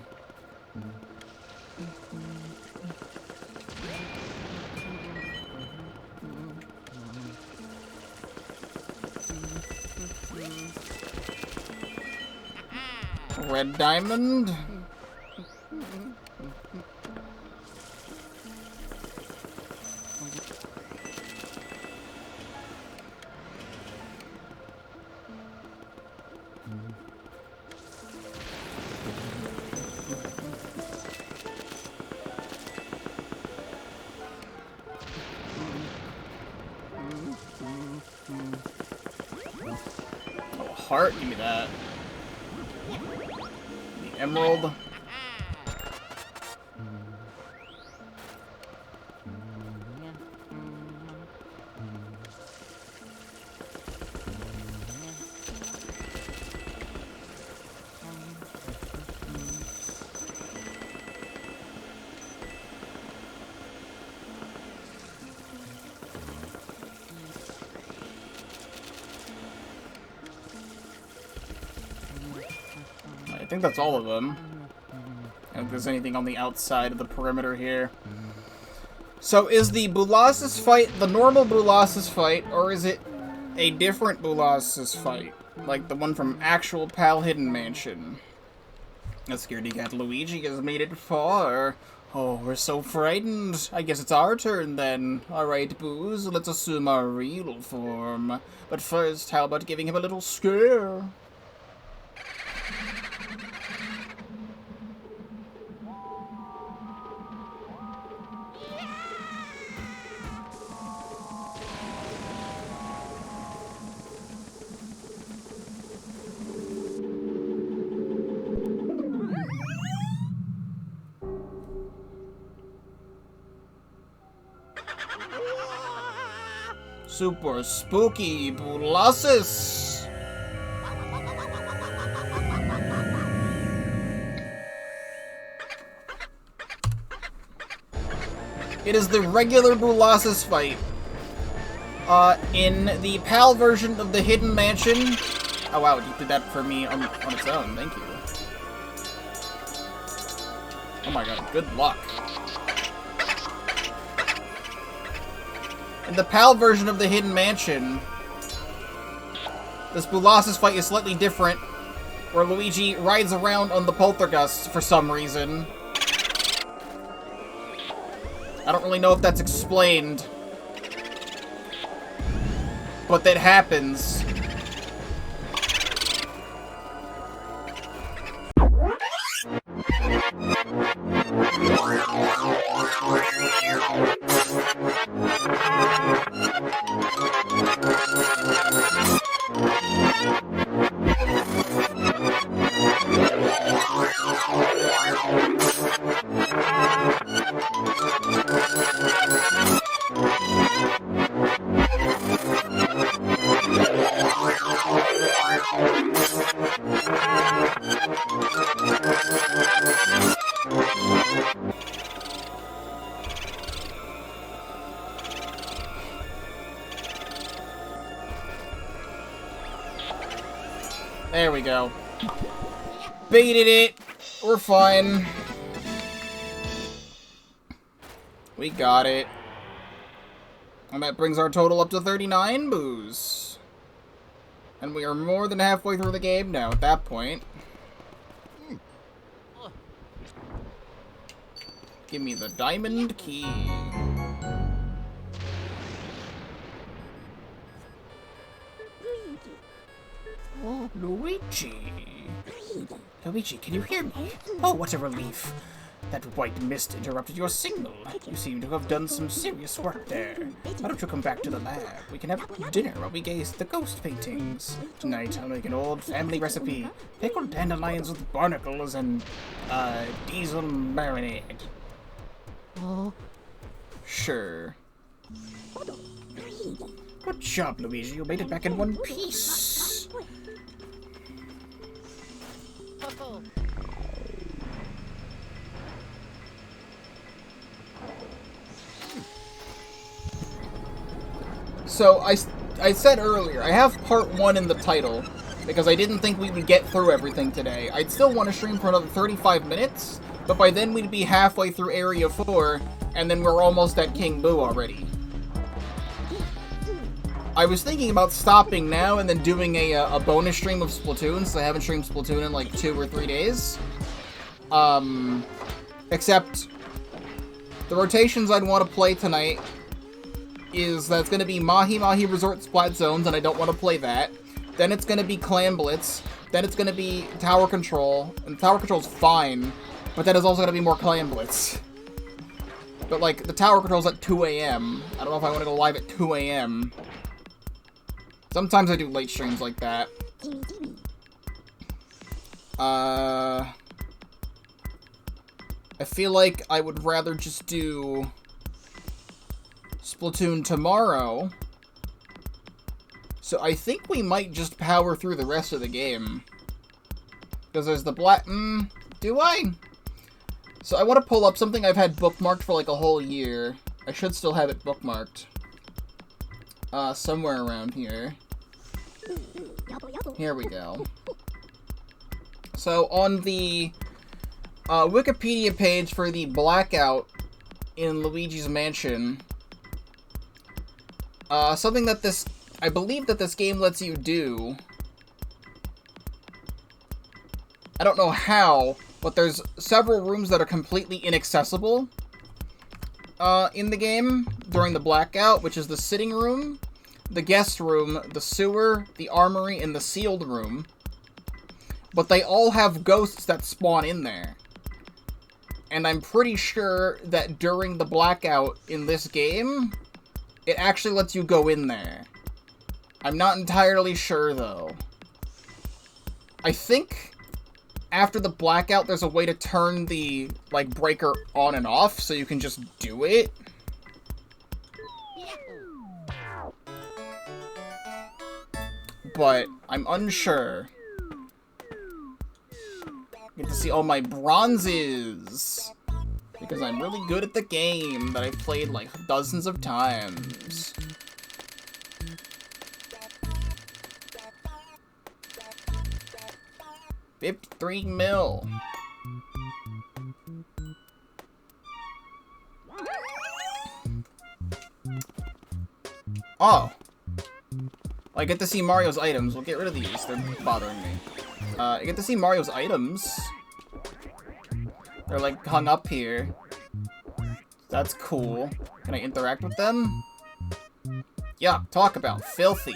Red diamond. Oh, heart, give me that. The emerald. I think that's all of them. I don't think there's anything on the outside of the perimeter here. So is the Boulossus fight the normal Boulossus fight, or is it a different Boulossus fight? Like the one from actual Pal Hidden Mansion? A scaredy cat Luigi has made it far. Oh, we're so frightened. I guess it's our turn then. Alright, Boos, let's assume our real form. But first, how about giving him a little scare? Super spooky Boulossus! It is the regular Boulossus fight. In the PAL version of the Hidden Mansion... Oh wow, you did that for me on its own, thank you. Oh my god, good luck. In the PAL version of the Hidden Mansion, this Boulossus fight is slightly different, where Luigi rides around on the Poltergust for some reason. I don't really know if that's explained, but that happens. There we go. Baited it. We're fine. We got it. And that brings our total up to 39 boos. And we are more than halfway through the game now at that point. Give me the diamond key. Oh, Luigi. Luigi, can you hear me? Oh, what a relief. That white mist interrupted your signal. You seem to have done some serious work there. Why don't you come back to the lab? We can have dinner while we gaze at the ghost paintings. Tonight, I'll make an old family recipe. Pickled dandelions with barnacles and, diesel marinade. Sure. Good job, Luigi. You made it back in one piece. So, I said earlier, I have part 1 in the title, because I didn't think we would get through everything today. I'd still want to stream for another 35 minutes, but by then we'd be halfway through Area 4, and then we're almost at King Boo already. I was thinking about stopping now and then doing a bonus stream of Splatoon, since I haven't streamed Splatoon in like 2 or 3 days. Except, the rotations I'd want to play tonight is that it's going to be Mahi Mahi Resort Splat Zones, and I don't want to play that. Then it's going to be Clam Blitz. Then it's going to be Tower Control, and Tower Control's fine, but then it's also going to be more Clam Blitz. But, like, the Tower Control's at 2 a.m. I don't know if I want to go live at 2 a.m. Sometimes I do late streams like that. I feel like I would rather just do Splatoon tomorrow. So I think we might just power through the rest of the game. Because there's the black... do I? So I want to pull up something I've had bookmarked for like a whole year. I should still have it bookmarked. Somewhere around here. Here we go. So on the Wikipedia page for the blackout in Luigi's Mansion, something that I believe that this game lets you do, I don't know how, but there's several rooms that are completely inaccessible in the game during the blackout, which is the sitting room, the guest room, the sewer, the armory, and the sealed room. But they all have ghosts that spawn in there. And I'm pretty sure that during the blackout in this game, it actually lets you go in there. I'm not entirely sure, though. I think after the blackout, there's a way to turn the, like, breaker on and off, so you can just do it. But I'm unsure. Get to see all my bronzes, because I'm really good at the game that I've played like dozens of times. $53 mil. Oh. I get to see Mario's items. We'll get rid of these. They're bothering me. I get to see Mario's items. They're like hung up here. That's cool. Can I interact with them? Yeah, talk about filthy.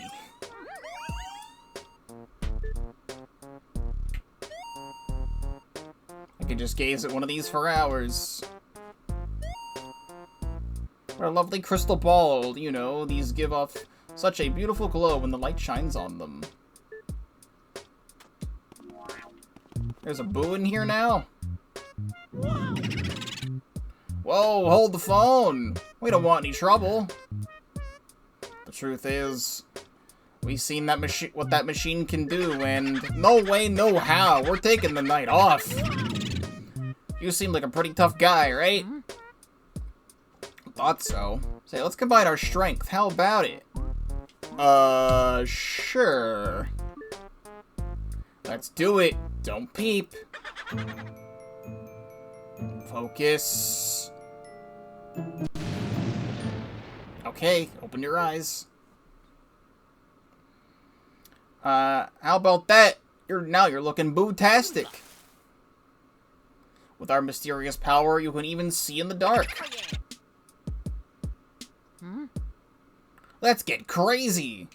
I can just gaze at one of these for hours. What a lovely crystal ball, you know, these give off such a beautiful glow when the light shines on them. There's a boo in here now? Whoa, hold the phone! We don't want any trouble. The truth is, we've seen that what that machine can do, and no way, no how, we're taking the night off. You seem like a pretty tough guy, right? Thought so. Say, let's combine our strength. How about it? Sure. Let's do it. Don't peep. Focus. Okay, open your eyes. How about that? Now you're looking boo-tastic. With our mysterious power, you can even see in the dark. Let's get crazy!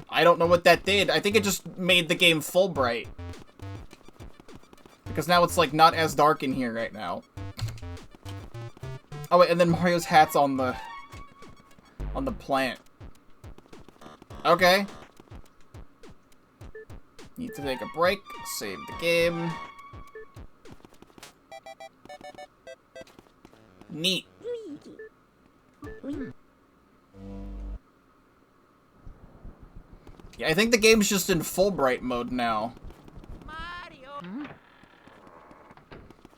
I don't know what that did. I think it just made the game full bright. Because now it's, like, not as dark in here right now. Oh, wait, and then Mario's hat's on the plant. Okay. Need to take a break. Save the game. Neat. Yeah, I think the game's just in Fulbright mode now. Mario.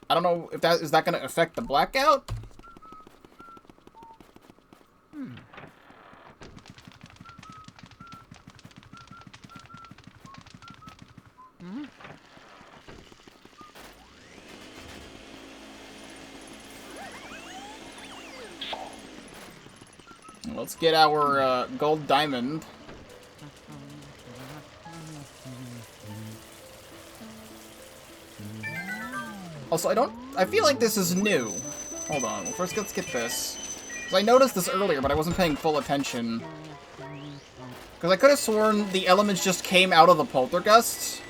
I don't know if that is that gonna affect the blackout? Let's get our gold diamond. Also, I feel like this is new. Hold on, well, first let's get this. Because I noticed this earlier, but I wasn't paying full attention. Because I could have sworn the elements just came out of the poltergust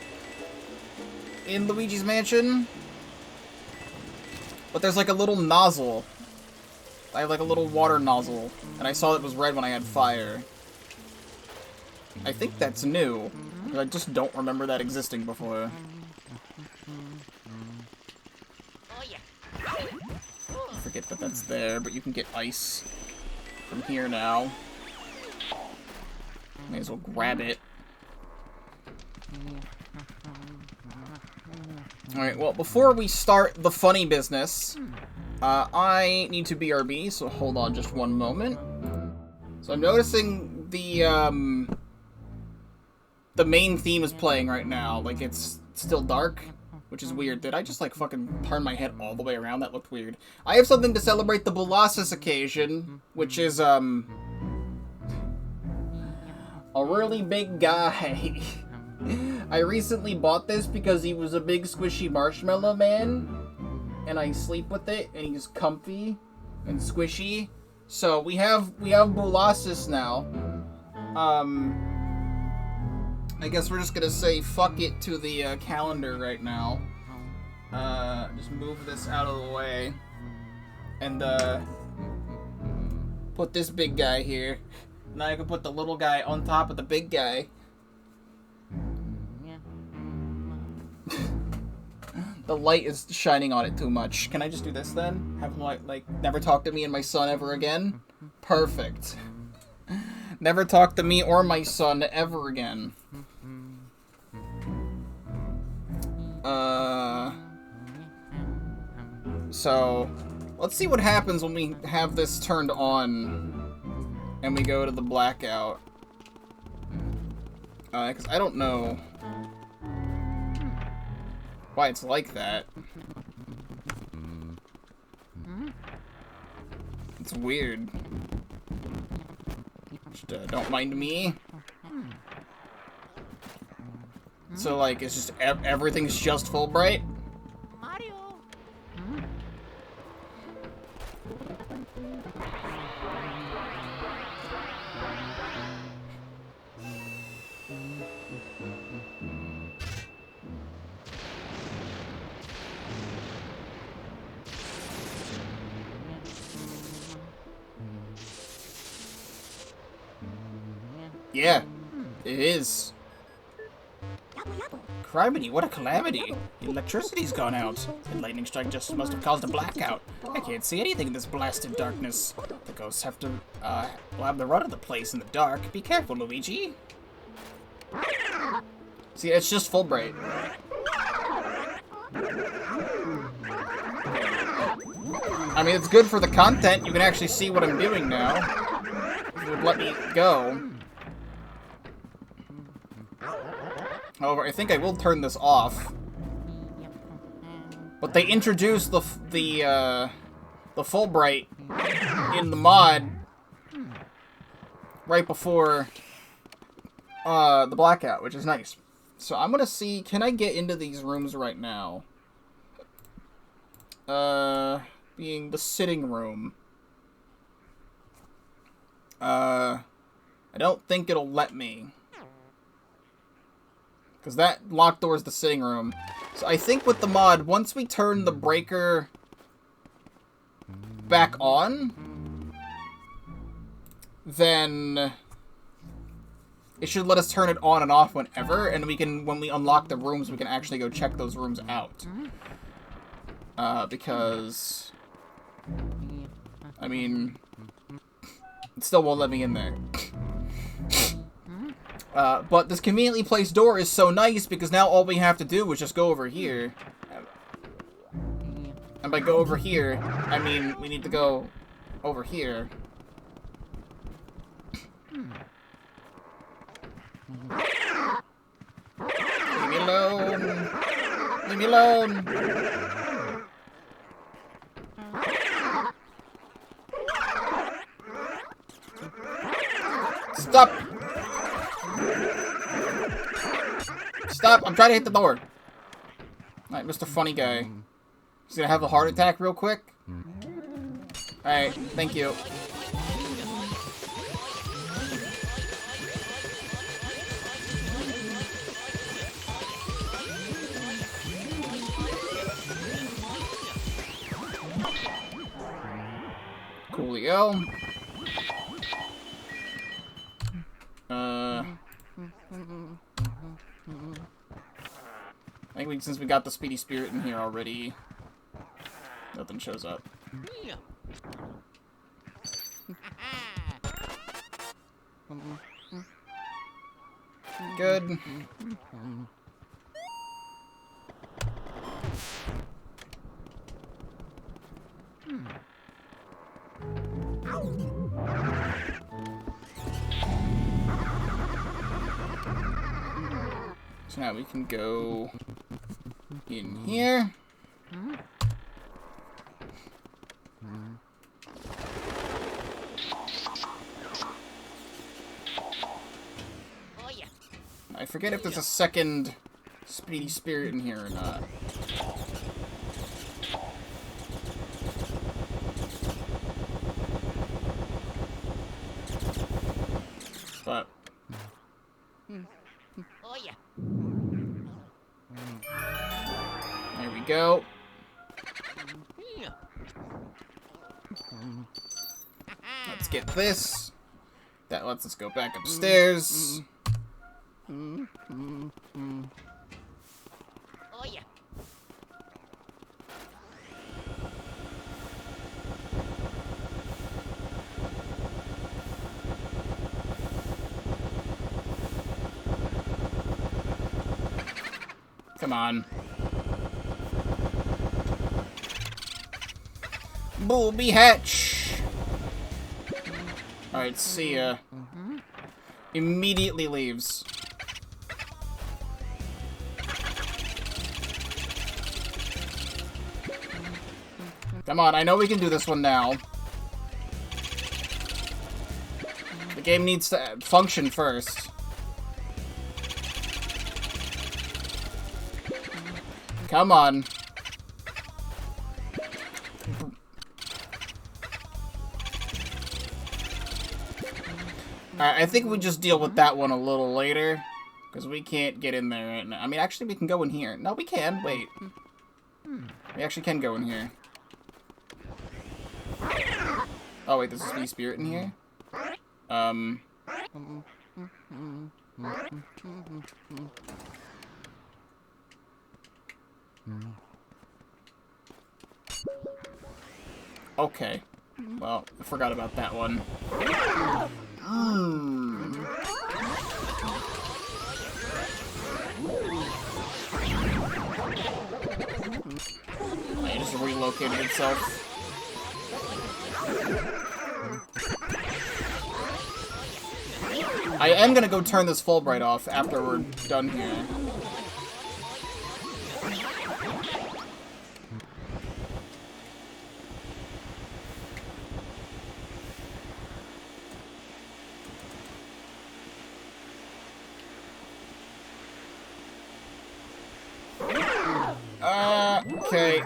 in Luigi's Mansion. But there's like a little nozzle. I have like a little water nozzle, and I saw it was red when I had fire. I think that's new, because I just don't remember that existing before. Oh yeah. I forget that that's there, but you can get ice from here now. May as well grab it. Alright, well, before we start the funny business, I need to BRB, so hold on just one moment. So I'm noticing the main theme is playing right now. Like, it's still dark, which is weird. Did I just, like, fucking turn my head all the way around? That looked weird. I have something to celebrate the Boulossus occasion, which is, a really big guy. I recently bought this because he was a big squishy marshmallow man, and I sleep with it, and he's comfy and squishy. So we have Boulossus now. I guess we're just gonna say fuck it to the calendar right now. Just move this out of the way, and put this big guy here. Now I can put the little guy on top of the big guy. The light is shining on it too much. Can I just do this then? Have him like never talk to me and my son ever again? Perfect. Never talk to me or my son ever again. So let's see what happens when we have this turned on and we go to the blackout. Because I don't know why it's like that. It's weird. Just, don't mind me. So, like, it's just everything's just full bright? Mario. Yeah, it is. Criminy, what a calamity. The electricity's gone out. The lightning strike just must have caused a blackout. I can't see anything in this blasted darkness. The ghosts have to, will have the run of the place in the dark. Be careful, Luigi. See, it's just full bright. I mean, it's good for the content. You can actually see what I'm doing now. If it would let me go. However, I think I will turn this off. But they introduced the Fulbright in the mod right before the blackout, which is nice. So I'm gonna see, can I get into these rooms right now? Being the sitting room. I don't think it'll let me. Because that locked door is the sitting room. So I think with the mod, once we turn the breaker back on, then it should let us turn it on and off whenever, and we can, when we unlock the rooms, we can actually go check those rooms out. Because, I mean, it still won't let me in there. But this conveniently placed door is so nice because now all we have to do is just go over here. And by go over here, I mean we need to go over here. Leave me alone. Leave me alone. Stop. Stop. I'm trying to hit the door. Alright, Mr. Funny Guy. He's gonna have a heart attack real quick. Alright, thank you. Coolio. I think since we got the Speedy Spirit in here already, nothing shows up. Good. So now we can go in here. I forget if there's a second Speedy Spirit in here or not. But there we go. Let's get this. That lets us go back upstairs. Come on. Booby hatch. Alright, see ya. Immediately leaves. Come on, I know we can do this one now. The game needs to function first. Come on. Alright, I think we just deal with that one a little later. Because we can't get in there right now. I mean, actually, we can go in here. No, we can. Wait. We actually can go in here. Oh, wait, there's a Speedy Spirit in here? Okay. Well, I forgot about that one. It just relocated itself. I am gonna go turn this Fulbright off after we're done here. Okay.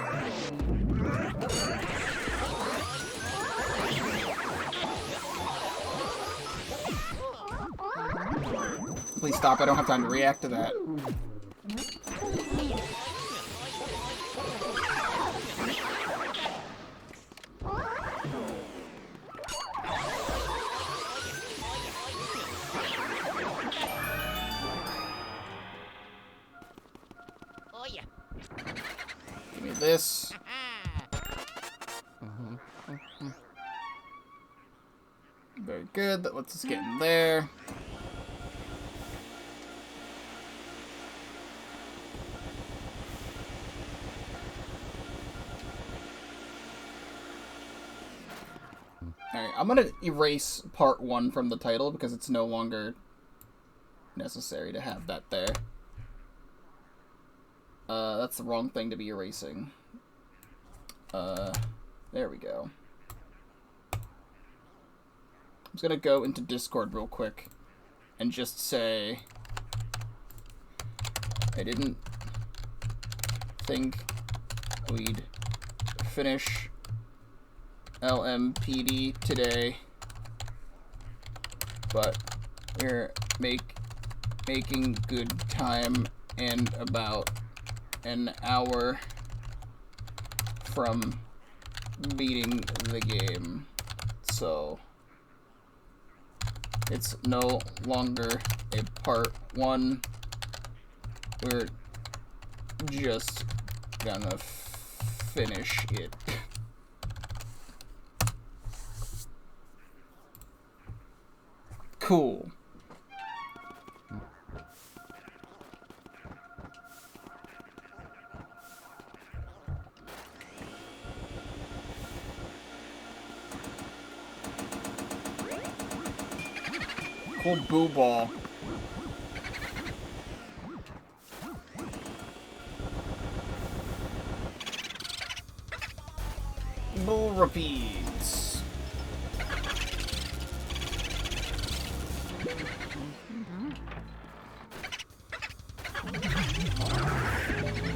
Please stop, I don't have time to react to that. Very good. That lets us get in there. Alright, I'm gonna erase part 1 from the title because it's no longer necessary to have that there. That's the wrong thing to be erasing. There we go. I'm just gonna go into Discord real quick and just say I didn't think we'd finish LMPD today, but we're making good time and about an hour from beating the game, so it's no longer a part 1. We're just gonna finish it. Cool. Cool boo ball. Bull repeats.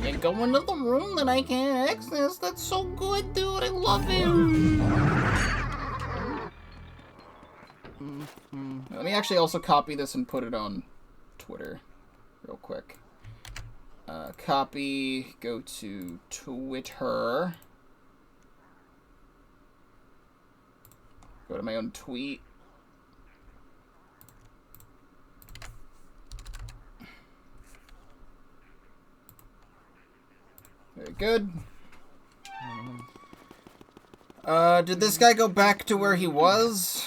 You go into the room that I can't access. That's so good, dude. I love him. Let me actually also copy this and put it on Twitter real quick. Copy, go to Twitter. Go to my own tweet. Very good. Did this guy go back to where he was?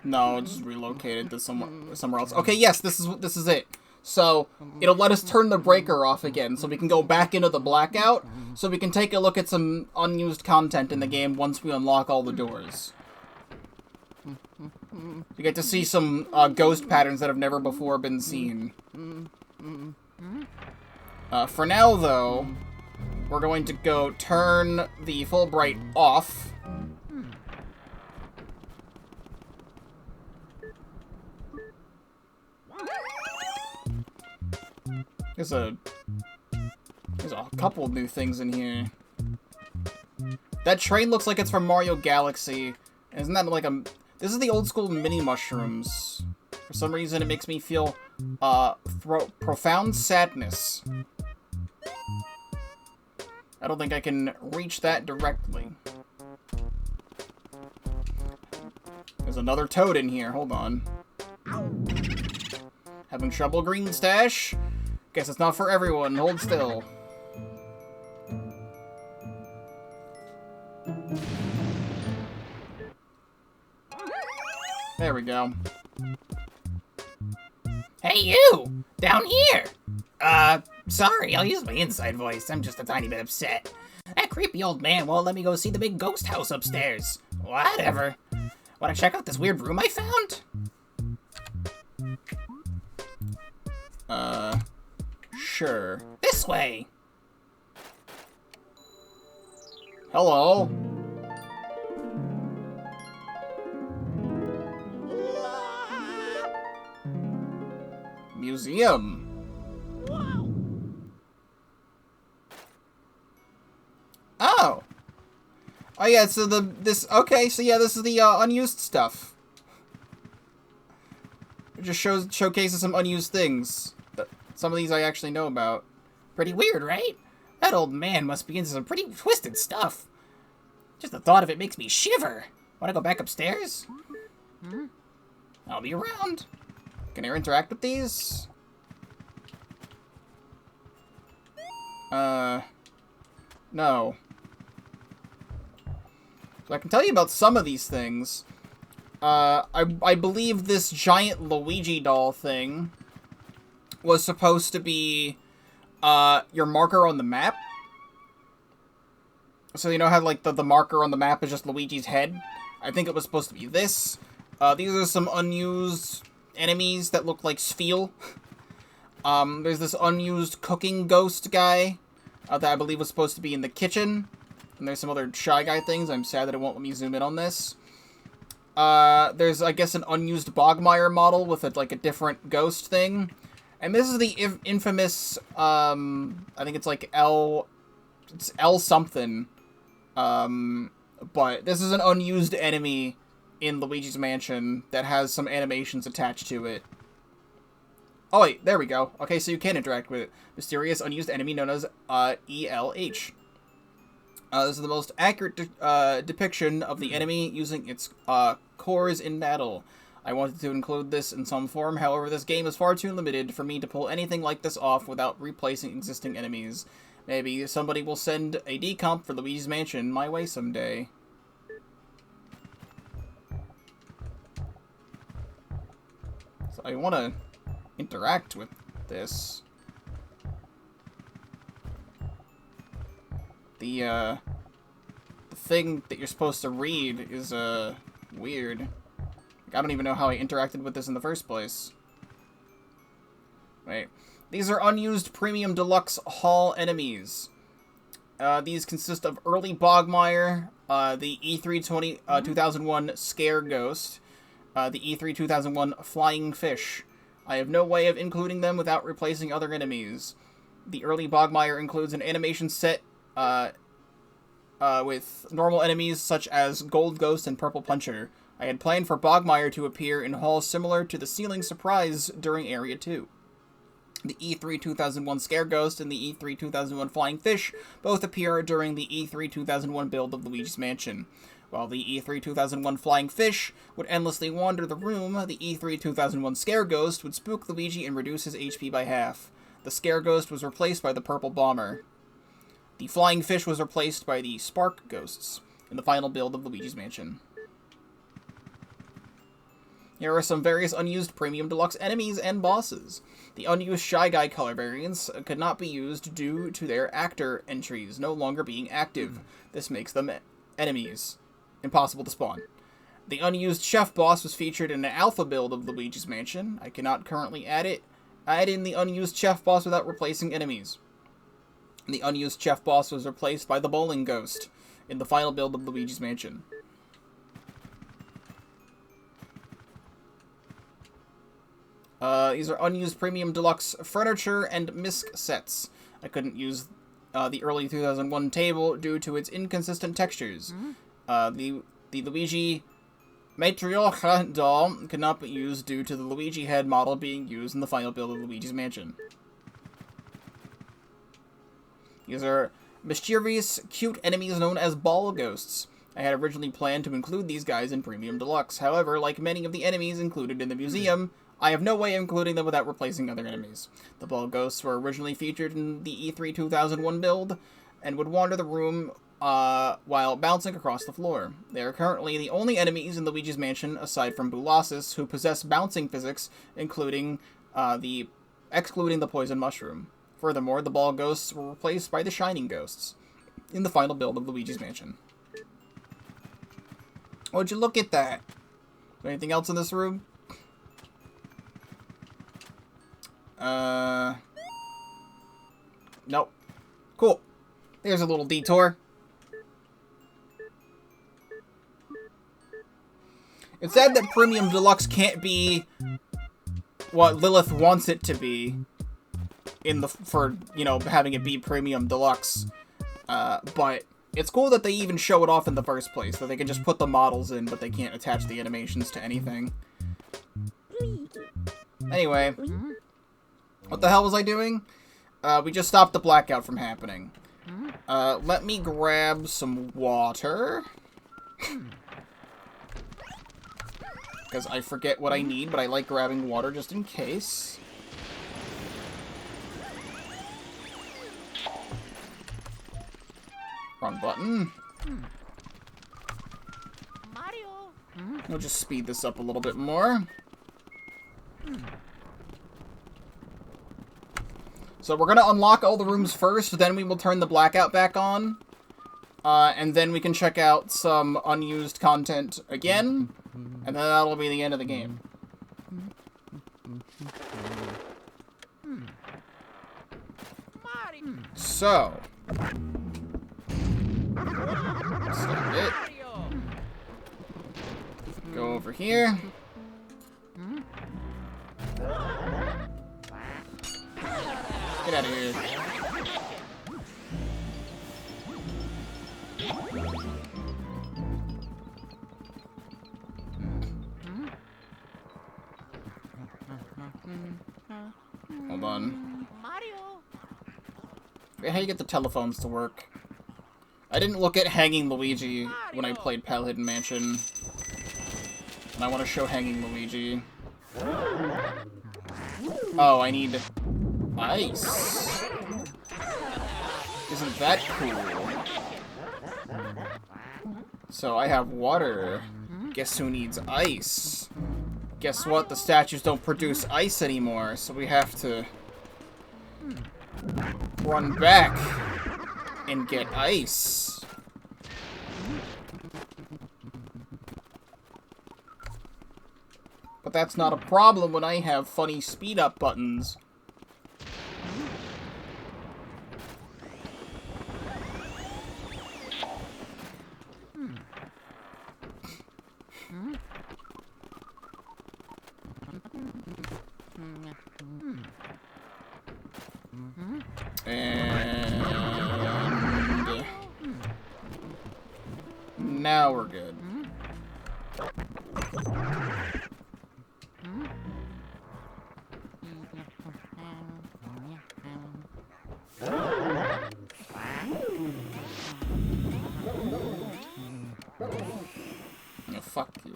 No, just relocated to somewhere else. Okay, yes, this is it. So it'll let us turn the breaker off again, so we can go back into the blackout, so we can take a look at some unused content in the game once we unlock all the doors. You get to see some ghost patterns that have never before been seen. For now, though, we're going to go turn the Fulbright off. There's a couple new things in here. That train looks like it's from Mario Galaxy. Isn't that like a... This is the old school mini mushrooms. For some reason, it makes me feel profound sadness. I don't think I can reach that directly. There's another toad in here. Hold on. Having trouble, Green Stash? Guess it's not for everyone. Hold still. There we go. Hey, you! Down here! Sorry, I'll use my inside voice. I'm just a tiny bit upset. That creepy old man won't let me go see the big ghost house upstairs. Whatever. Wanna check out this weird room I found? Sure. This way! Hello. Museum. Oh. Oh yeah, so okay, so yeah, this is the unused stuff. It just showcases some unused things. Some of these I actually know about. Pretty weird, right? That old man must be into some pretty twisted stuff. Just the thought of it makes me shiver. Wanna go back upstairs? I'll be around. Can I interact with these? No. So I can tell you about some of these things. I believe this giant Luigi doll thing was supposed to be, your marker on the map. So you know how, like, the marker on the map is just Luigi's head? I think it was supposed to be this. These are some unused enemies that look like Sfeel. There's this unused cooking ghost guy that I believe was supposed to be in the kitchen. And there's some other Shy Guy things. I'm sad that it won't let me zoom in on this. There's, I guess, an unused Bogmire model with, a different ghost thing. And this is the infamous, I think it's like it's L something. But this is an unused enemy in Luigi's Mansion that has some animations attached to it. Oh wait, there we go. Okay, so you can interact with it. Mysterious unused enemy known as ELH. This is the most accurate depiction of the enemy using its cores in battle. I wanted to include this in some form, however this game is far too limited for me to pull anything like this off without replacing existing enemies. Maybe somebody will send a decomp for Luigi's Mansion my way someday. So I want to interact with this. The thing that you're supposed to read is, weird. Like, I don't even know how I interacted with this in the first place. Wait. These are unused Premium Deluxe Hall enemies. These consist of early Bogmire, the E3 2001 Scare Ghost, the E3 2001 Flying Fish. I have no way of including them without replacing other enemies. The early Bogmire includes an animation set with normal enemies such as Gold Ghost and Purple Puncher. I had planned for Bogmire to appear in halls similar to the ceiling surprise during Area 2. The E3 2001 Scare Ghost and the E3 2001 Flying Fish both appear during the E3 2001 build of Luigi's Mansion. While the E3 2001 Flying Fish would endlessly wander the room, the E3 2001 Scare Ghost would spook Luigi and reduce his HP by half. The Scare Ghost was replaced by the Purple Bomber. The Flying Fish was replaced by the Spark Ghosts in the final build of Luigi's Mansion. Here are some various unused Premium Deluxe enemies and bosses. The unused Shy Guy color variants could not be used due to their actor entries no longer being active. This makes them enemies. Impossible to spawn. The unused Chef Boss was featured in an alpha build of Luigi's Mansion. I cannot currently add in the unused Chef Boss without replacing enemies. The unused Chef Boss was replaced by the Bowling Ghost in the final build of Luigi's Mansion. These are unused Premium Deluxe furniture and misc sets. I couldn't use the early 2001 table due to its inconsistent textures. The Luigi Matryoshka doll could not be used due to the Luigi head model being used in the final build of Luigi's Mansion. These are mischievous, cute enemies known as ball ghosts. I had originally planned to include these guys in Premium Deluxe. However, like many of the enemies included in the museum, I have no way of including them without replacing other enemies. The ball ghosts were originally featured in the E3 2001 build, and would wander the room while bouncing across the floor. They are currently the only enemies in Luigi's Mansion, aside from Boulossus, who possess bouncing physics, excluding the poison mushroom. Furthermore, the ball ghosts were replaced by the shining ghosts in the final build of Luigi's Mansion. Would you look at that? Anything else in this room? Nope. Cool. There's a little detour. It's sad that Premium Deluxe can't be what Lilith wants it to be for having it be Premium Deluxe. But it's cool that they even show it off in the first place, that they can just put the models in, but they can't attach the animations to anything. Anyway, what the hell was I doing? We just stopped the blackout from happening. Let me grab some water. Because I forget what I need, but I like grabbing water just in case. Wrong button. Mario. We'll just speed this up a little bit more. So we're gonna unlock all the rooms first, then we will turn the blackout back on. And then we can check out some unused content again, and then that'll be the end of the game. Mario. So, stop it. Mario. Go over here. Get out of here. Hold on. Mario. How do you get the telephones to work? I didn't look at Hanging Luigi when I played Pal Hidden Mansion. And I want to show Hanging Luigi. Oh, I need ice. Isn't that cool? So I have water. Guess who needs ice? Guess what? The statues don't produce ice anymore, so we have to run back and get ice. But that's not a problem when I have funny speed up buttons. And now we're good. Oh, fuck you.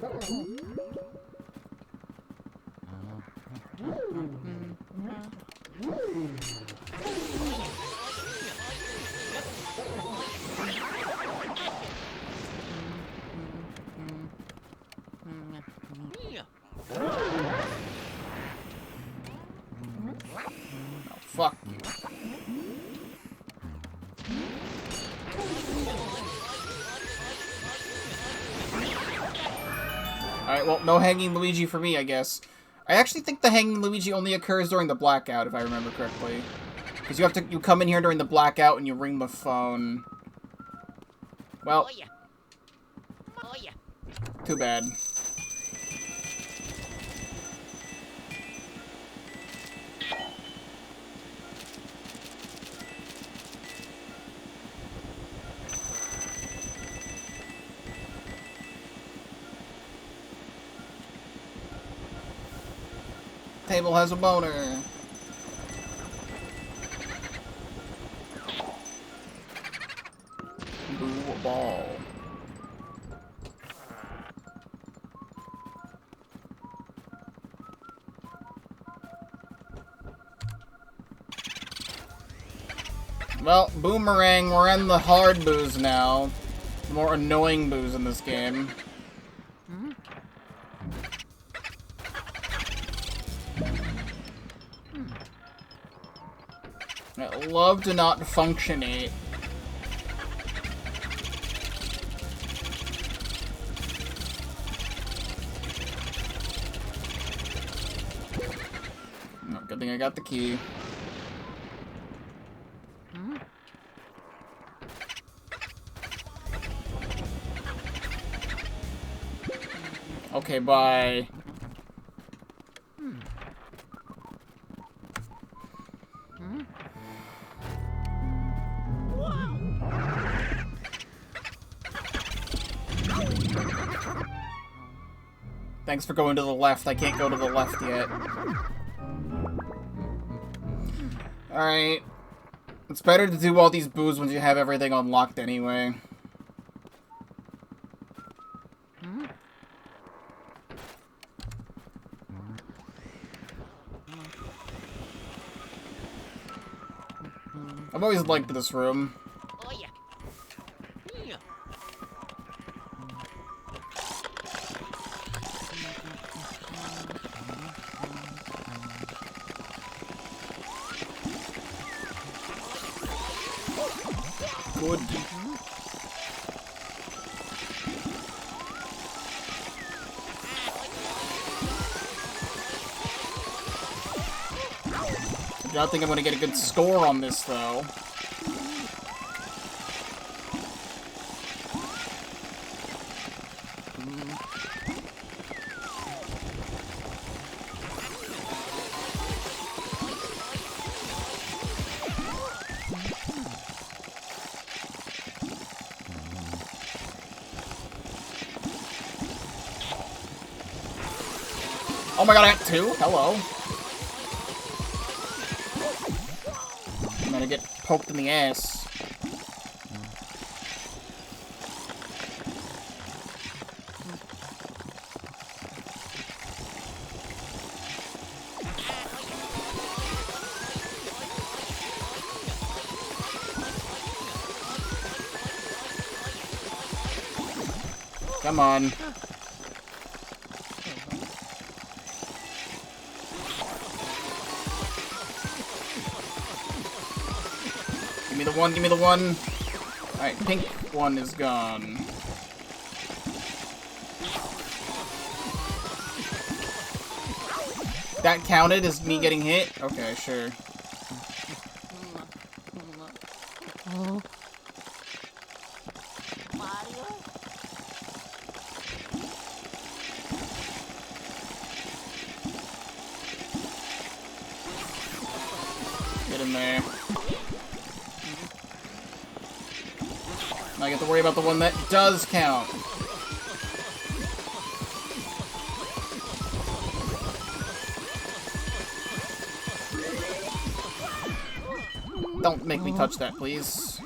Oh, fuck you. Alright, well, no Hanging Luigi for me, I guess. I actually think the Hanging Luigi only occurs during the blackout, if I remember correctly. Because you come in here during the blackout and you ring the phone. Well, Oh yeah. Oh yeah. too bad. Table has a boner. Blue ball. Well, Boomerang, we're in the hard booze now. The more annoying booze in this game. I love to not functionate. Oh, good thing I got the key. Okay, bye. Thanks for going to the left. I can't go to the left yet. Alright. It's better to do all these boos when you have everything unlocked anyway. I've always liked this room. Oh yeah. good. I don't think I'm gonna get a good score on this, though. Oh my god, I got 2? Hello. I'm gonna get poked in the ass. Come on. Give me the one, give me the one. Alright, pink one is gone. That counted as me getting hit? Okay, sure. Mario? Get in there. I get to worry about the one that does count. Don't make me touch that, please.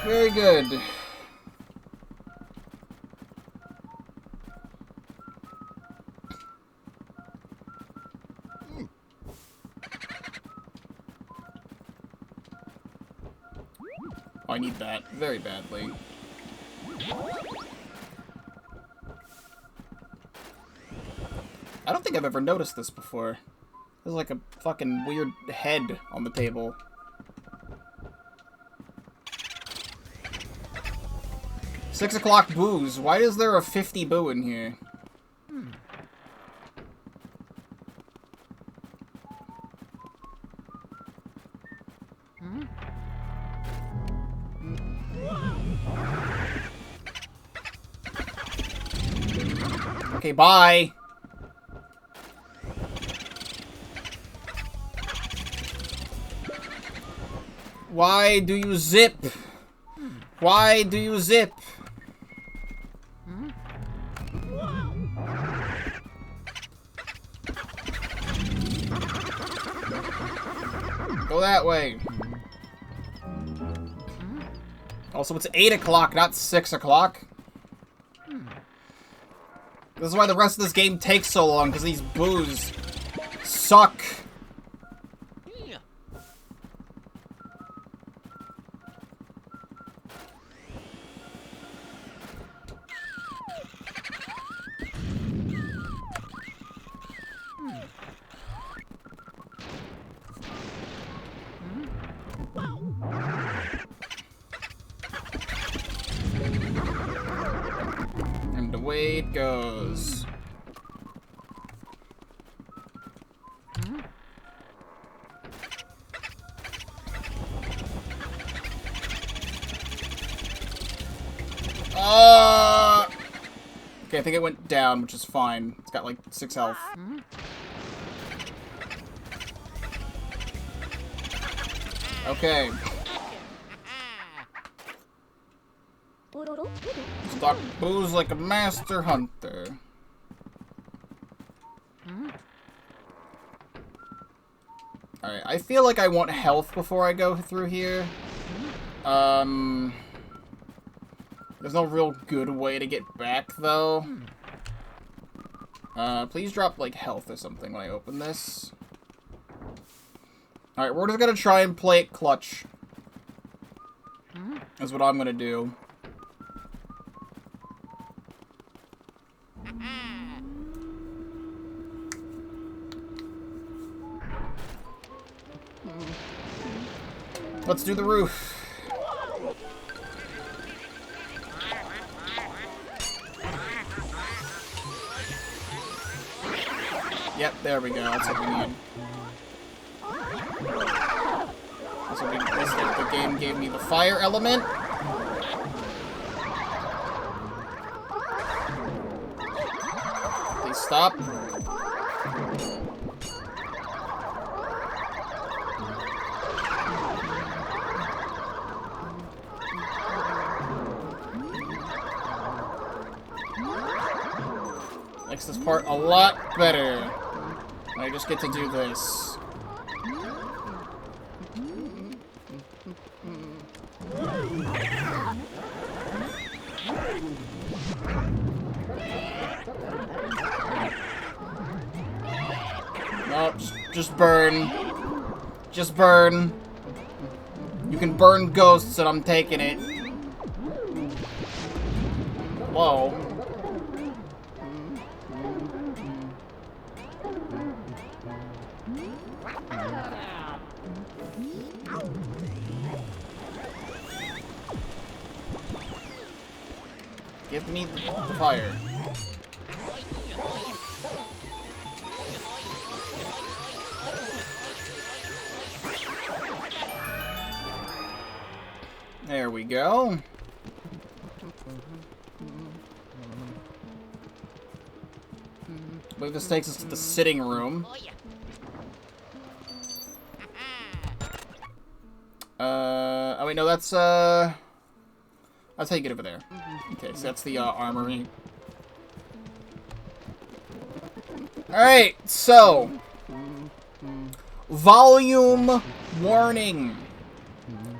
Very good. Oh, I need that very badly. I don't think I've ever noticed this before. There's like a fucking weird head on the table. Six o'clock booze. Why is there a 50 boo in here? Okay, bye. Why do you zip? Why do you zip? Go that way. Also, it's 8 o'clock, not 6 o'clock. This is why the rest of this game takes so long, because these boos suck. And away it goes. Okay, I think it went down, which is fine. It's got like 6 health. Okay. Stock booze like a master hunter. Alright, I feel like I want health before I go through here. There's no real good way to get back, though. Please drop, like, health or something when I open this. Alright, we're just gonna try and play it clutch. Is what I'm gonna do. Let's do the roof. Yep, there we go. That's what we need. That's what we need. The game gave me the fire element. Please stop. Makes this part a lot better. I just get to do this. Nope, just burn. Just burn. You can burn ghosts and I'm taking it. Whoa. Give me the fire. There we go. I believe this takes us to the sitting room. Oh wait, no, that's how you get over there. Okay, so that's the armory. Alright, so volume warning.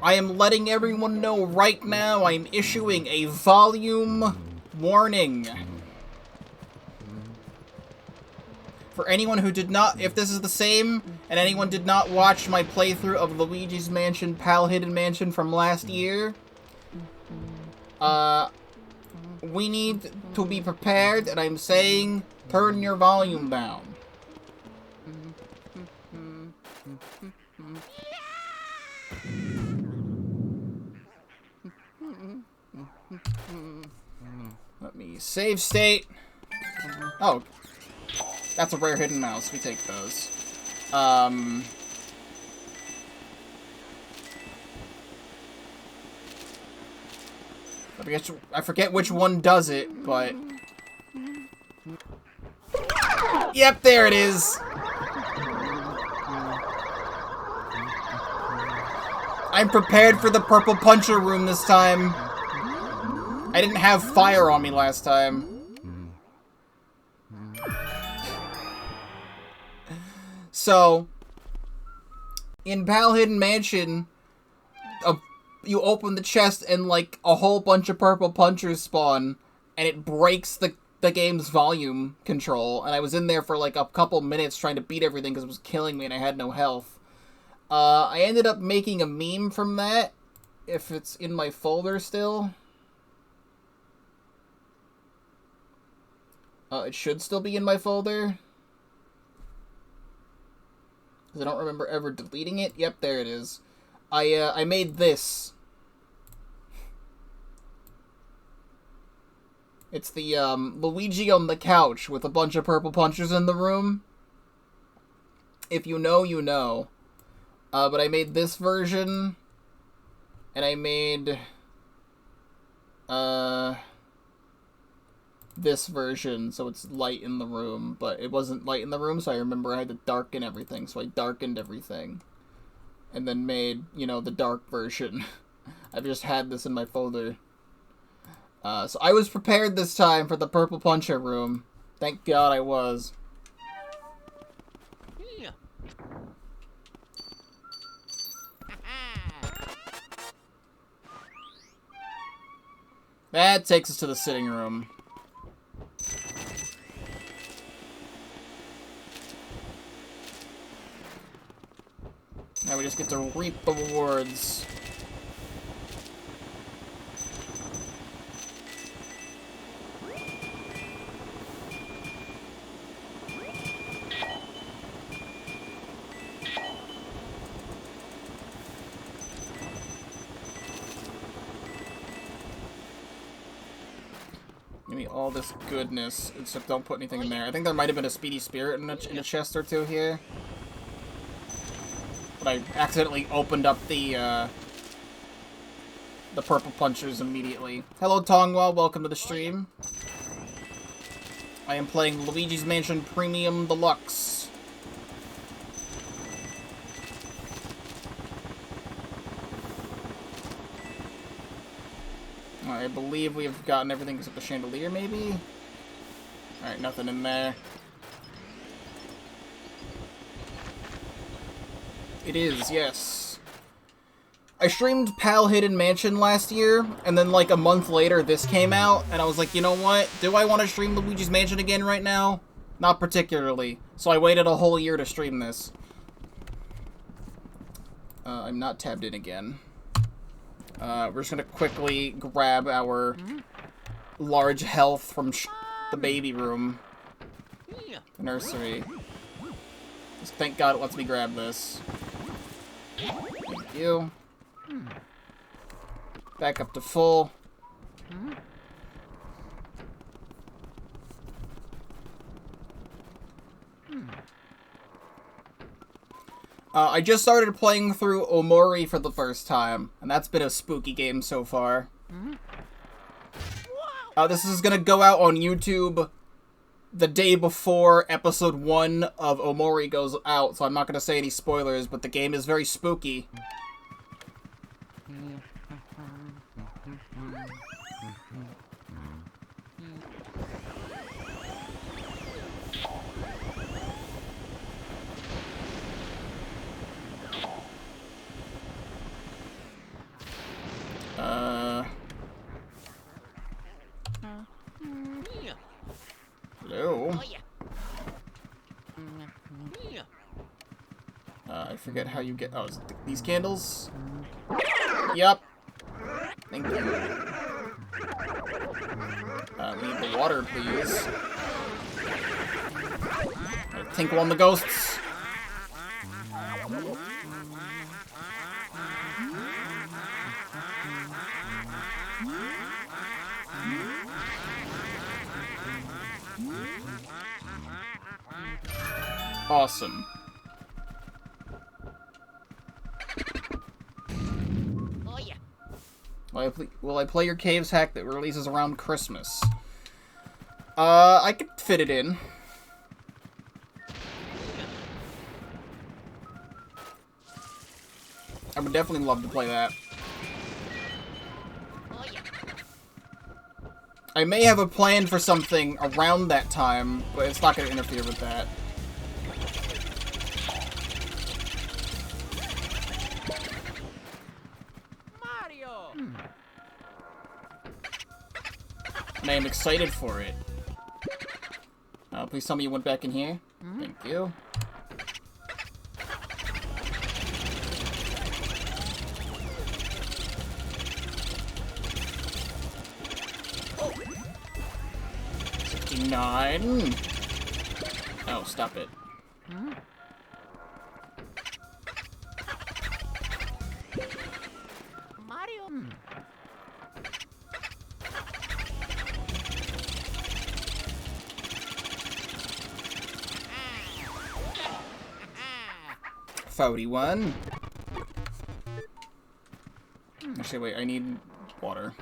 I am letting everyone know right now I'm issuing a volume warning. For anyone who did not, if this is the same, and anyone did not watch my playthrough of Luigi's Mansion, Pal Hidden Mansion from last year, we need to be prepared, and I'm saying, turn your volume down. Let me save state. Oh, that's a rare hidden mouse. We take those. I forget which one does it, but... Yep, there it is! I'm prepared for the purple puncher room this time. I didn't have fire on me last time. So, in Pal Hidden Mansion, you open the chest and, like, a whole bunch of purple punchers spawn, and it breaks the game's volume control, and I was in there for, like, a couple minutes trying to beat everything because it was killing me and I had no health. I ended up making a meme from that, if it's in my folder still. It should still be in my folder. Because I don't remember ever deleting it. Yep, there it is. I made this. It's the, Luigi on the couch with a bunch of purple punchers in the room. If you know, you know. But I made this version. And I made, this version, so it's light in the room. But it wasn't light in the room, so I remember I had to darken everything. So I darkened everything. And then made, you know, the dark version. I've just had this in my folder. So I was prepared this time for the purple puncher room. Thank God I was. That takes us to the sitting room. Now we just get to reap the rewards. me all this goodness, except don't put anything in there. I think there might have been a speedy spirit in a chest or two here. But I accidentally opened up the purple punchers immediately. Hello, Tongwa. Welcome to the stream. I am playing Luigi's Mansion Premium Deluxe. I believe we have gotten everything except the chandelier, maybe? Alright, nothing in there. It is, yes. I streamed PAL Hidden Mansion last year, and then like a month later this came out, and I was like, you know what? Do I want to stream Luigi's Mansion again right now? Not particularly. So I waited a whole year to stream this. I'm not tabbed in again. We're just gonna quickly grab our large health from the baby room. The nursery. Just thank God it lets me grab this. Thank you. Back up to full. I just started playing through Omori for the first time, and that's been a spooky game so far. This is gonna go out on YouTube the day before episode 1 of Omori goes out, so I'm not gonna say any spoilers, but the game is very spooky. Hello? I forget how you get... Oh, is it these candles? Yep. Thank you. We need the water, please. Tinkle on the ghosts. Awesome. Oh yeah. Will I play your caves hack that releases around Christmas? I could fit it in. I would definitely love to play that. Oh yeah. I may have a plan for something around that time, but it's not going to interfere with that. Mario. And I am excited for it. Please tell me you went back in here. Thank you. Nine. Oh, stop it. Mario. $41. Actually, wait, I need water.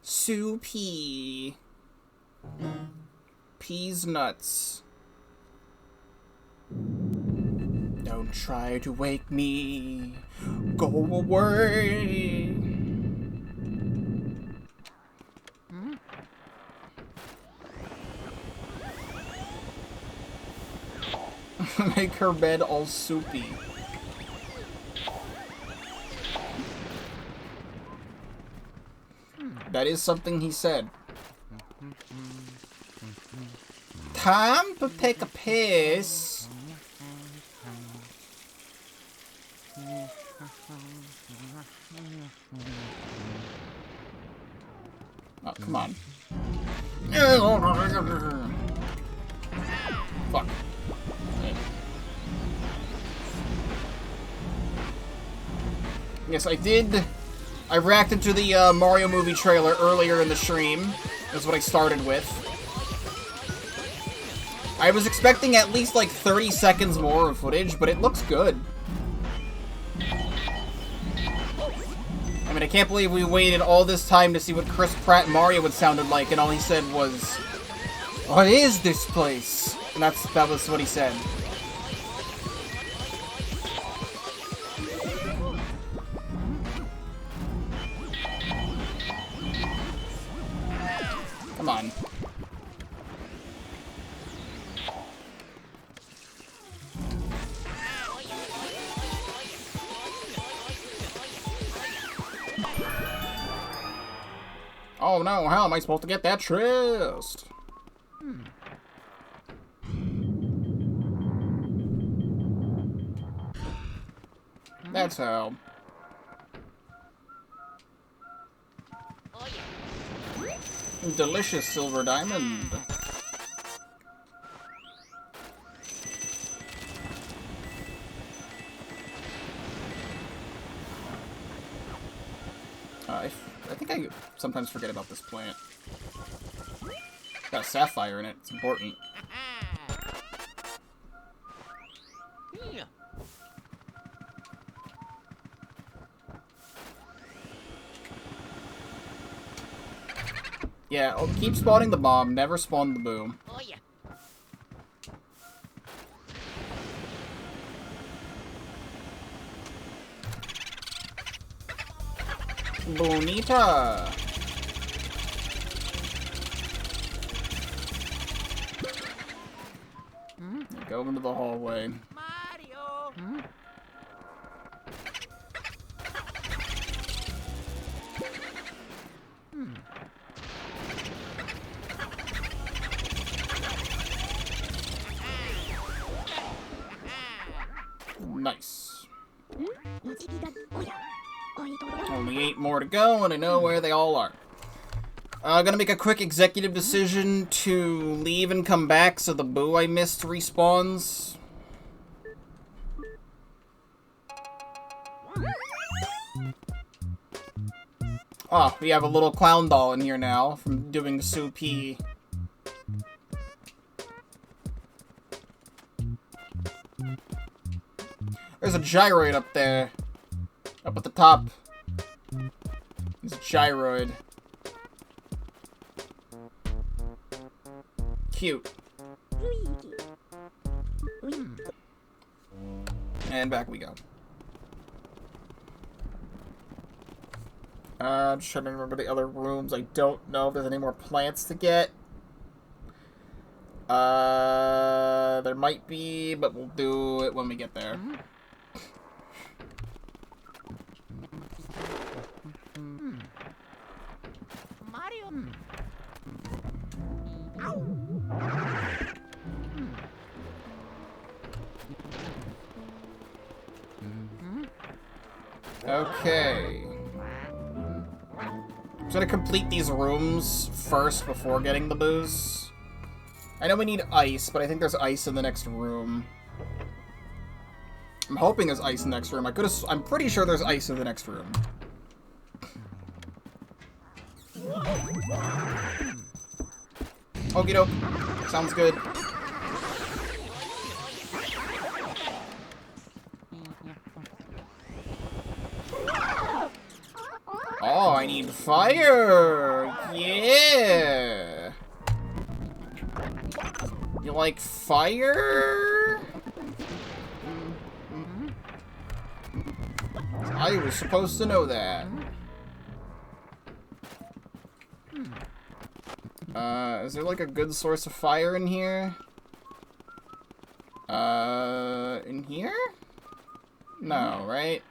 Soupy. Peas nuts. Don't try to wake me. Go away. Make her bed all soupy. That is something he said. Time to take a piss. Oh, come on. Fuck. Yes, I did I reacted to the Mario movie trailer earlier in the stream. That's what I started with. I was expecting at least like 30 seconds more of footage, but it looks good. I mean, I can't believe we waited all this time to see what Chris Pratt Mario would sounded like, and all he said was, "What is this place?" And that was what he said. Come on. Oh no, how am I supposed to get that chest? That's how. Delicious silver diamond. I think I sometimes forget about this plant. Got a sapphire in it. It's important. Yeah, oh, keep spawning the bomb. Never spawn the boom. Oh yeah. Bonita. Go into the hallway. Mario. Nice. Only 8 more to go, and I know where they all are. Gonna make a quick executive decision to leave and come back so the boo I missed respawns. Oh, we have a little clown doll in here now from doing Soupy. There's a gyroid up there. Up at the top. There's a gyroid. Cute. And back we go. I'm just trying to remember the other rooms. I don't know if there's any more plants to get. There might be, but we'll do it when we get there. Mario. Okay. I'm just gonna complete these rooms first before getting the booze. I know we need ice, but I think there's ice in the next room. I'm hoping there's ice in the next room. I'm pretty sure there's ice in the next room. Okie doke. Sounds good. Oh, I need fire! Yeah! You like fire? I was supposed to know that. Is there like a good source of fire in here? In here? No, right?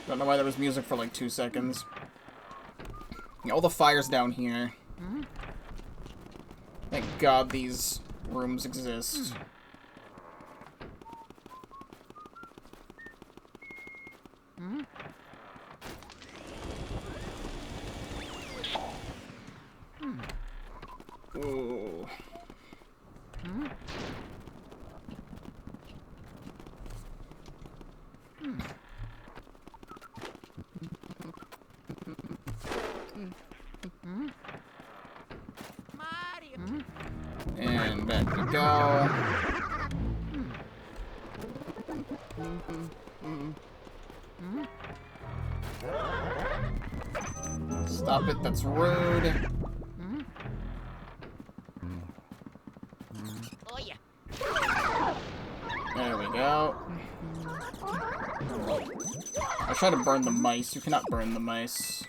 Don't know why there was music for like 2 seconds. Yeah, all the fire's down here. Thank God these rooms exist. Ooh. Mario. And back we go. Stop it, that's rude. Oh yeah. There we go. I try to burn the mice. You cannot burn the mice.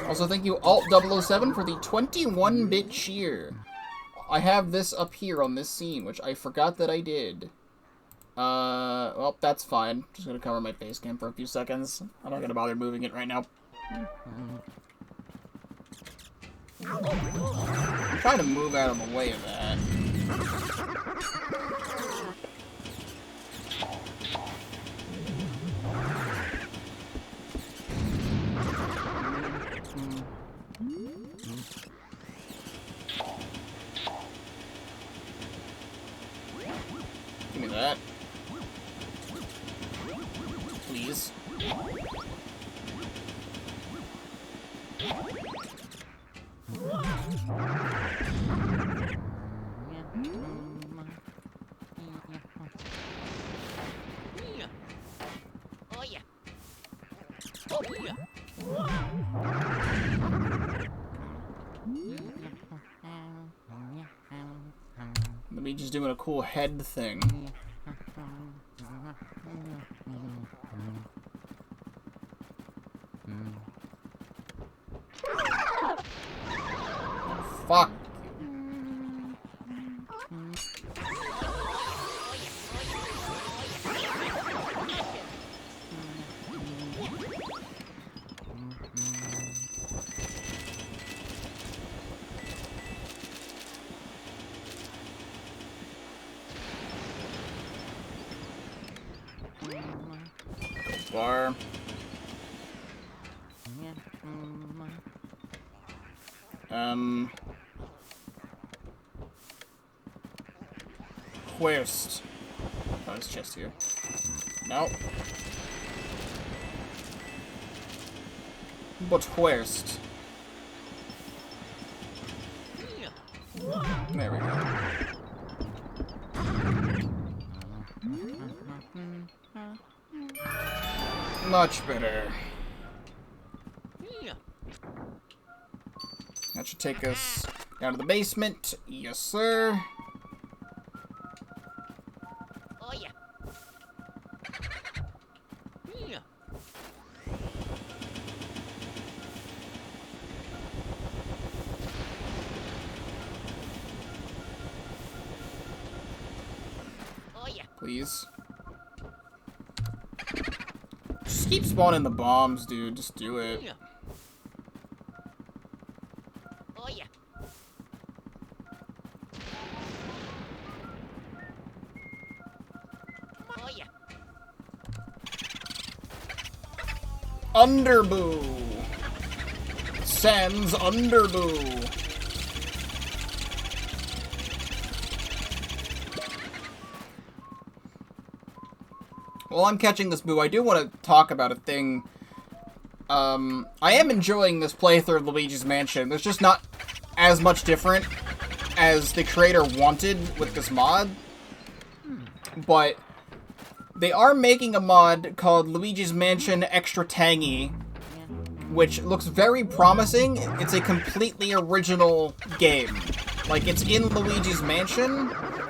Also, thank you, Alt007, for the 21-bit cheer. I have this up here on this scene, which I forgot that I did. Well, that's fine. Just gonna cover my face cam for a few seconds. I'm not gonna bother moving it right now. I'm trying to move out of the way of that. Give me that. Please. Oh yeah. Oh yeah. Luigi's doing a cool head thing. Fuck. Bar. Where's... Oh, there's a chest here. No. But where's... There we go. Much better. That should take us down to the basement. Yes, sir. Oh yeah. Oh yeah. Please. Just keep spawning the bombs, dude. Just do it. Oh yeah. Oh yeah. Underboo! Sans Underboo! While I'm catching this boo, I do want to talk about a thing. I am enjoying this playthrough of Luigi's Mansion. There's just not as much different as the creator wanted with this mod. But they are making a mod called Luigi's Mansion Extra Tangy, which looks very promising. It's a completely original game. Like, it's in Luigi's Mansion,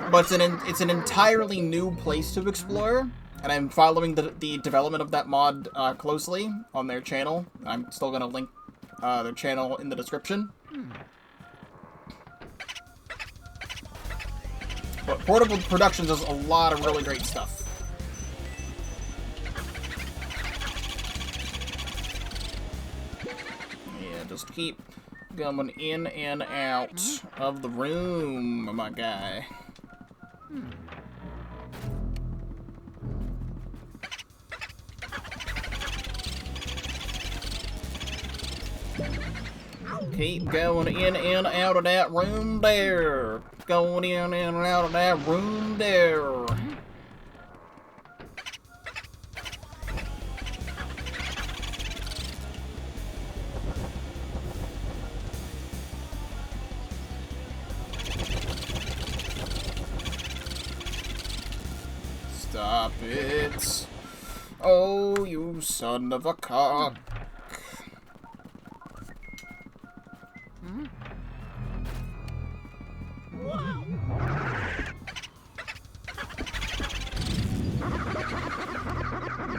but it's an entirely new place to explore. And I'm following the development of that mod closely on their channel. I'm still going to link their channel in the description. But Portable Productions does a lot of really great stuff. Yeah, just keep going in and out of the room, my guy. Keep going in and out of that room there. going in and out of that room there. Stop it. Oh, you son of a cock.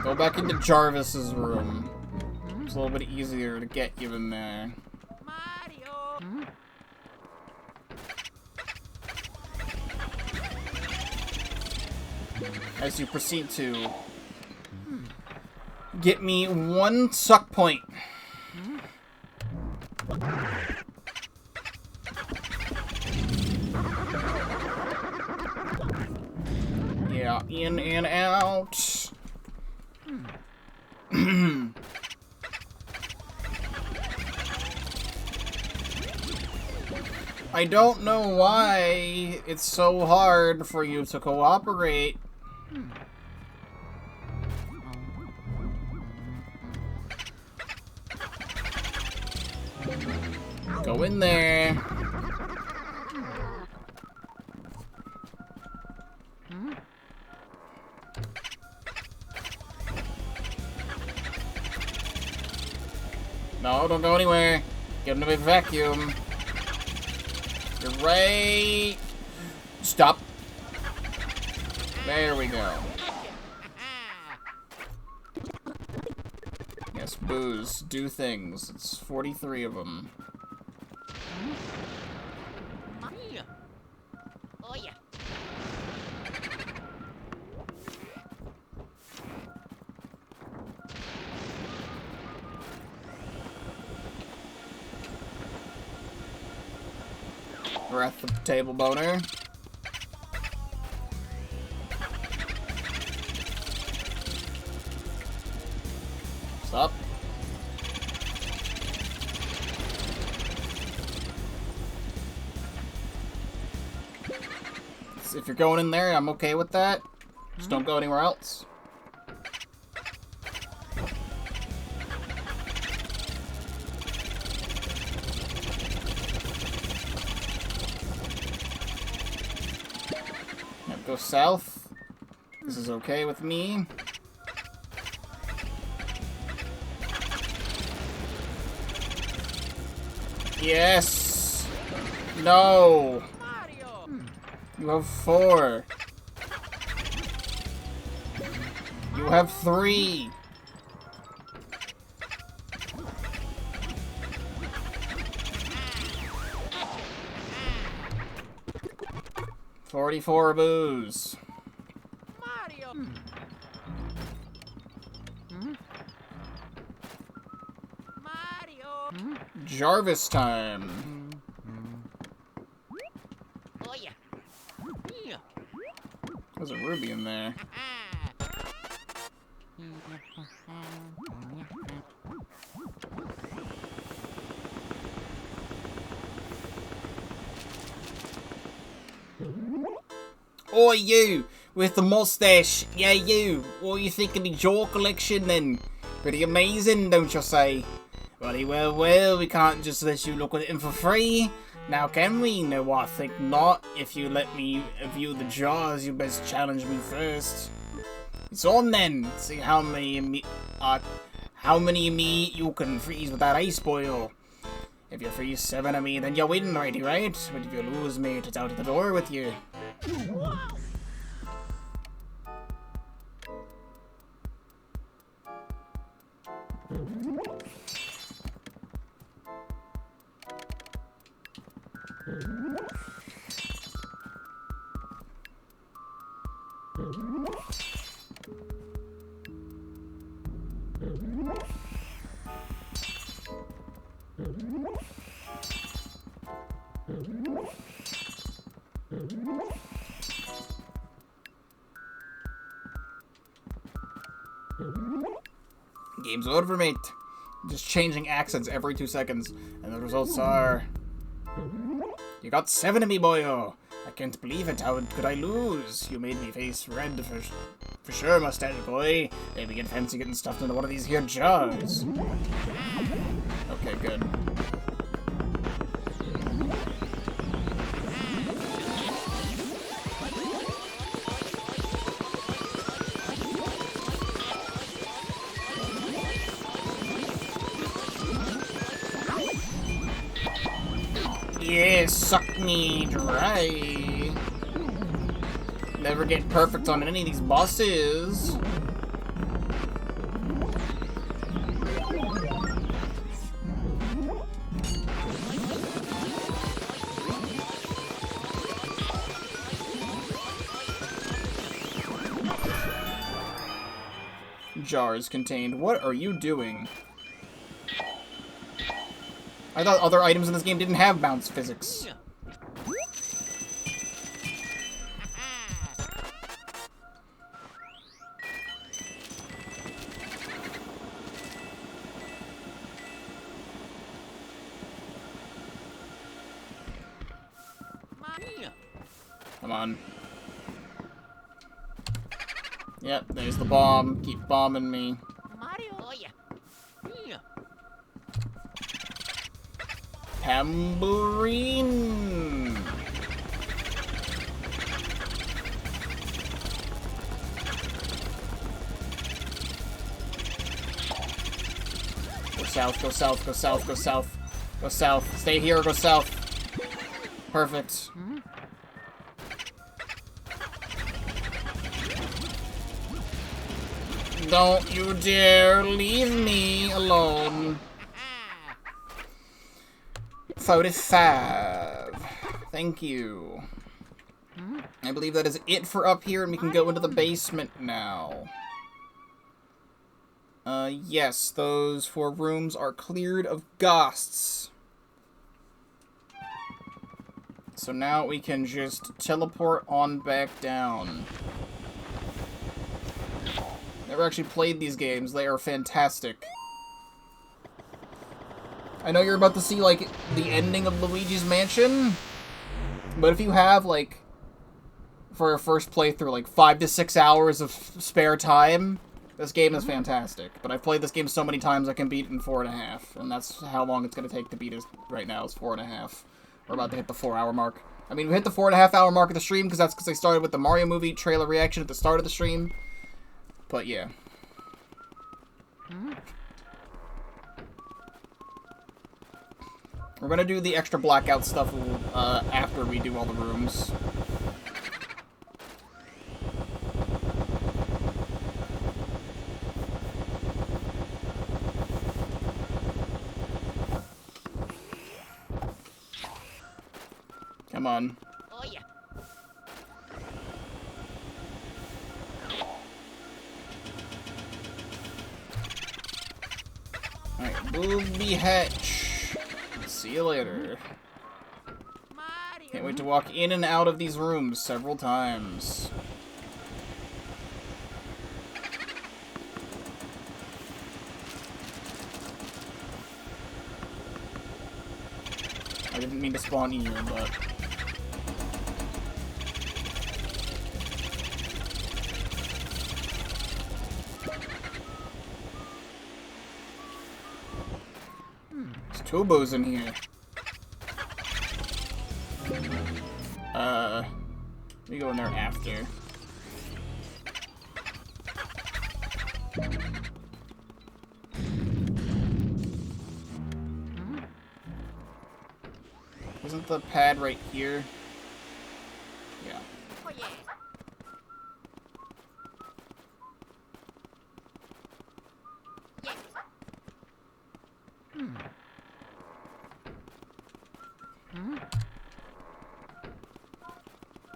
Go back into Jarvis's room. It's a little bit easier to get you in there. Mario. As you proceed to get me 1 suck point. Yeah, in and out. I don't know why it's so hard for you to cooperate. Go in there. No, don't go anywhere. Get him to be vacuum. You're right. Stop. There we go. Yes, booze. Do things. It's 43 of them. Oh yeah. We're at the table boner. Stop. So if you're going in there, I'm okay with that. Just don't go anywhere else. Now go south. This is okay with me. Yes. No. Mario. You have 4. You have 3. $44 booze. Mario. Mario. Jarvis time. Oh yeah. Yeah. There's a ruby in there. Oi, you! With the mustache! Yeah, you! What do you think of the jaw collection then? Pretty amazing, don't you say? Well, we can't just let you look at it for free. Now can we? No, I think not. If you let me view the jaws, you best challenge me first. It's on then! See how many meat you can freeze with that ice boil. If you freeze 7 of me, then you win already, right? But if you lose me, it's out of the door with you. Game's over, mate. Just changing accents every 2 seconds, and the results are... You got 7 of me, boyo. I can't believe it. How could I lose? You made me face red for sure, mustache boy. Maybe get fancy getting stuffed into one of these here jars. Okay, good. Yeah, suck me dry. Never get perfect on any of these bosses. Jars contained. What are you doing? I thought other items in this game didn't have bounce physics. Come on. Yep, there's the bomb. Keep bombing me. Tambourine! Go south, go south, go south, go south. Go south. Stay here or go south. Perfect. Don't you dare leave me alone. 45. Thank you. I believe that is it for up here, and we can go into the basement now. Yes, those 4 rooms are cleared of ghosts. So now we can just teleport on back down. Never actually played these games. They are fantastic. I know you're about to see, like, the ending of Luigi's Mansion, but if you have, like, for your first playthrough, like, 5 to 6 hours of spare time, this game is fantastic. But I've played this game so many times I can beat it in 4.5, and that's how long it's going to take to beat it right now, is 4.5. We're about to hit the 4-hour mark. I mean, we hit the 4.5-hour mark of the stream, because that's because I started with the Mario movie trailer reaction at the start of the stream. But, yeah. We're gonna do the extra blackout stuff after we do all the rooms. Come on. Oh yeah. Alright, booby hatch. See you later. Can't wait to walk in and out of these rooms several times. I didn't mean to spawn you, but... There's Tubos in here. Let me go in there after. Isn't the pad right here? Yeah. Oh yeah.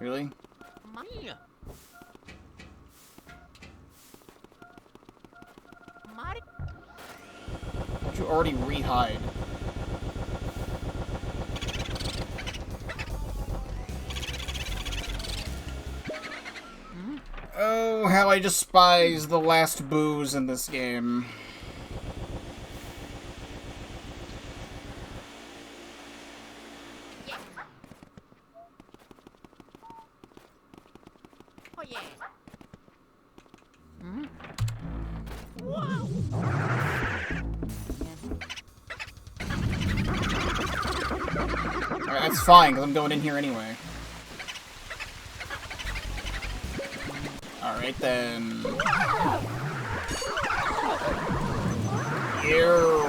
Really? Mario. Don't you already re-hide? Oh, how I despise the last booze in this game. Alright, that's fine, because I'm going in here anyway. Alright then. Ew.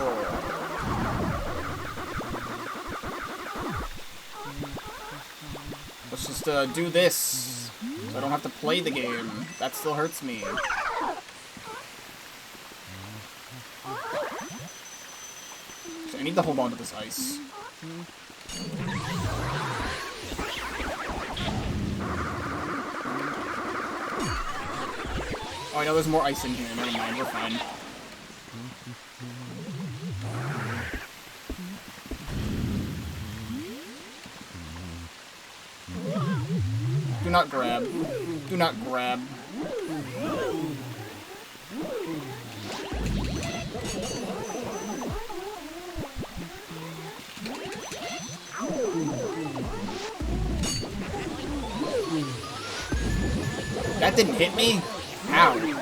Let's just do this, so I don't have to play the game. That still hurts me. So I need to hold on to this ice. Oh, I know there's more ice in here. Never mind, we're fine. Do not grab. Do not grab. That didn't hit me? Ow.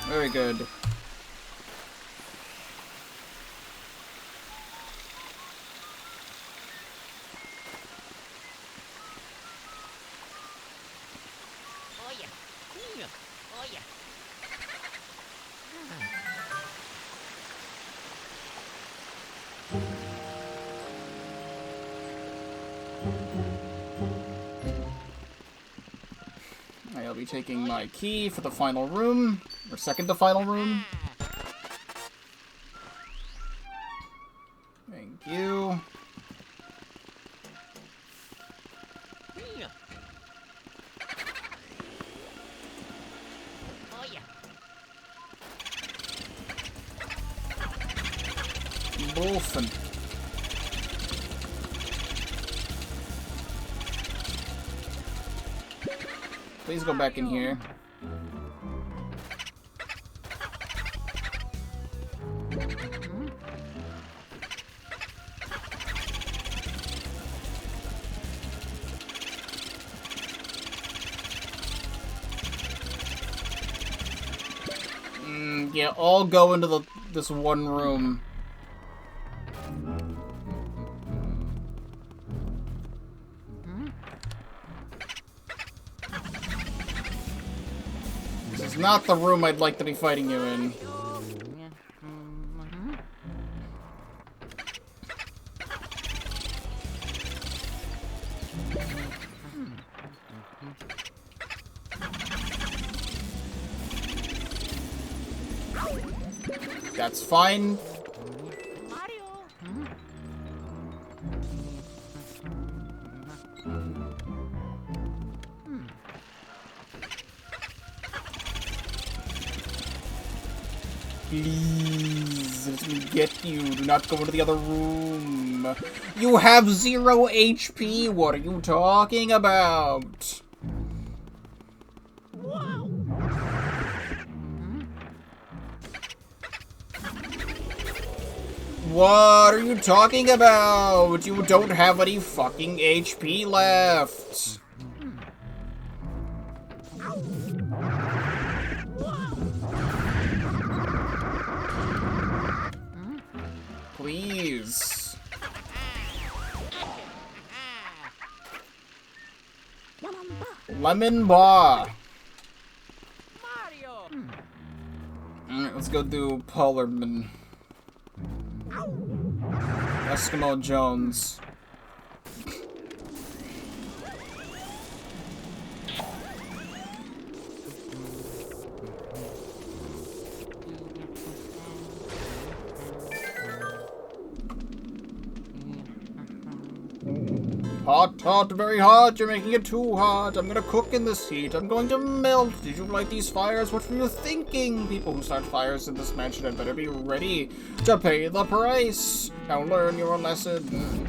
Very good. Oh yeah. Oh yeah. I'll be taking my key for the final room, or second to final room. Thank you. Oh yeah. Wolfen. Please go back in here. Yeah, all go into this one room. This is not the room I'd like to be fighting you in. That's fine. Mario. Please, let me get you. Do not go into the other room. You have 0 HP. What are you talking about? What are you talking about? You don't have any fucking HP left. Please. Lemon bar. Mario. Alright, let's go do Polarman. Eskimo Jones. Hot, hot, very hot. You're making it too hot. I'm gonna cook in this heat. I'm going to melt. Did you light these fires? What were you thinking? People who start fires in this mansion had better be ready to pay the price. Now learn your lesson.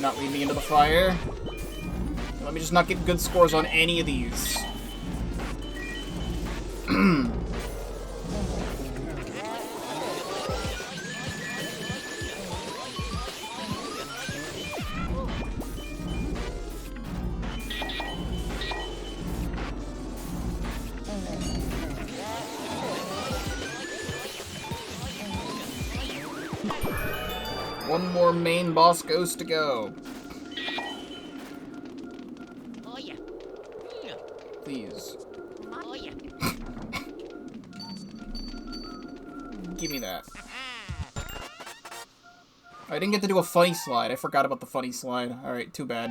not lead me into the fire. Let me just not get good scores on any of these. One more main boss ghost to go. Oh yeah. Please. Oh yeah. Give me that. I didn't get to do a funny slide. I forgot about the funny slide. Alright, too bad.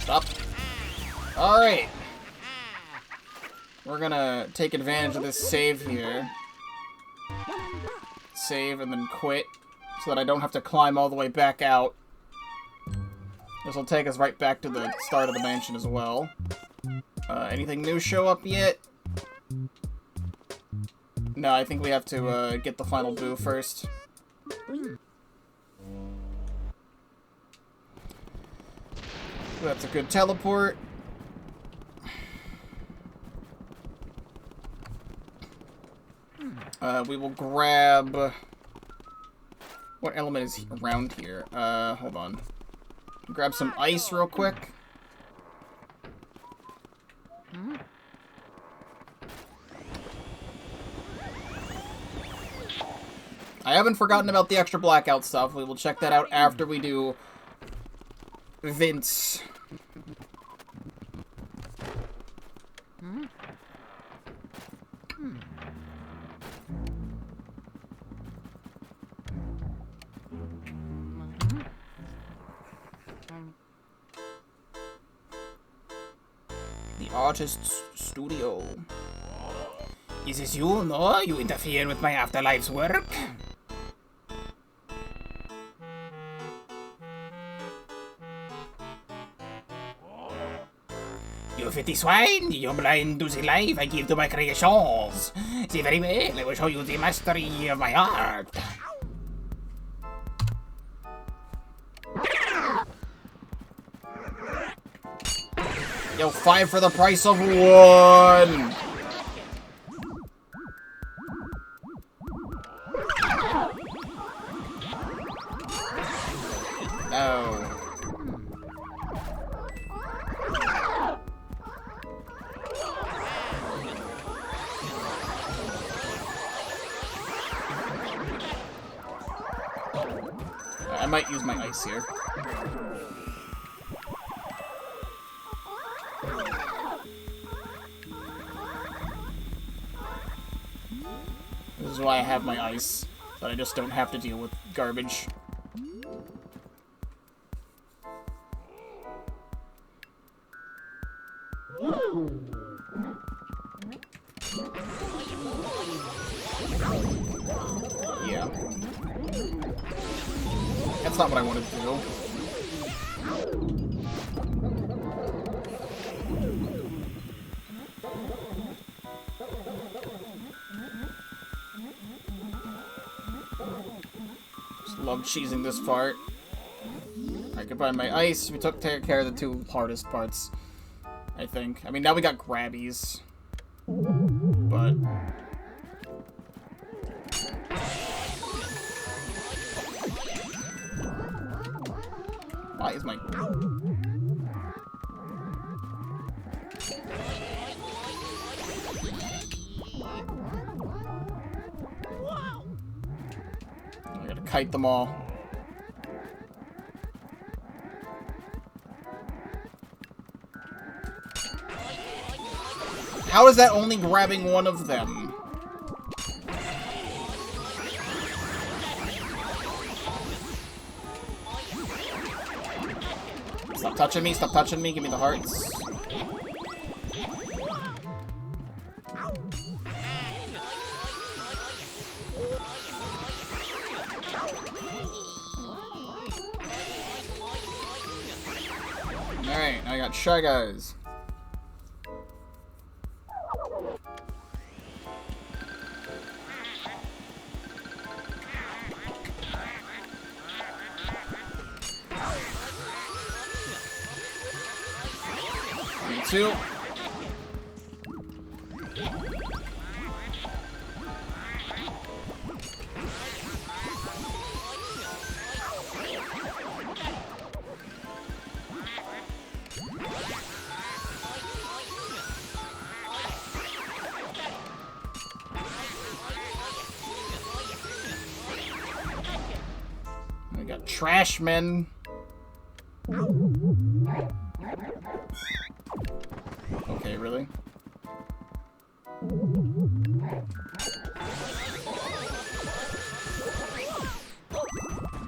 Stop. Alright. We're gonna take advantage of this save here. Save and then quit, so that I don't have to climb all the way back out. This will take us right back to the start of the mansion as well. Anything new show up yet? No, I think we have to get the final boo first. That's a good teleport. We will grab... What element is around here? Hold on. Grab some ice real quick. I haven't forgotten about the extra blackout stuff. We will check that out after we do Vince. The artist's studio. Is this you? No? You interfere with my afterlife's work? You filthy swine! You're blind to the life I give to my creations! See very well, I will show you the mastery of my art! Yo, 5 for the price of 1! No. I might use my ice here. This is why I have my ice, so I just don't have to deal with garbage. Yeah. That's not what I wanted to do. Just love cheesing this part. Alright, goodbye my ice. We took care of the 2 hardest parts, I think. I mean, now we got grabbies. But... why is my... I gotta kite them all. How is that only grabbing one of them? Stop touching me, stop touching me, give me the hearts. Alright, I got Shy Guys. Two. We got Trash Men. Okay, really?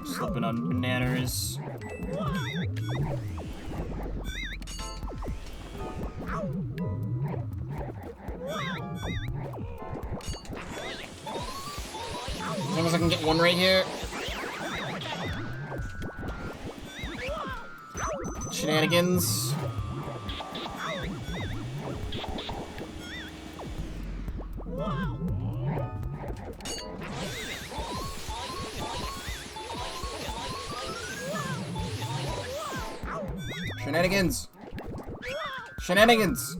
Slipping on bananas. As long as I can get one right here. Shenanigans. Shenanigans! Shenanigans!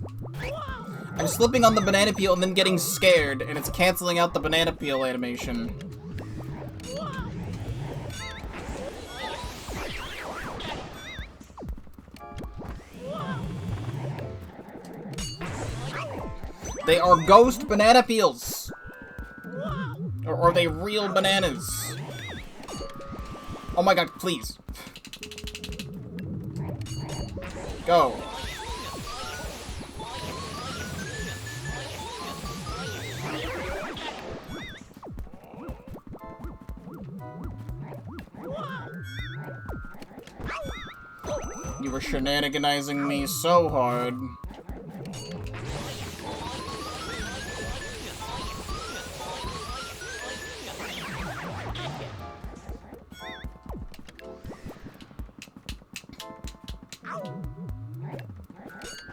I'm slipping on the banana peel and then getting scared, and it's canceling out the banana peel animation. They are ghost banana peels! Or are they real bananas? Oh my god, please. Go. You were shenaniganizing me so hard.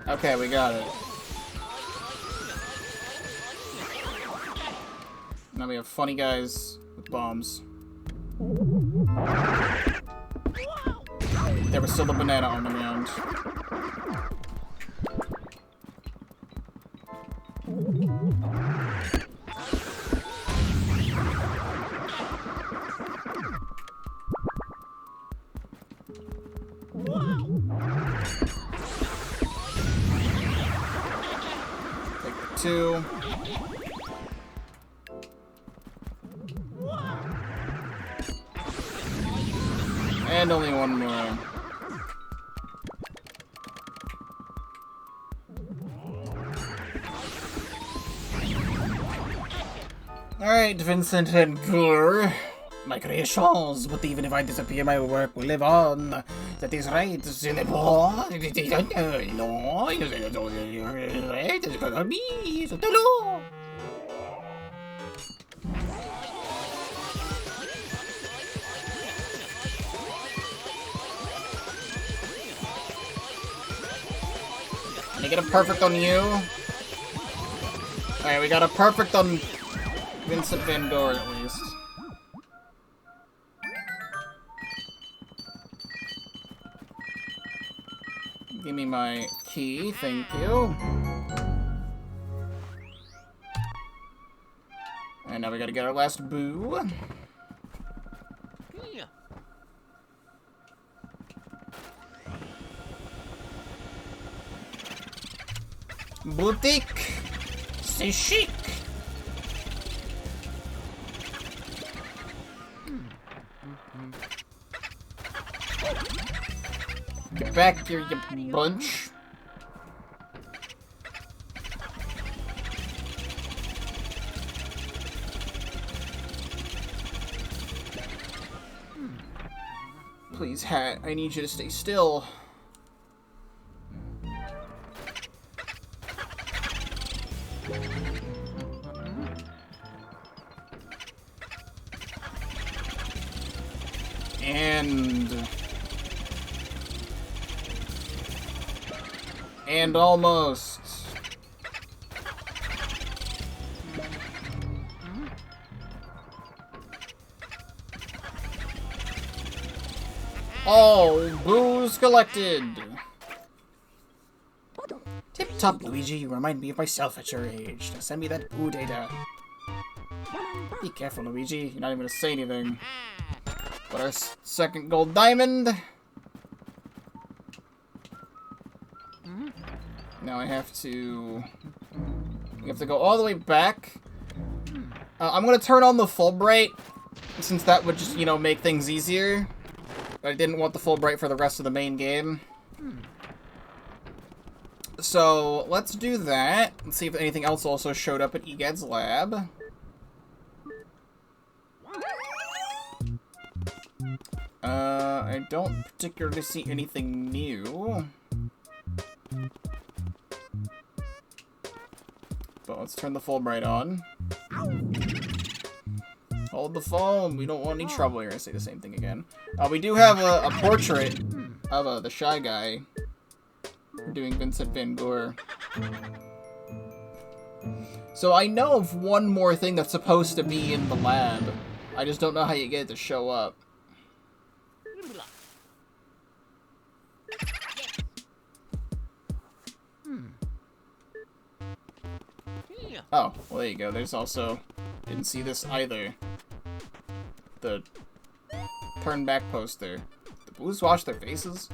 Okay, we got it. Now we have funny guys with bombs. There was still a banana on the ground. Two. And only one more. Alright, Vincent Van Gore. My creations, but even if I disappear, my work will live on. That is right, Can I get a perfect on you? Alright, we got a perfect on Vincent Van Gore at least. Give me my key, thank you. And now we gotta get our last boo. Boutique! C'est chic! Get back here, you bunch. Please, Hat, I need you to stay still. And almost. All booze collected. Tip-top, Luigi. You remind me of myself at your age. Now send me that boo data. Be careful, Luigi. You're not even gonna say anything. But our second gold diamond. Now I have to... We have to go all the way back. I'm gonna turn on the Fulbright, since that would just, you know, make things easier. But I didn't want the Fulbright for the rest of the main game. So, let's do that. Let's see if anything else also showed up at Egad's lab. I don't particularly see anything new. But let's turn the Fulbright on. Hold the phone. We don't want any trouble here. I say the same thing again. We do have a portrait of the Shy Guy. We're doing Vincent Van Gore. So I know of one more thing that's supposed to be in the lab. I just don't know how you get it to show up. Oh, well there you go. There's also... Didn't see this either. The turn back poster. The Blues wash their faces?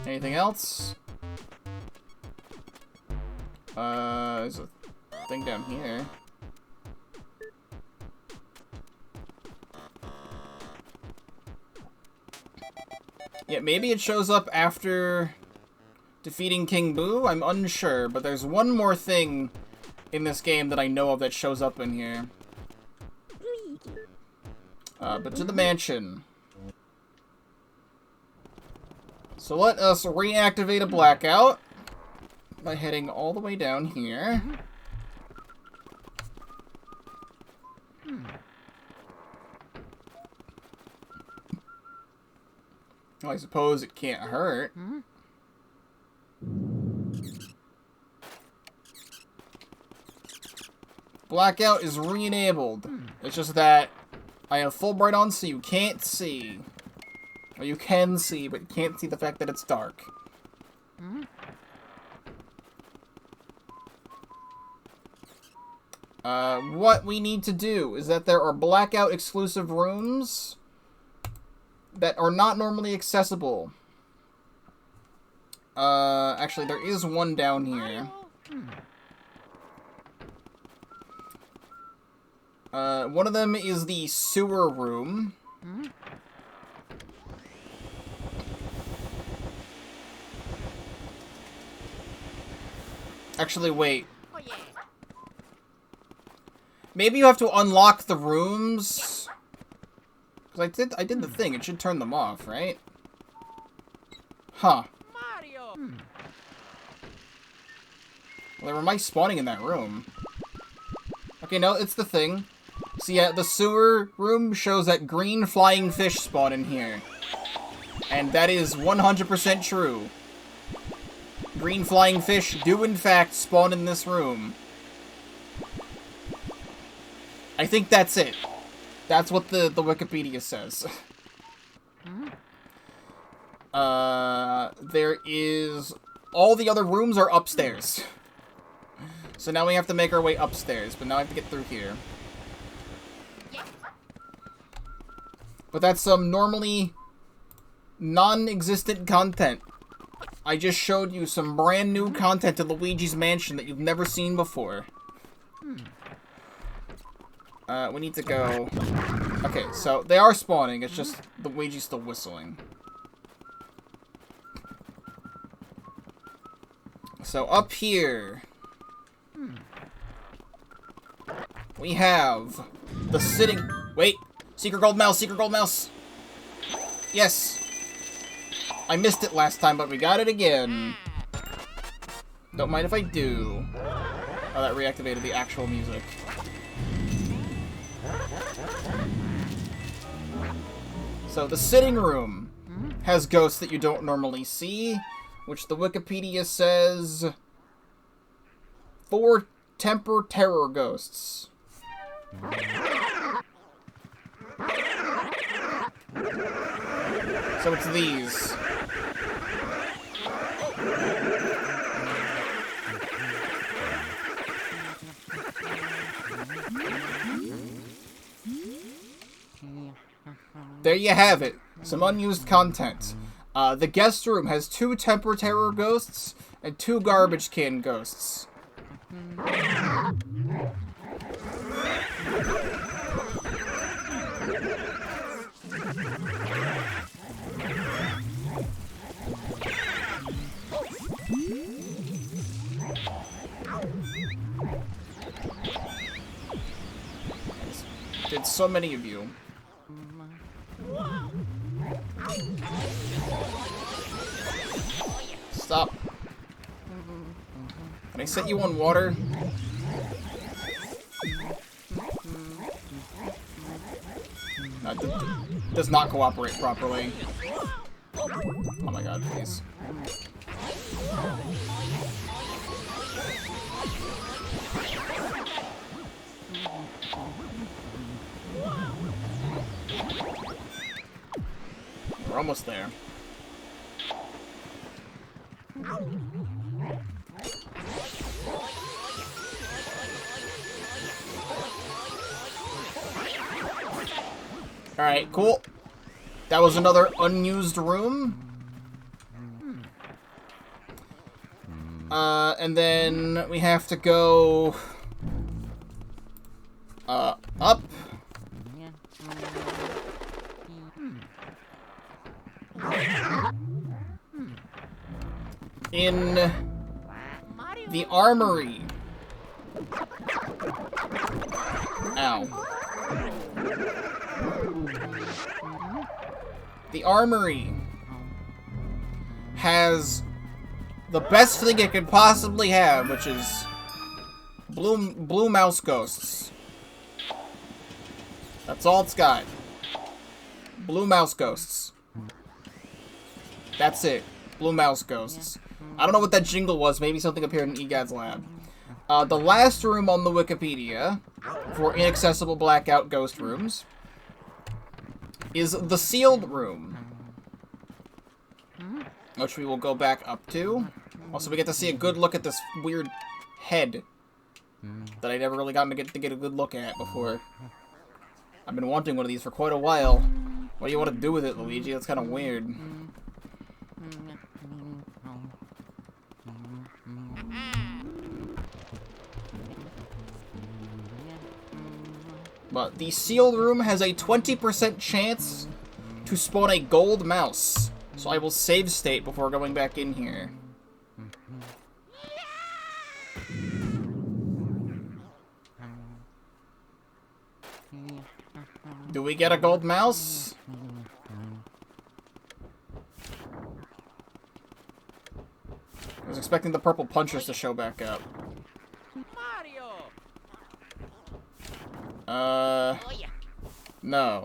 Anything else? There's a thing down here. Yeah, maybe it shows up after defeating King Boo? I'm unsure, but there's one more thing in this game that I know of that shows up in here. But to the mansion. So let us reactivate a blackout by heading all the way down here. Well, I suppose it can't hurt. Blackout is re-enabled. It's just that I have Fulbright on, so you can't see. Or you can see, but you can't see the fact that it's dark. What we need to do is that there are blackout exclusive rooms that are not normally accessible. Actually, there is one down here. One of them is the sewer room. Actually, wait. Maybe you have to unlock the rooms. Because I did the thing. It should turn them off, right? Huh. Well, there were mice spawning in that room. Okay, no, it's the thing. So yeah, the sewer room shows that green flying fish spawn in here. And that is 100% true. Green flying fish do in fact spawn in this room. I think that's it. That's what the Wikipedia says. There is... All the other rooms are upstairs. So now we have to make our way upstairs, but now I have to get through here. But that's some normally non-existent content. I just showed you some brand new content to Luigi's Mansion that you've never seen before. We need to go... Okay, so they are spawning, it's just Luigi's still whistling. So up here... we have the sitting... Wait! Secret gold mouse! Secret gold mouse! Yes! I missed it last time, but we got it again. Don't mind if I do. Oh, that reactivated the actual music. So, the sitting room has ghosts that you don't normally see, which the Wikipedia says 4 temper terror ghosts. So it's these. There you have it. Some unused content. The guest room has 2 temper terror ghosts and 2 garbage can ghosts. Did so many of you. Stop. Can I set you on water? No, it does not cooperate properly. Oh my god, please. We're almost there. Alright, cool. That was another unused room. And then we have to go up. In the armory. Ow. The armory has the best thing it could possibly have, which is blue mouse ghosts. That's all it's got. Blue mouse ghosts. That's it. Blue mouse ghosts. I don't know what that jingle was. Maybe something appeared in EGAD's lab. The last room on the Wikipedia for inaccessible blackout ghost rooms is the sealed room, which we will go back up to. Also, we get to see a good look at this weird head that I never really gotten to get a good look at before. I've been wanting one of these for quite a while. What do you want to do with it, Luigi? That's kind of weird. But the sealed room has a 20% chance to spawn a gold mouse. So I will save state before going back in here. Do we get a gold mouse? I was expecting the purple punchers to show back up. No.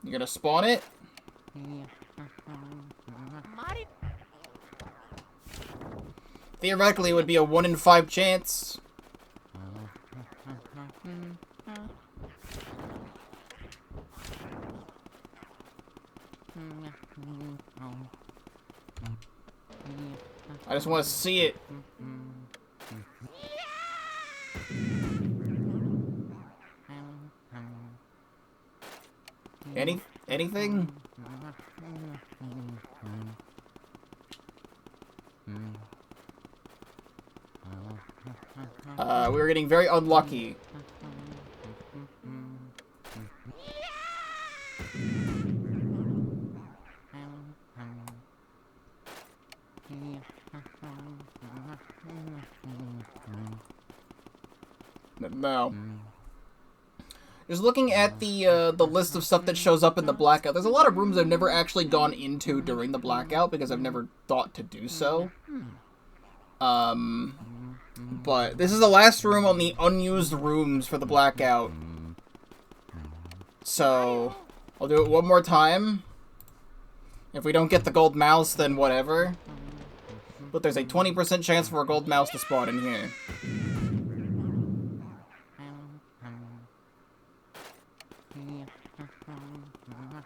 You gonna spawn it? Theoretically, it would be a 1 in 5 chance. I just want to see it. Anything? We were getting very unlucky. No. Just looking at the list of stuff that shows up in the blackout, there's a lot of rooms I've never actually gone into during the blackout because I've never thought to do so. But this is the last room on the unused rooms for the blackout. So, I'll do it one more time. If we don't get the gold mouse, then whatever. But there's a 20% chance for a gold mouse to spawn in here.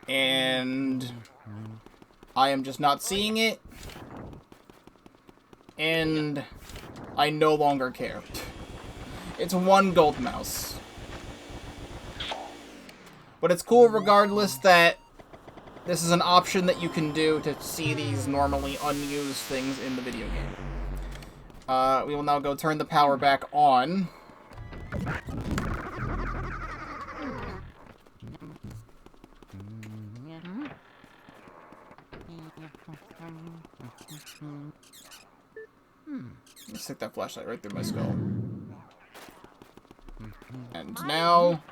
And I am just not seeing it. And I no longer care. It's one gold mouse. But it's cool regardless that this is an option that you can do to see these normally unused things in the video game. We will now go turn the power back on. Let's stick that flashlight right through my skull. And now,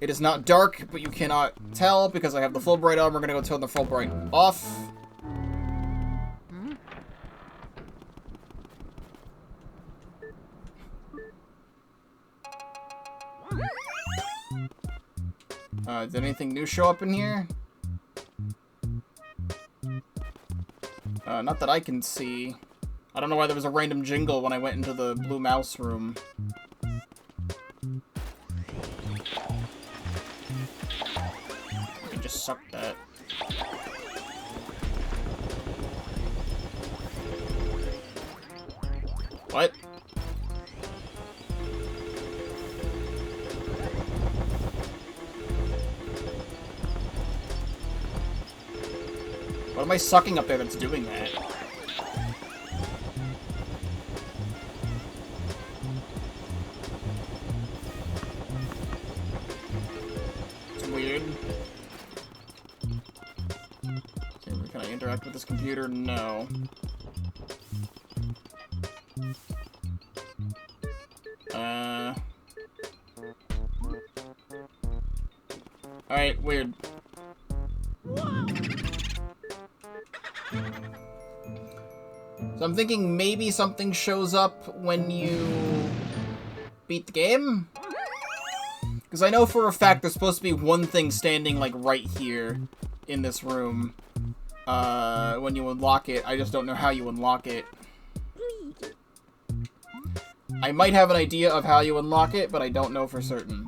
it is not dark, but you cannot tell because I have the full bright on. We're gonna go turn the full bright off. Did anything new show up in here? Not that I can see. I don't know why there was a random jingle when I went into the blue mouse room. I can just suck that. What? What am I sucking up there that's doing that? It's weird. Can I interact with this computer? No. Alright, weird. So I'm thinking maybe something shows up when you beat the game? Because I know for a fact there's supposed to be one thing standing, like, right here in this room when you unlock it. I just don't know how you unlock it. I might have an idea of how you unlock it, but I don't know for certain.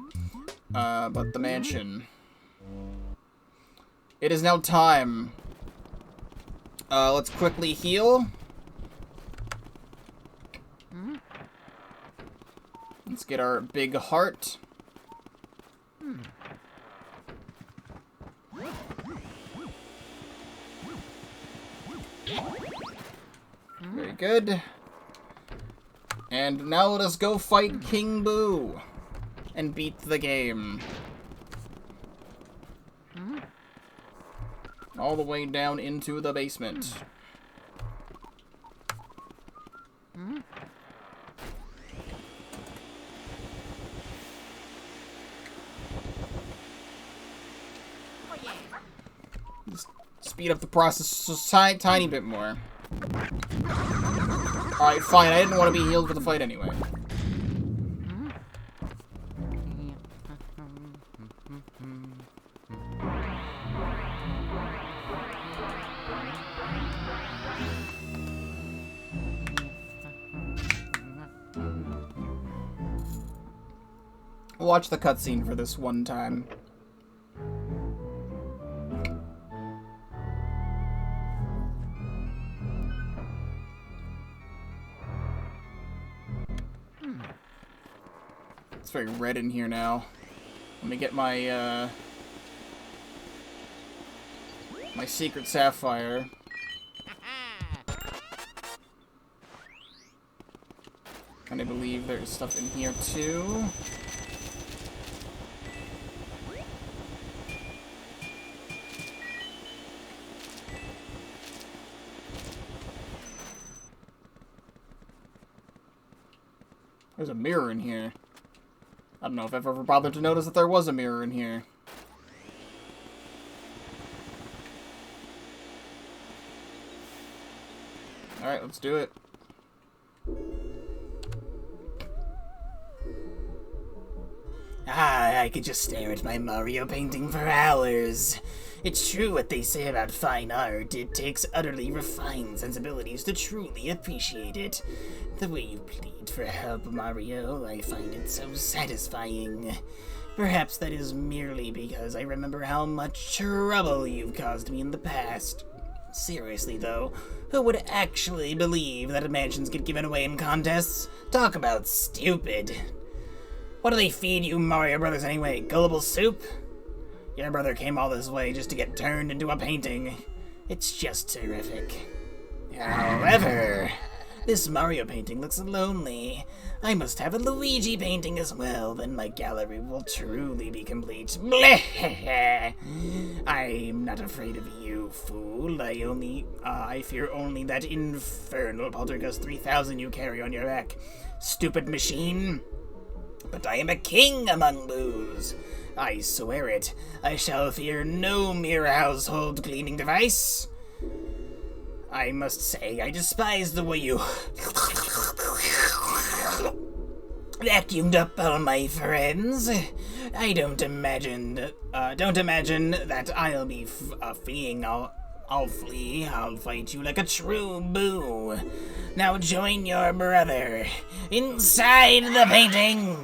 But the mansion. It is now time. Let's quickly heal. Let's get our big heart. Very good. And now let us go fight King Boo and beat the game. All the way down into the basement. Just speed up the process just a tiny bit more. Alright, fine. I didn't want to be healed for the fight anyway. Watch the cutscene for this one time. It's very red in here now. Let me get my my secret sapphire. And I believe there's stuff in here too. There's a mirror in here. I don't know if I've ever bothered to notice that there was a mirror in here. Alright, let's do it. I could just stare at my Mario painting for hours. It's true what they say about fine art. It takes utterly refined sensibilities to truly appreciate it. The way you plead for help, Mario, I find it so satisfying. Perhaps that is merely because I remember how much trouble you've caused me in the past. Seriously, though, who would actually believe that mansions get given away in contests? Talk about stupid. What do they feed you Mario Brothers anyway? Gullible soup? Your brother came all this way just to get turned into a painting. It's just terrific. However, this Mario painting looks lonely. I must have a Luigi painting as well, then my gallery will truly be complete. Bleh! I'm not afraid of you, fool. I fear only that infernal Poltergust 3000 you carry on your back. Stupid machine. But I am a king among boos. I swear it. I shall fear no mere household cleaning device. I must say, I despise the way you vacuumed up all my friends. I don't imagine that I'll be fleeing. I'll flee. I'll fight you like a true boo. Now join your brother inside the painting.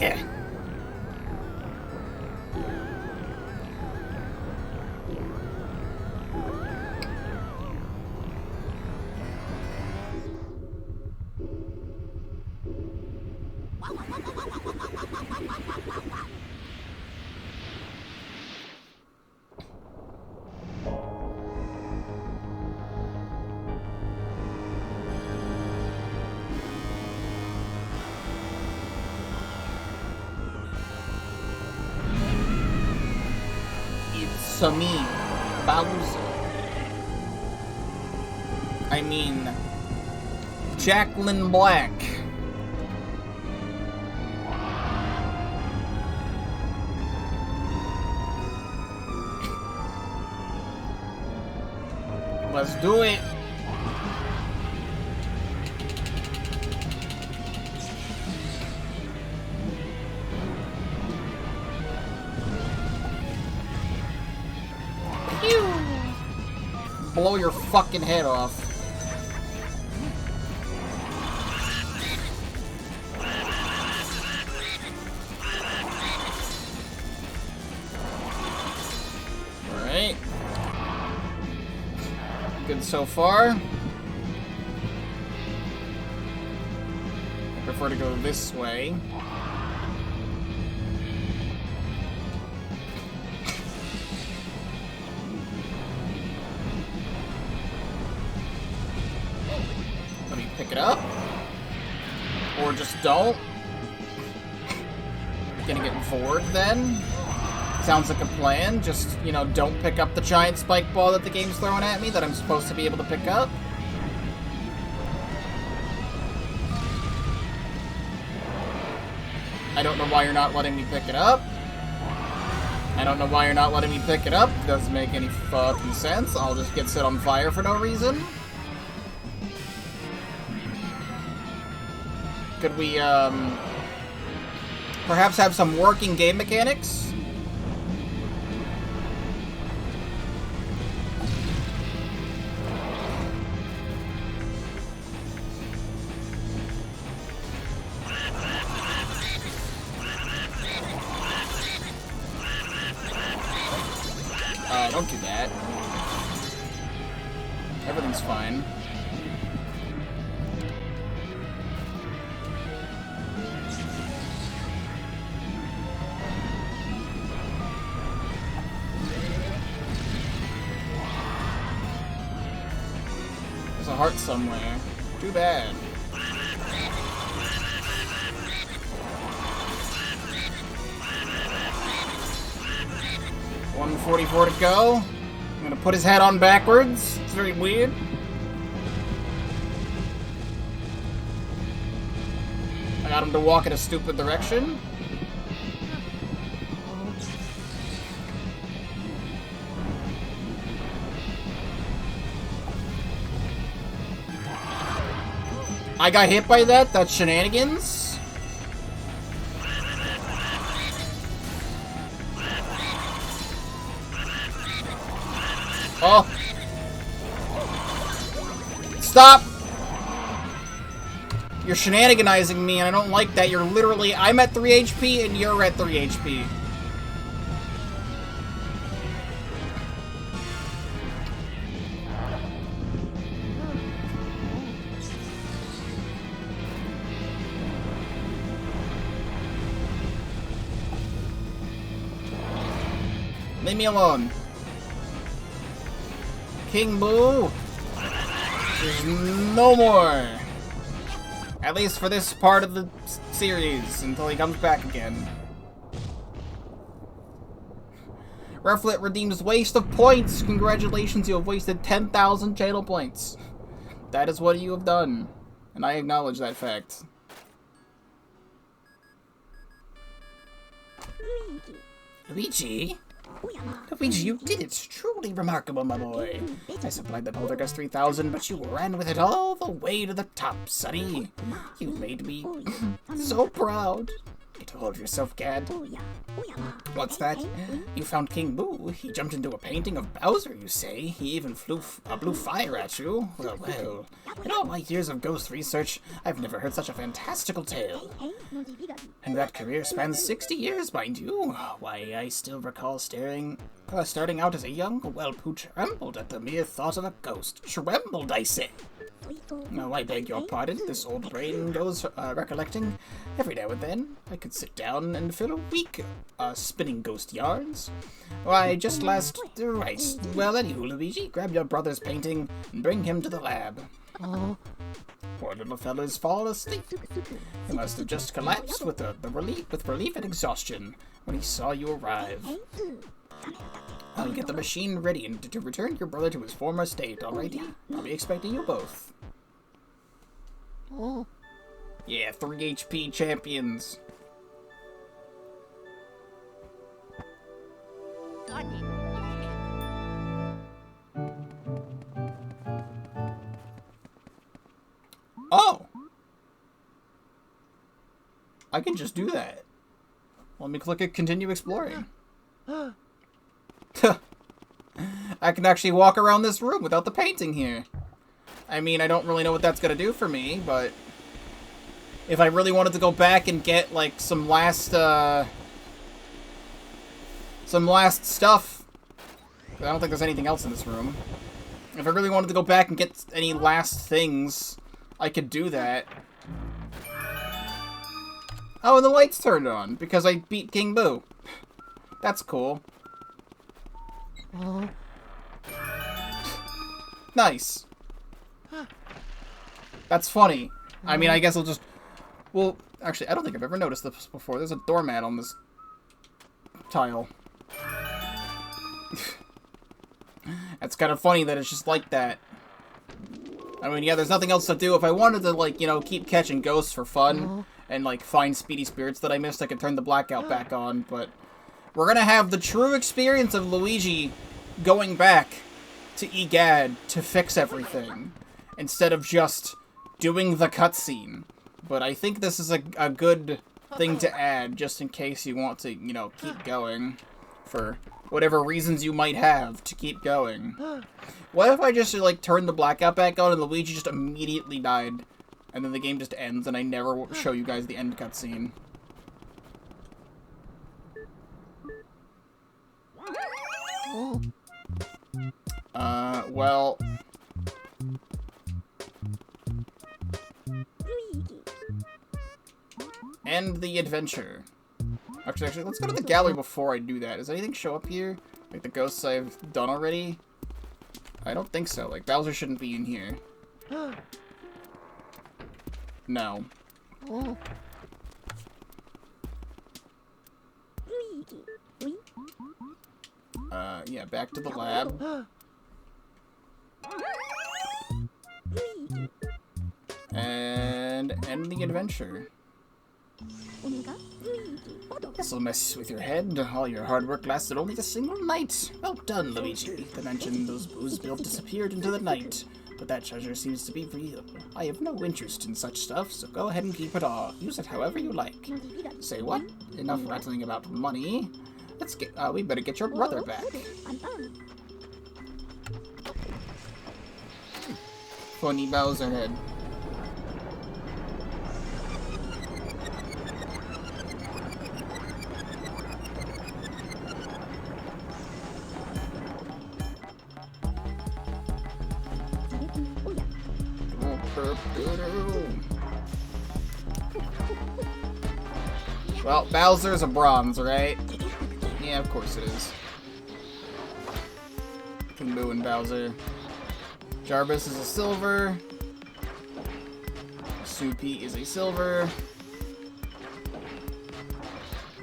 It's me, Bowser. I mean, Jacqueline Black. Let's do it. Pew! Blow your fucking head off. Alright. Good so far. I prefer to go this way. Let me pick it up. Or just don't. Gonna get bored then. Sounds like a plan. Just, you know, don't pick up the giant spike ball that the game's throwing at me that I'm supposed to be able to pick up. I don't know why you're not letting me pick it up. I don't know why you're not letting me pick it up. Doesn't make any fucking sense. I'll just get set on fire for no reason. Could we, perhaps have some working game mechanics? Don't do that. Everything's fine. There's a heart somewhere. Too bad. $144 to go. I'm gonna put his head on backwards. It's very weird. I got him to walk in a stupid direction. I got hit by that? That's shenanigans? Oh. Stop! You're shenaniganizing me, and I don't like that. You're literally... I'm at 3 HP, and you're at 3 HP. Leave me alone. King Boo! There's no more! At least for this part of the series, until he comes back again. Rufflet redeems waste of points! Congratulations, you have wasted 10,000 channel points. That is what you have done. And I acknowledge that fact. Luigi? Luigi, you did it! Truly remarkable, my boy. I supplied the Poltergeist 3000, but you ran with it all the way to the top, sonny. You made me so proud. Get a hold of yourself, Gad. What's that? You found King Boo. He jumped into a painting of Bowser, you say? He even blew fire at you? Well, well. In all my years of ghost research, I've never heard such a fantastical tale. And that career spans 60 years, mind you. Why, I still recall starting out as a young whelp who trembled at the mere thought of a ghost. Trembled, I say. No, I beg your pardon. This old brain goes recollecting. Every now and then, I could sit down and fill a week spinning ghost yarns. Why, just last... Right. Well, anywho, Luigi, grab your brother's painting and bring him to the lab. Poor little fella's fallen asleep. He must have just collapsed with relief and exhaustion when he saw you arrive. I'll get the machine ready and to return your brother to his former state, alrighty? I'll be expecting you both. Yeah, 3 HP champions. Oh! I can just do that. Let me click it, continue exploring. I can actually walk around this room without the painting here. I mean, I don't really know what that's gonna do for me, but if I really wanted to go back and get like some last stuff, I don't think there's anything else in this room. If I really wanted to go back and get any last things, I could do that. Oh, and the lights turned on because I beat King Boo. That's cool. Nice. That's funny. I mean, I guess I'll just... Well, actually, I don't think I've ever noticed this before. There's a doormat on this tile. That's kind of funny that it's just like that. I mean, yeah, there's nothing else to do. If I wanted to, like, you know, keep catching ghosts for fun and, like, find speedy spirits that I missed, I could turn the blackout back on, but... We're gonna have the true experience of Luigi going back to Egad to fix everything, instead of just doing the cutscene. But I think this is a good thing to add, just in case you want to, you know, keep going, for whatever reasons you might have to keep going. What if I just, like, turned the blackout back on and Luigi just immediately died, and then the game just ends and I never show you guys the end cutscene? Well... End the adventure. Actually, let's go to the gallery before I do that. Does anything show up here? Like the ghosts I've done already? I don't think so. Like, Bowser shouldn't be in here. No. Yeah, back to the lab. And end the adventure. This'll mess with your head. All your hard work lasted only a single night. Well done, Luigi. The mansion those boos built disappeared into the night. But that treasure seems to be real. I have no interest in such stuff, so go ahead and keep it all. Use it however you like. Say what? Enough rattling about money. Let's get, we better get your brother back. Funny Bowser head. Well, Bowser's a bronze, right? Yeah, of course it is. King Boo and Bowser. Jarvis is a silver. Soupy is a silver.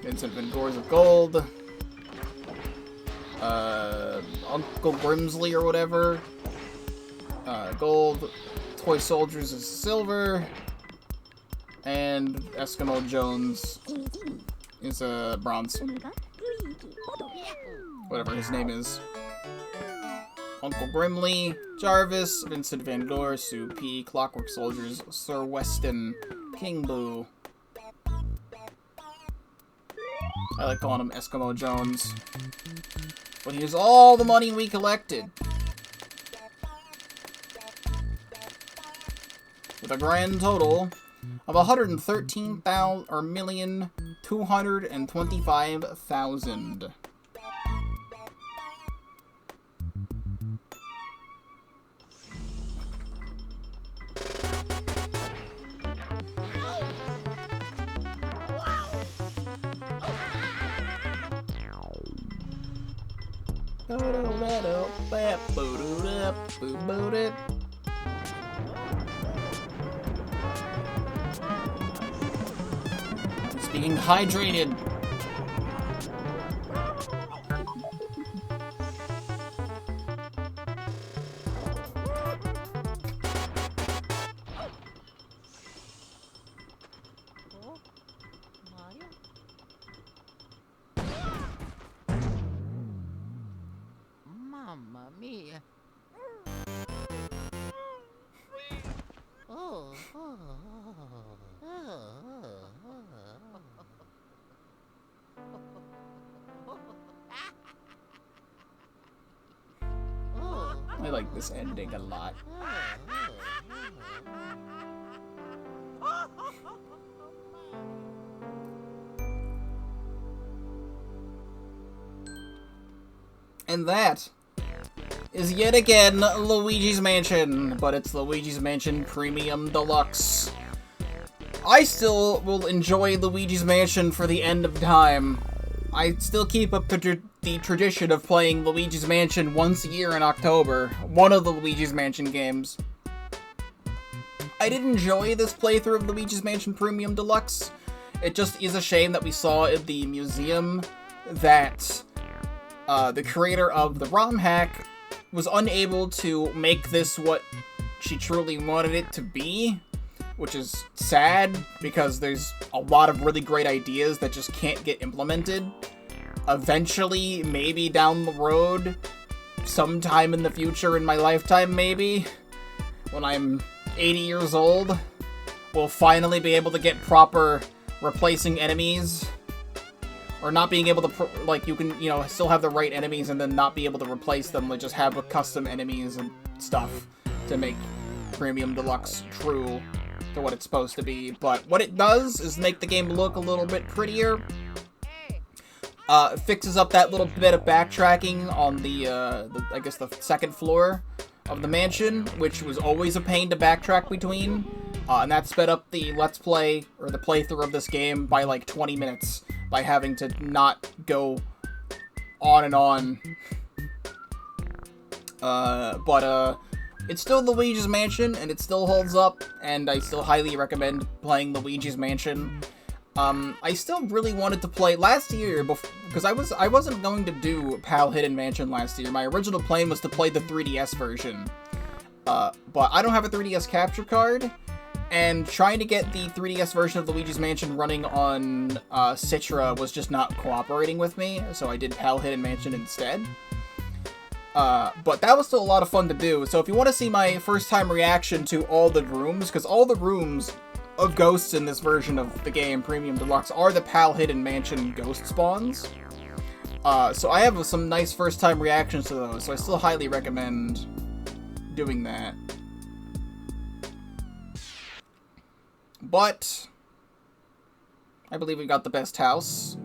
Vincent Van Gore is a gold. Uncle Grimsley or whatever. Gold. Toy Soldiers is silver. And Eskimo Jones is a bronze. Whatever his name is. Uncle Grimley, Jarvis, Vincent Van Gore, Sue P, Clockwork Soldiers, Sir Weston, King Boo. I like calling him Eskimo Jones. But here's all the money we collected. With a grand total of 113,225,000. Being hydrated. Mamma mia. Oh, oh, I like this ending a lot. And that is yet again Luigi's Mansion, but it's Luigi's Mansion Premium Deluxe. I still will enjoy Luigi's Mansion for the end of time. I still keep up the tradition of playing Luigi's Mansion once a year in October, one of the Luigi's Mansion games. I did enjoy this playthrough of Luigi's Mansion Premium Deluxe. It just is a shame that we saw in the museum that the creator of the ROM hack was unable to make this what she truly wanted it to be, which is sad because there's a lot of really great ideas that just can't get implemented. Eventually, maybe down the road, sometime in the future in my lifetime maybe, when I'm 80 years old, we'll finally be able to get proper replacing enemies. Or not being able to, like, you can, still have the right enemies and then not be able to replace them, like, just have custom enemies and stuff to make Premium Deluxe true to what it's supposed to be. But what it does is make the game look a little bit prettier. It fixes up that little bit of backtracking on I guess the second floor of the mansion, which was always a pain to backtrack between. And that sped up the Let's Play, or the playthrough of this game, by like 20 minutes. By having to not go on and on. It's still Luigi's Mansion, and it still holds up, and I still highly recommend playing Luigi's Mansion. I still really wanted to play last year, because I wasn't going to do PAL Hidden Mansion last year. My original plan was to play the 3DS version. But I don't have a 3DS capture card, and trying to get the 3DS version of Luigi's Mansion running on Citra was just not cooperating with me, so I did PAL Hidden Mansion instead. But that was still a lot of fun to do. So if you want to see my first time reaction to all the rooms, because all the rooms of ghosts in this version of the game, Premium Deluxe, are the PAL Hidden Mansion ghost spawns. So I have some nice first time reactions to those, so I still highly recommend doing that. But I believe we got the best house.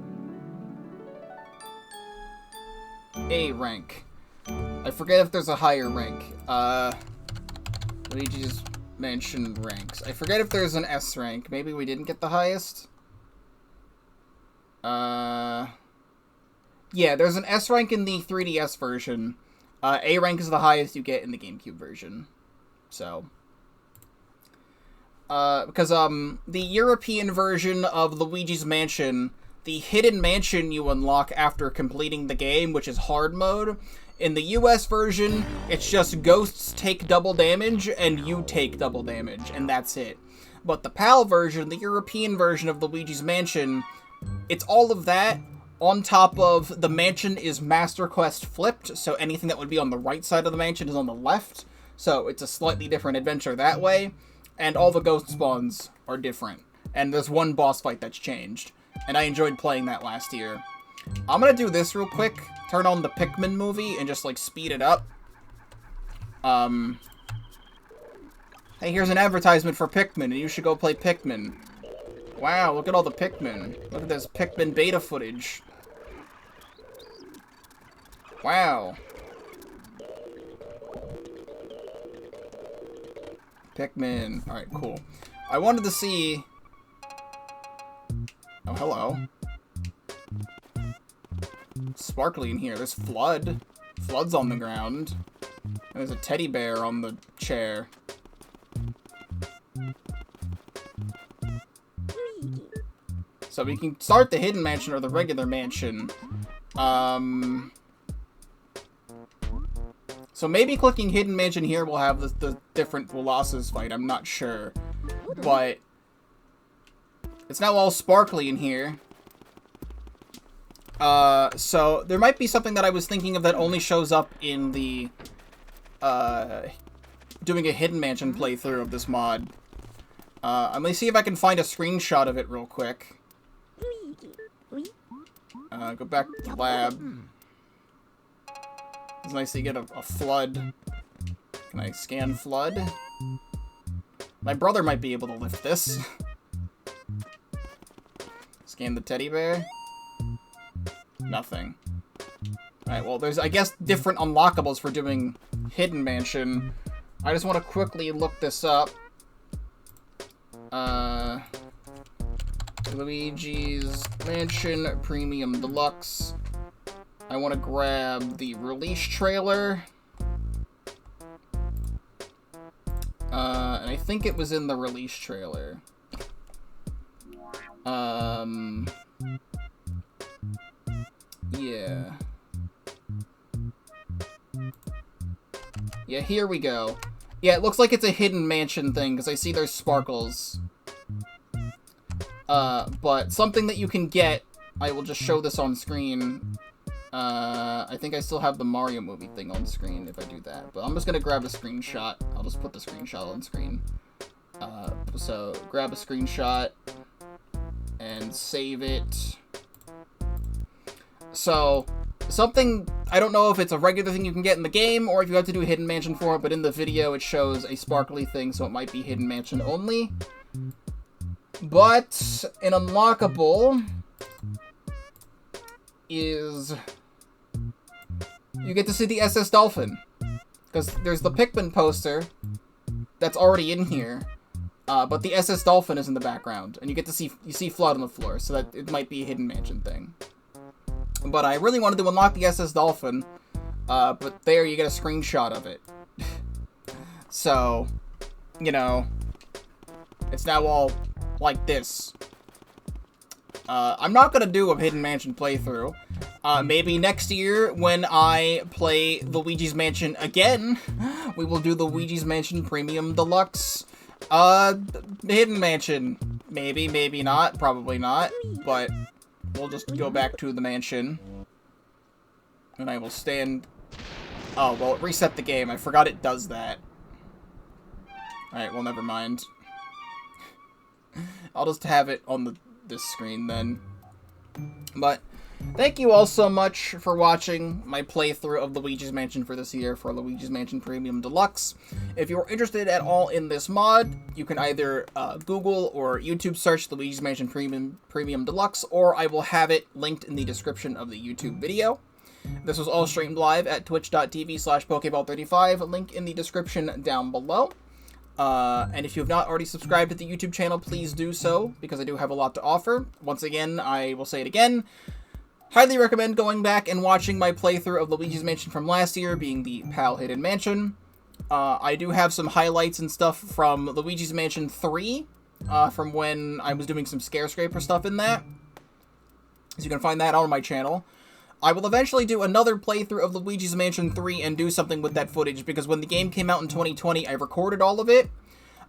A rank. I forget if there's a higher rank. Luigi's Mansion ranks. I forget if there's an S rank. Maybe we didn't get the highest. Yeah, there's an S rank in the 3DS version. A rank is the highest you get in the GameCube version. So, because the European version of Luigi's Mansion, the hidden mansion you unlock after completing the game, which is hard mode. In the US version, it's just ghosts take double damage and you take double damage, and that's it. But the PAL version, the European version of Luigi's Mansion, it's all of that on top of the mansion is Master Quest flipped, so anything that would be on the right side of the mansion is on the left. So it's a slightly different adventure that way, and all the ghost spawns are different. And there's one boss fight that's changed, and I enjoyed playing that last year. I'm gonna do this real quick, turn on the Pikmin movie, and just, like, speed it up. Hey, here's an advertisement for Pikmin, and you should go play Pikmin. Wow, look at all the Pikmin. Look at this Pikmin beta footage. Wow. Pikmin. Alright, cool. I wanted to see... Oh, hello. Sparkly in here. There's Flood. Flood's on the ground. And there's a teddy bear on the chair. So we can start the hidden mansion or the regular mansion. So maybe clicking hidden mansion here will have the different Boulossus fight. I'm not sure. But it's now all sparkly in here. So there might be something that I was thinking of that only shows up in the, doing a hidden mansion playthrough of this mod. I'm gonna see if I can find a screenshot of it real quick. Go back to the lab. It's nice to get a flood. Can I scan flood? My brother might be able to lift this. Scan the teddy bear. Nothing. Alright, well, there's, I guess, different unlockables for doing Hidden Mansion. I just want to quickly look this up. Luigi's Mansion Premium Deluxe. I want to grab the release trailer. And I think it was in the release trailer. Yeah. Yeah, here we go. Yeah, it looks like it's a hidden mansion thing, because I see there's sparkles. But something that you can get, I will just show this on screen. I think I still have the Mario movie thing on screen if I do that. But I'm just gonna grab a screenshot. I'll just put the screenshot on screen. So, grab a screenshot and save it. So, something, I don't know if it's a regular thing you can get in the game, or if you have to do a Hidden Mansion for it, but in the video it shows a sparkly thing, so it might be Hidden Mansion only. But, an unlockable is... you get to see the SS Dolphin. Because there's the Pikmin poster that's already in here, but the SS Dolphin is in the background, and you get to see, you see Flood on the floor, so that it might be a Hidden Mansion thing. But I really wanted to unlock the SS Dolphin, but there you get a screenshot of it. So, you know, it's now all like this. I'm not gonna do a Hidden Mansion playthrough. Maybe next year, when I play Luigi's Mansion again, we will do the Luigi's Mansion Premium Deluxe, Hidden Mansion. Maybe, maybe not, probably not, but we'll just go back to the mansion. And I will stand Oh, well, it reset the game. I forgot it does that. Alright, well, never mind. I'll just have it on this screen then. But thank you all so much for watching my playthrough of Luigi's Mansion for this year for Luigi's Mansion Premium Deluxe. If you're interested at all in this mod, you can either Google or YouTube search Luigi's Mansion Premium Deluxe, or I will have it linked in the description of the YouTube video. This was all streamed live at twitch.tv/Pokeball35, link in the description down below. And if you have not already subscribed to the YouTube channel, please do so, because I do have a lot to offer. Once again, I will say it again, highly recommend going back and watching my playthrough of Luigi's Mansion from last year, being the PAL Hidden Mansion. I do have some highlights and stuff from Luigi's Mansion 3, from when I was doing some Scare Scraper stuff in that. So you can find that on my channel. I will eventually do another playthrough of Luigi's Mansion 3 and do something with that footage, because when the game came out in 2020, I recorded all of it.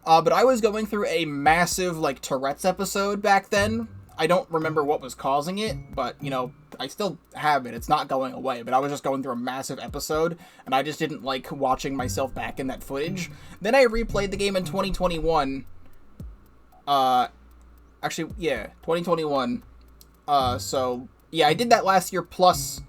But I was going through a massive, like, Tourette's episode back then. I don't remember what was causing it, but, you know, I still have it. It's not going away, but I was just going through a massive episode, and I just didn't like watching myself back in that footage. Then I replayed the game in 2021. Actually, yeah, 2021. So yeah, I did that last year plus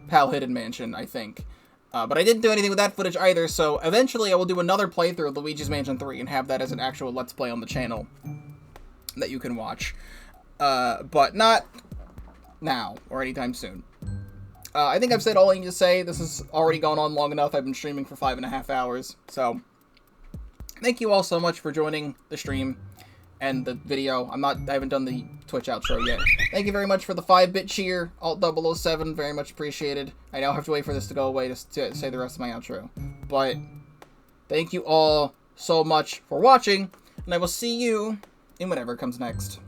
PAL Hidden Mansion, I think. But I didn't do anything with that footage either, so eventually I will do another playthrough of Luigi's Mansion 3 and have that as an actual Let's Play on the channel that you can watch. But not now, or anytime soon. I think I've said all I need to say. This has already gone on long enough. I've been streaming for 5.5 hours, so thank you all so much for joining the stream and the video. I haven't done the Twitch outro yet. Thank you very much for the 5-bit cheer, Alt007, very much appreciated. I now have to wait for this to go away to say the rest of my outro. But thank you all so much for watching, and I will see you in whatever comes next.